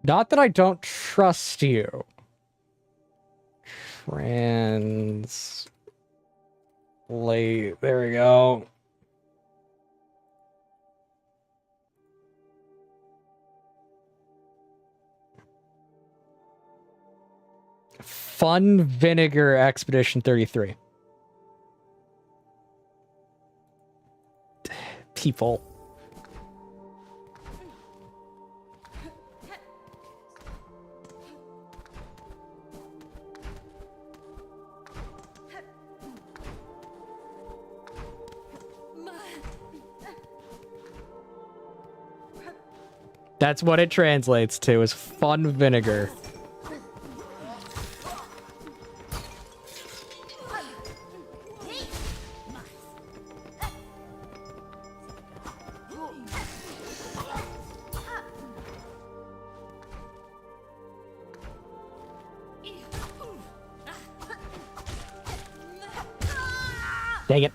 Not that I don't trust you. Translate. There we go. Fun Vinegar Expedition 33. People. That's what it translates to, is fun vinegar. Dang it.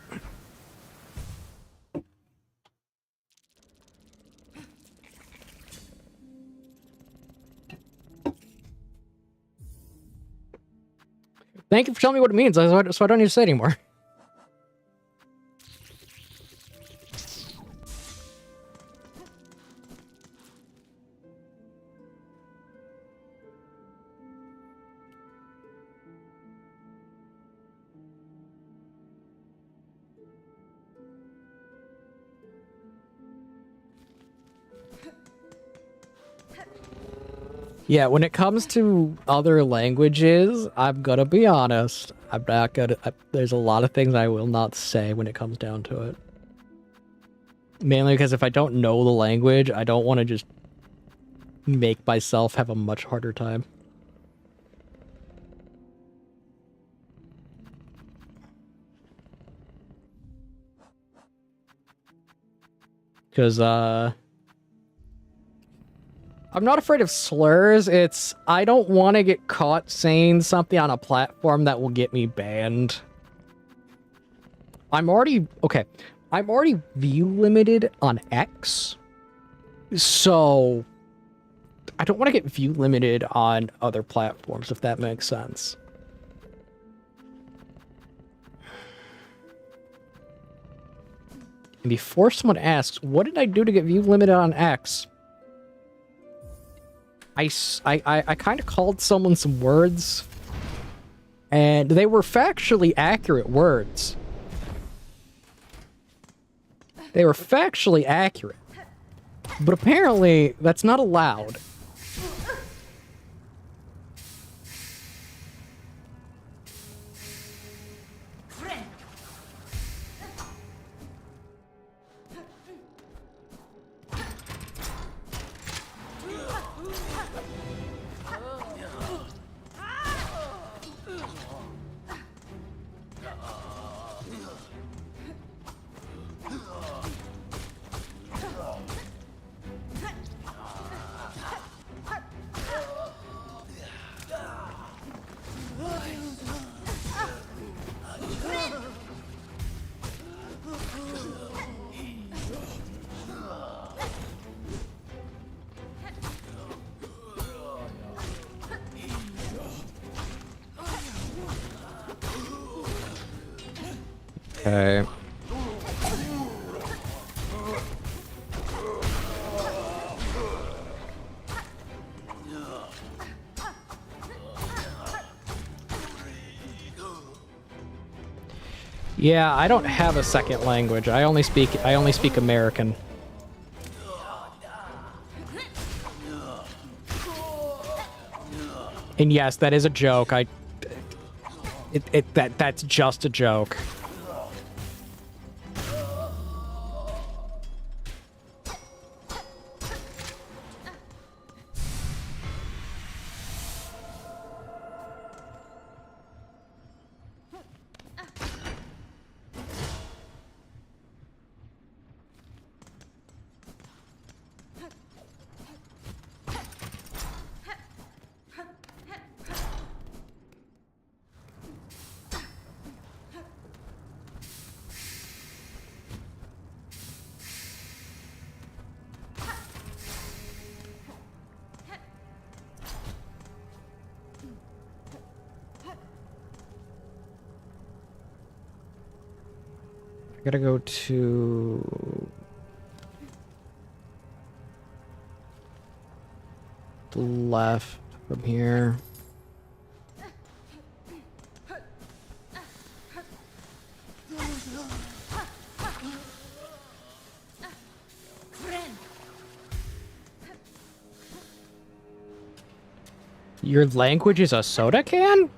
Thank you for telling me what it means, so I don't need to say it anymore. Yeah, when it comes to other languages, I'm gonna be honest. I'm not gonna... there's a lot of things I will not say when it comes down to it. Mainly because if I don't know the language, I don't want to just make myself have a much harder time. Because, I'm not afraid of slurs, it's... I don't want to get caught saying something on a platform that will get me banned. I'm already... Okay. I'm already view limited on X. So... I don't want to get view limited on other platforms, if that makes sense. And before someone asks, what did I do to get view limited on X? I kind of called someone some words, and they were factually accurate words. They were factually accurate. But apparently, that's not allowed. Okay. Yeah, I don't have a second language. I only speak American. And yes, that is a joke. That's just a joke. I gotta go to the left from here. Your language is a soda can?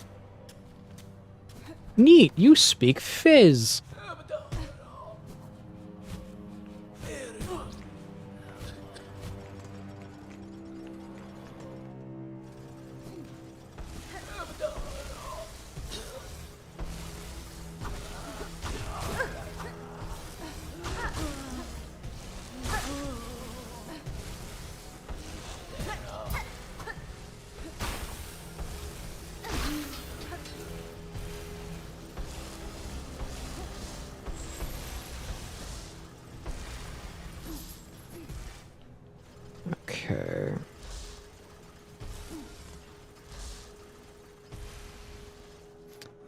Neat, you speak fizz. Okay.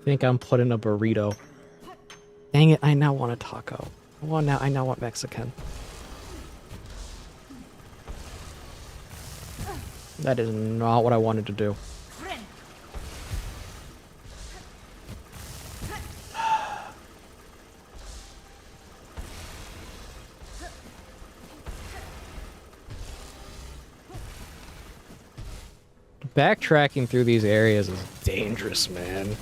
I think I'm putting a burrito. Dang it, I now want a taco. I now want Mexican. That is not what I wanted to do. Backtracking through these areas is dangerous, man.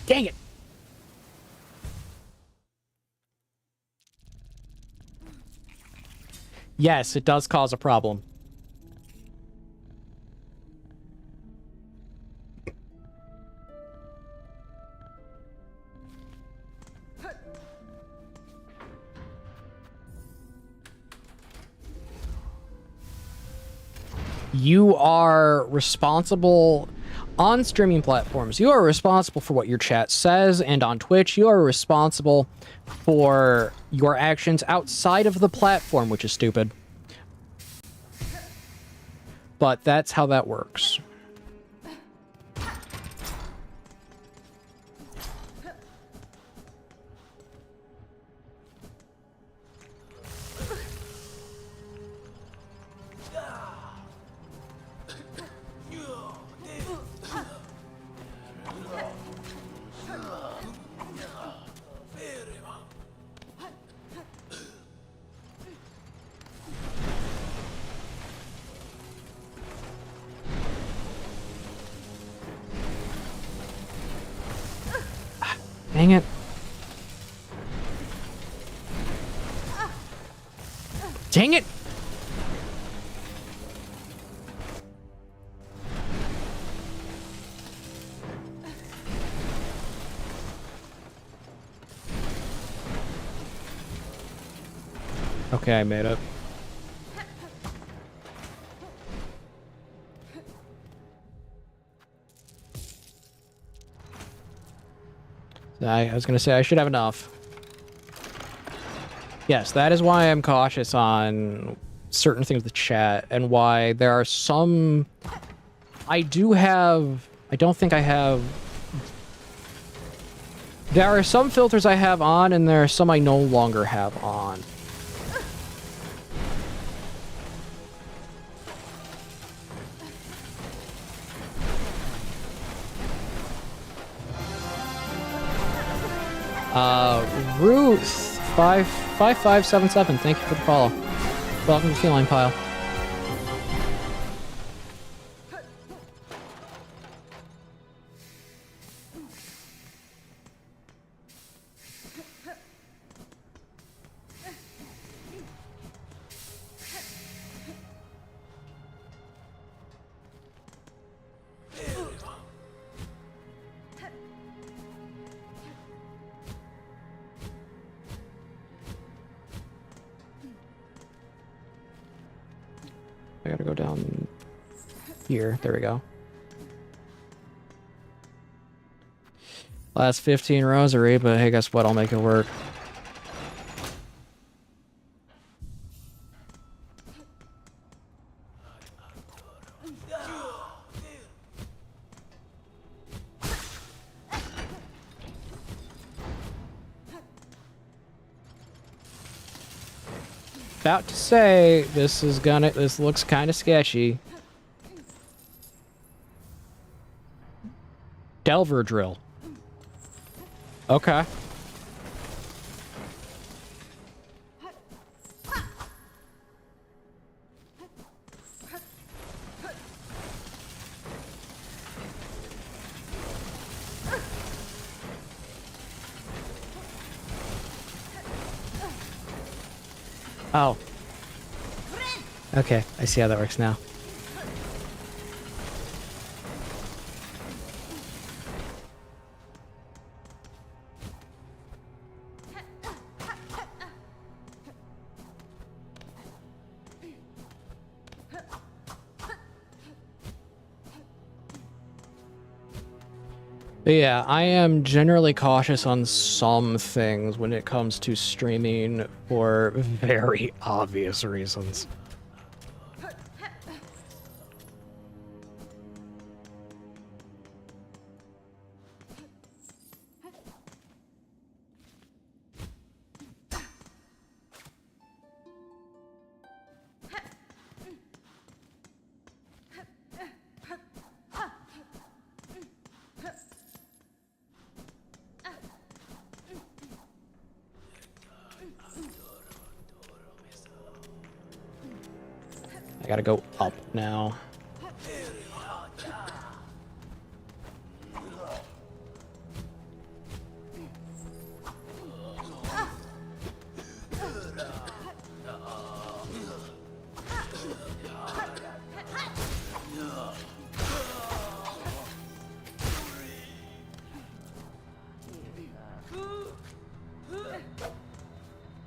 Dang it! Yes, it does cause a problem. You are responsible on streaming platforms. You are responsible for what your chat says, and on Twitch, you are responsible for your actions outside of the platform, which is stupid. But that's how that works. Dang it. Dang it! Okay, I made it. I was going to say I should have enough. Yes, that is why I'm cautious on certain things with the chat, and why there are some... I don't think I have... There are some filters I have on, and there are some I no longer have on. Ruth 55577, thank you for the follow. Welcome to Feline Pile. I gotta go down here. There we go. Last 15 rosary, but hey, guess what? I'll make it work. About to say, this looks kind of sketchy. Delver drill. Okay. Oh. Okay, I see how that works now. But yeah, I am generally cautious on some things when it comes to streaming for very obvious reasons. I gotta go up now.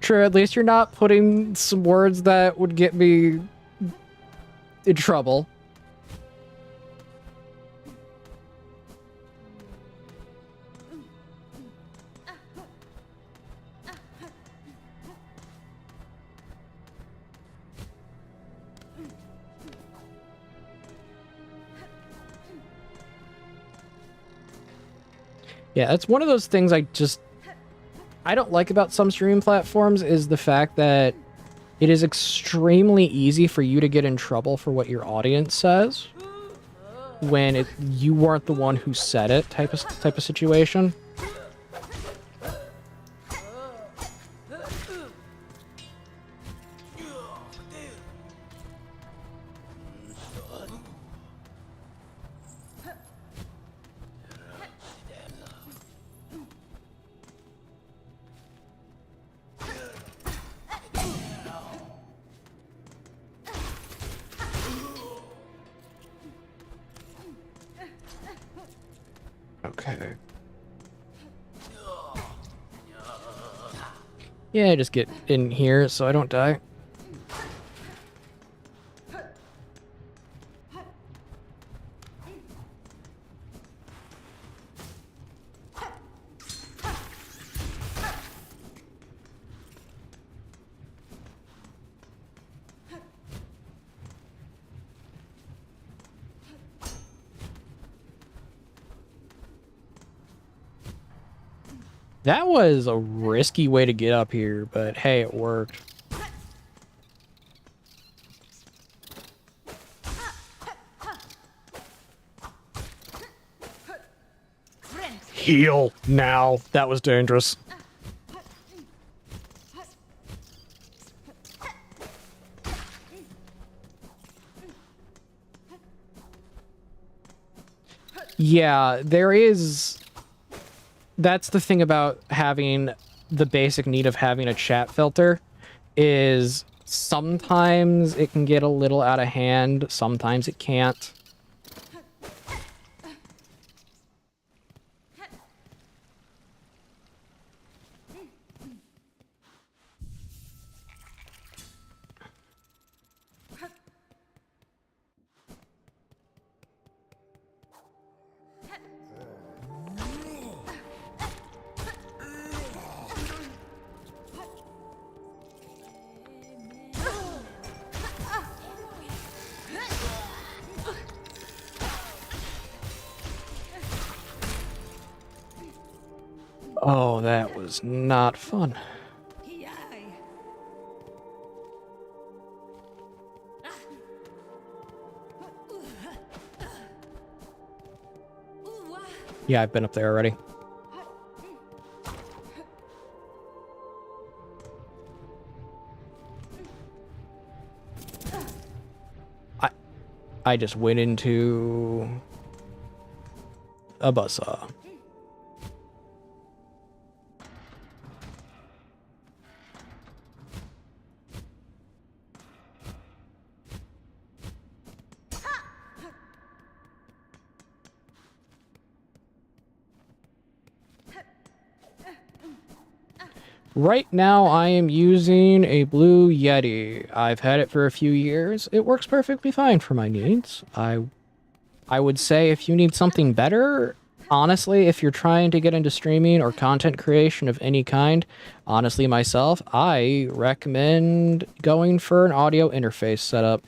Sure, at least you're not putting some words that would get me in trouble. Yeah, it's one of those things I don't like about some streaming platforms is the fact that it is extremely easy for you to get in trouble for what your audience says when you weren't the one who said it type of situation. Okay. Yeah, just get in here so I don't die. That was a risky way to get up here, but hey, it worked. Heal now. That was dangerous. Yeah, there is... That's the thing about having the basic need of having a chat filter, is sometimes it can get a little out of hand, sometimes it can't. Oh, that was not fun. Yeah, I've been up there already. I just went into a buzzsaw. Right now, I am using a Blue Yeti. I've had it for a few years. It works perfectly fine for my needs. I would say if you need something better, honestly, if you're trying to get into streaming or content creation of any kind, honestly, myself, I recommend going for an audio interface setup.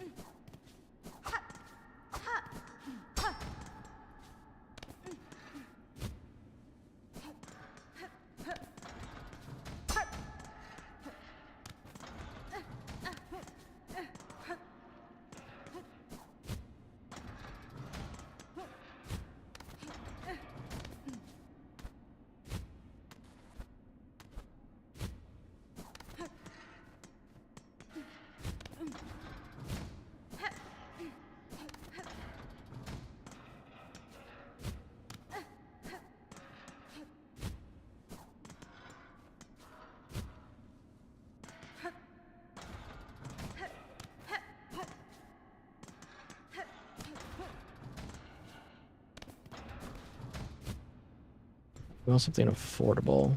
We want something affordable.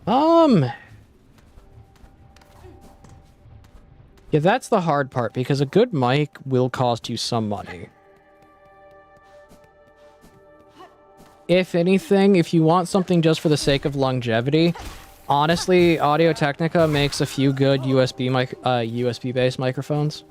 Yeah, that's the hard part, because a good mic will cost you some money. If anything, if you want something just for the sake of longevity, honestly, Audio-Technica makes a few good USB-based microphones.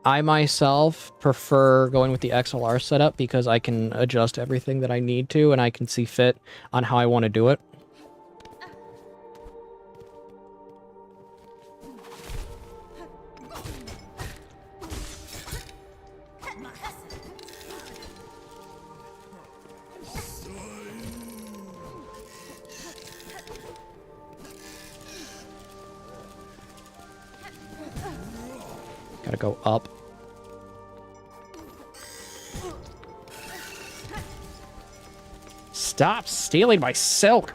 I myself prefer going with the XLR setup because I can adjust everything that I need to and I can see fit on how I want to do it. Gotta go up. Stop stealing my silk!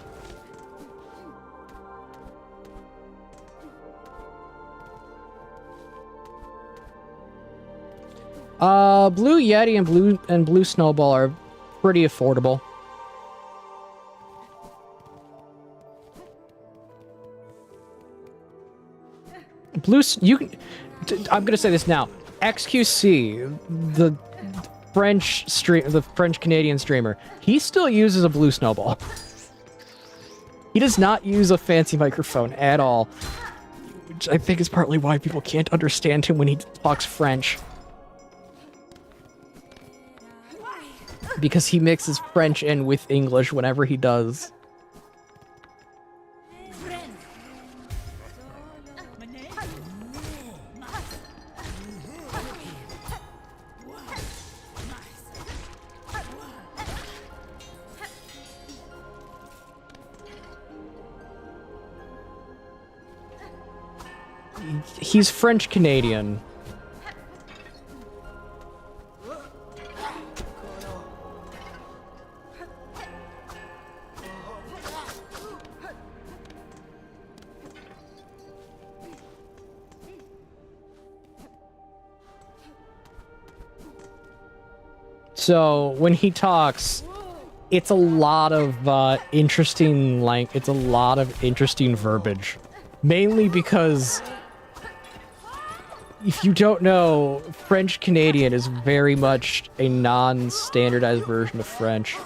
Blue Yeti and Blue Snowball are pretty affordable. I'm gonna say this now. XQC, the French Canadian streamer, he still uses a Blue Snowball. He does not use a fancy microphone at all, which I think is partly why people can't understand him when he talks French. Because he mixes French in with English whenever he does. He's French Canadian. So when he talks, it's a lot of interesting verbiage, mainly because if you don't know, French Canadian is very much a non-standardized version of French.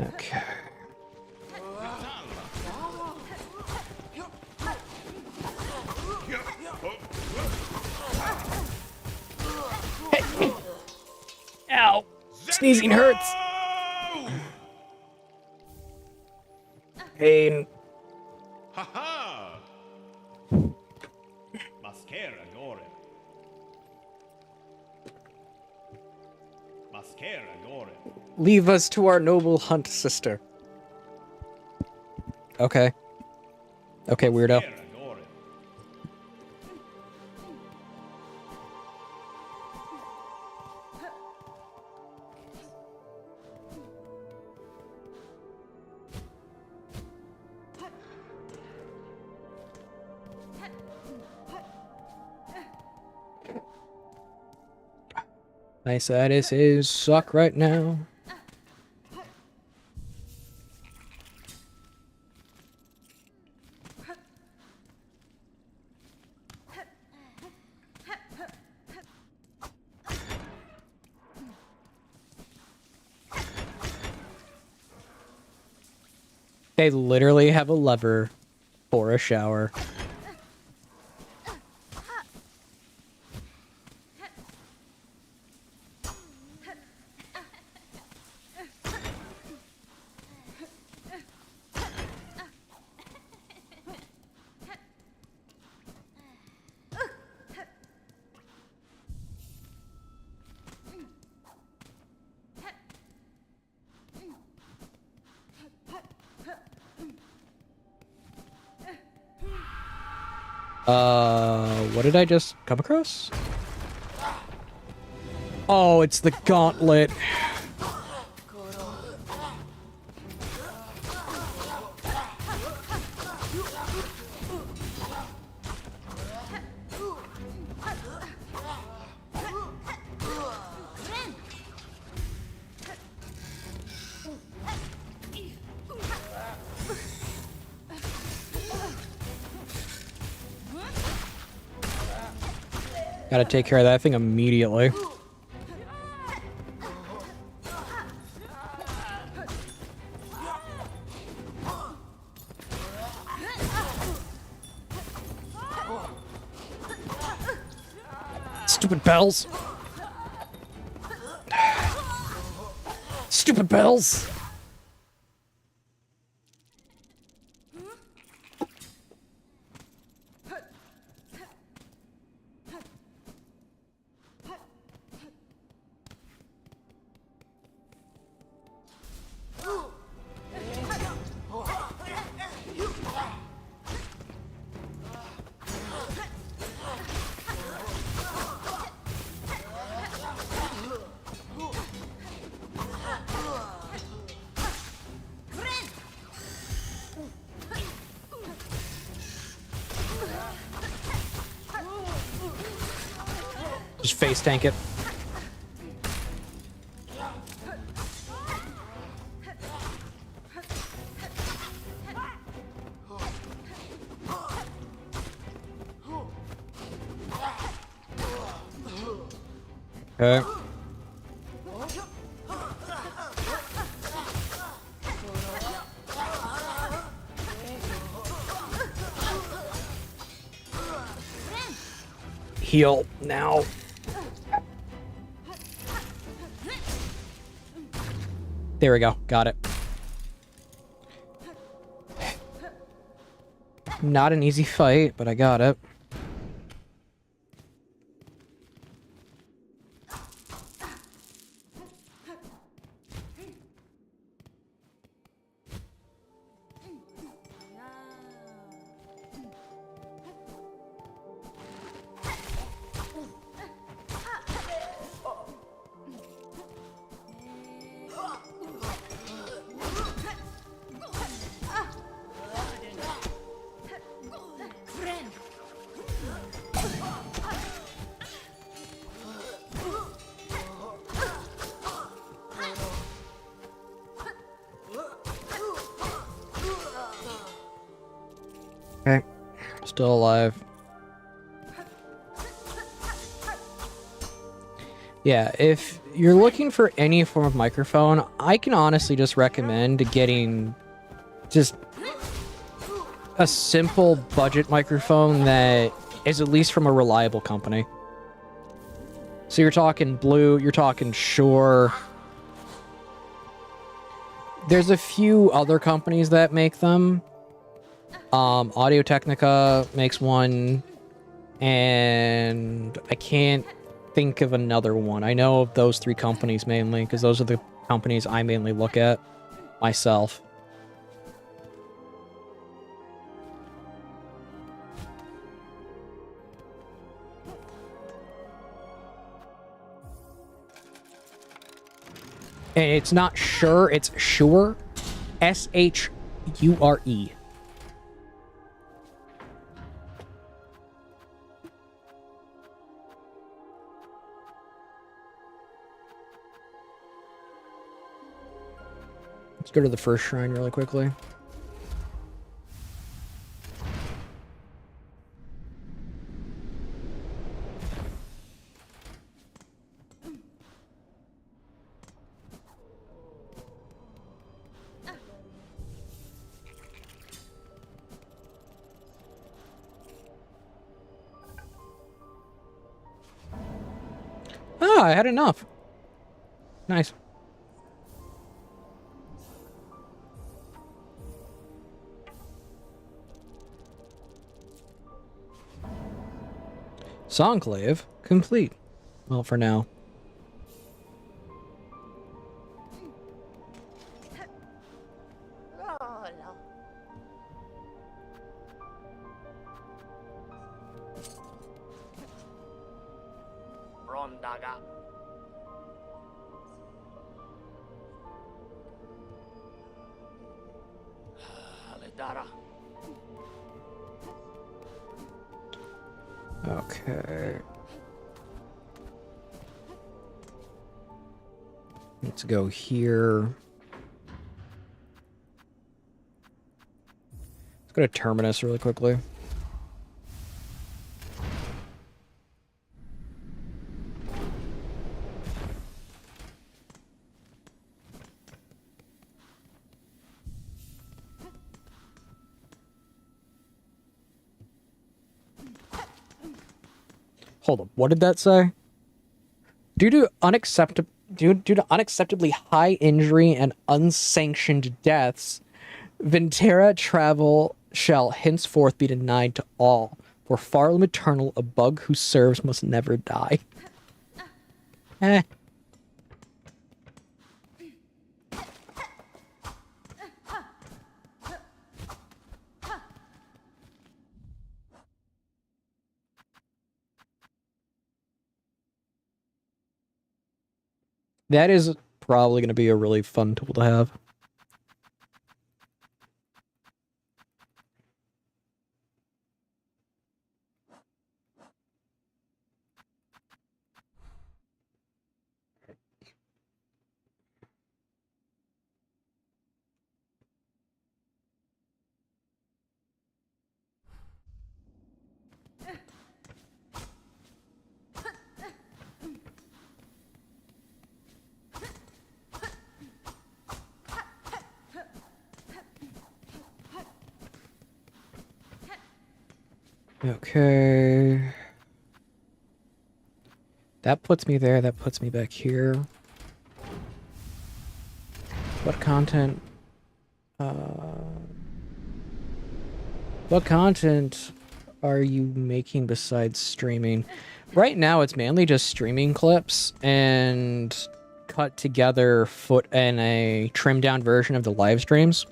Okay. Hey. Ow! Sneezing hurts! Pain. Ha-ha! Mascara gore. Mascara gore. Leave us to our noble hunt, sister. Okay. Okay, weirdo. Mascara gore. My sinuses suck right now. They literally have a lever for a shower. What did I just come across? Oh, it's the gauntlet. Gotta take care of that thing immediately. Stupid bells. Stupid bells. Just face tank it. Okay. Heal now. There we go. Got it. Not an easy fight, but I got it. Okay. Still alive. Yeah, if you're looking for any form of microphone, I can honestly just recommend getting just a simple budget microphone that is at least from a reliable company. So you're talking Blue, you're talking Shure. There's a few other companies that make them. Audio-Technica makes one, and I can't think of another one. I know of those three companies mainly, because those are the companies I mainly look at myself. And it's not Shure, it's Shure. S-H-U-R-E. Let's go to the first shrine really quickly. Ah, I had enough. Nice. Songclave complete. Well, for now. Okay. Let's go here. Let's go to Terminus really quickly. Hold up, what did that say? Due to unacceptably high injury and unsanctioned deaths, Ventera travel shall henceforth be denied to all. For Farlam Eternal, a bug who serves must never die. Eh. That is probably going to be a really fun tool to have. Okay. That puts me there. That puts me back here. What content? What content are you making besides streaming? Right now, it's mainly just streaming clips and cut together foot and a trimmed down version of the live streams.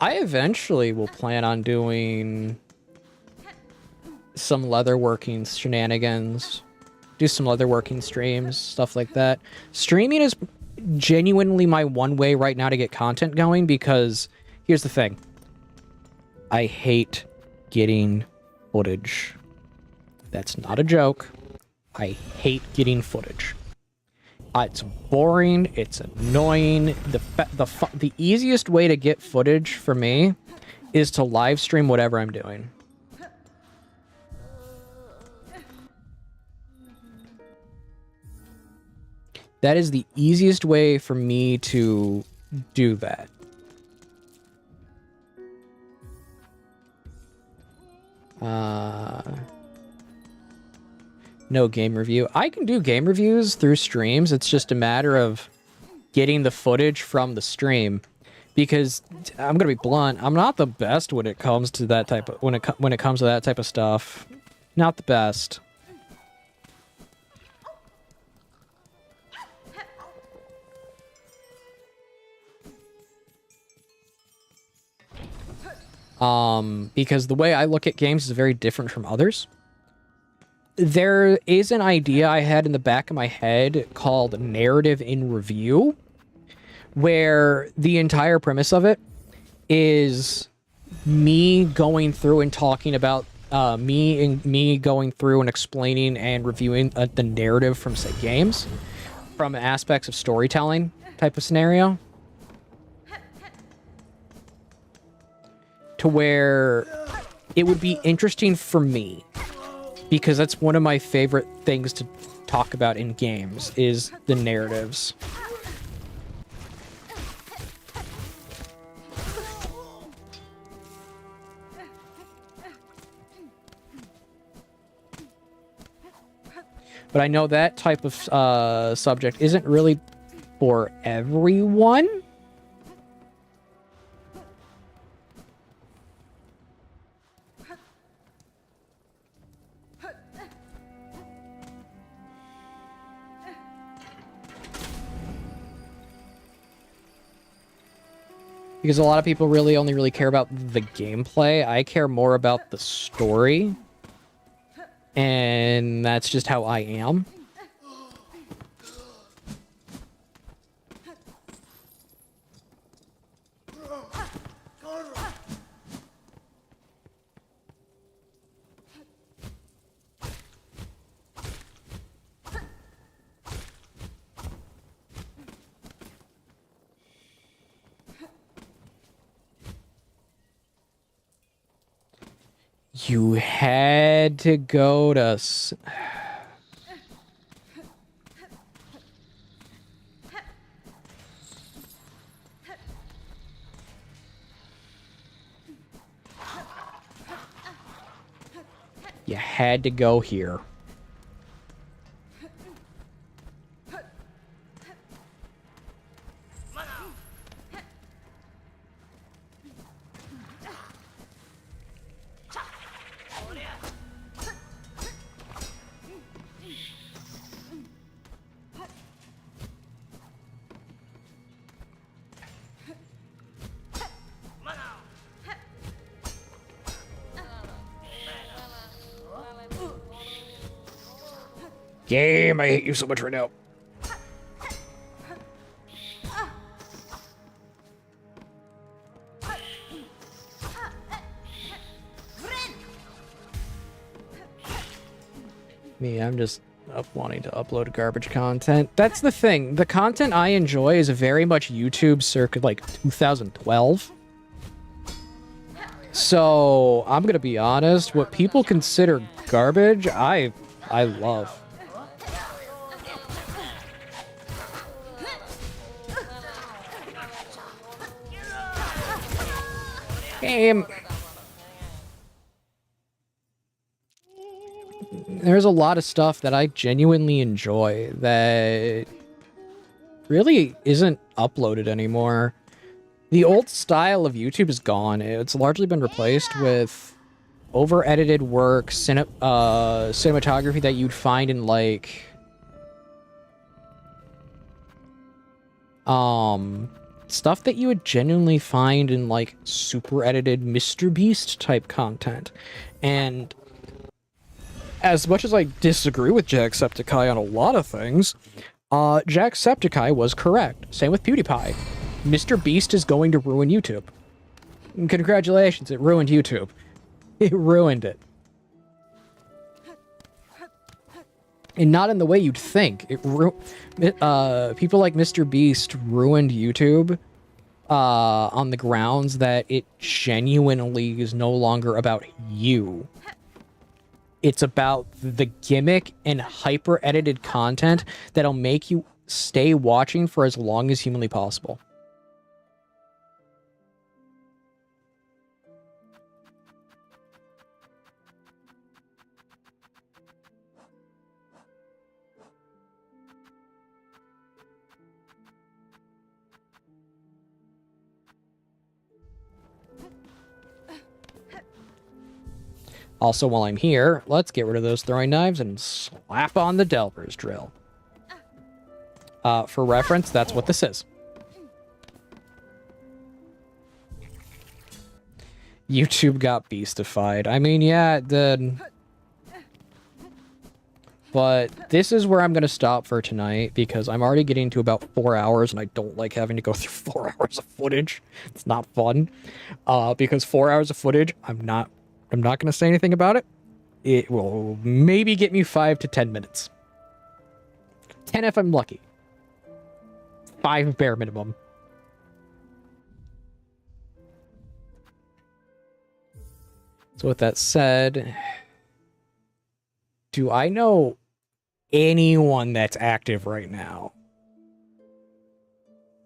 I eventually will plan on doing some leatherworking shenanigans, do some leatherworking streams, stuff like that. Streaming is genuinely my one way right now to get content going, because here's the thing. I hate getting footage. That's not a joke. I hate getting footage. It's boring. It's annoying. The easiest way to get footage for me is to live stream whatever I'm doing. That is the easiest way for me to do that. No game review. I can do game reviews through streams. It's just a matter of getting the footage from the stream, because I'm gonna be blunt. I'm not the best when it comes to that type of when it comes to that type of stuff. Not the best. Because the way I look at games is very different from others. There is an idea I had in the back of my head called narrative in review, where the entire premise of it is me going through and talking about me going through and explaining and reviewing the narrative from, say, games, from aspects of storytelling type of scenario, to where it would be interesting for me, because that's one of my favorite things to talk about in games is the narratives. But I know that type of subject isn't really for everyone. Because a lot of people only care about the gameplay. I care more about the story. And that's just how I am. You had to go to... You had to go here. Game, I hate you so much right now. Me, I'm just wanting to upload garbage content. That's the thing. The content I enjoy is very much YouTube circa like 2012. So I'm gonna be honest. What people consider garbage, I love. Game. there's a lot of stuff that I genuinely enjoy that really isn't uploaded anymore. The old style of YouTube is gone. It's largely been replaced with over-edited work, cinematography that you'd find in, like, stuff that you would genuinely find in, like, super-edited Mr. Beast type content. And as much as I disagree with Jacksepticeye on a lot of things, Jacksepticeye was correct. Same with PewDiePie. Mr. Beast is going to ruin YouTube. Congratulations, it ruined YouTube. It ruined it. And not in the way you'd think. People like Mr. Beast ruined YouTube on the grounds that it genuinely is no longer about you. It's about the gimmick and hyper-edited content that'll make you stay watching for as long as humanly possible. Also, while I'm here, let's get rid of those throwing knives and slap on the Delver's drill. For reference, that's what this is. YouTube got beastified. I mean, yeah, it did. But this is where I'm going to stop for tonight, because I'm already getting to about 4 hours, and I don't like having to go through 4 hours of footage. It's not fun. Because 4 hours of footage, I'm not going to say anything about it. It will maybe get me 5 to 10 minutes. 10 if I'm lucky. 5 bare minimum. So with that said, do I know anyone that's active right now?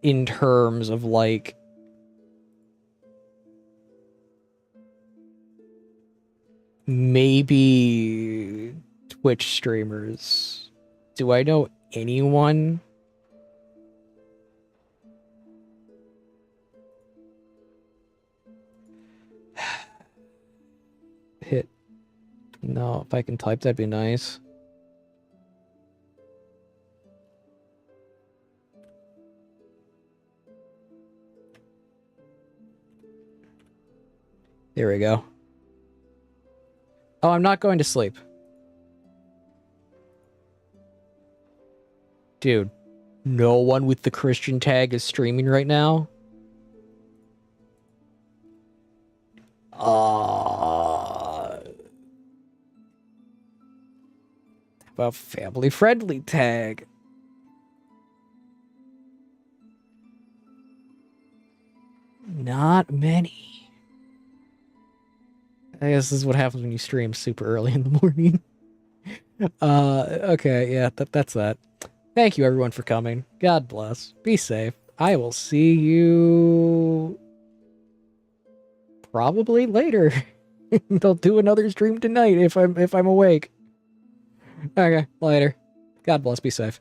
In terms of, like, maybe Twitch streamers. Do I know anyone? Hit. No, if I can type, that'd be nice. There we go. Oh, I'm not going to sleep. Dude, no one with the Christian tag is streaming right now? How about family friendly tag? Not many. I guess this is what happens when you stream super early in the morning. Okay, yeah, that's that. Thank you everyone for coming. God bless. Be safe. I will see you probably later. They'll do another stream tonight if I'm awake. Okay, later. God bless. Be safe.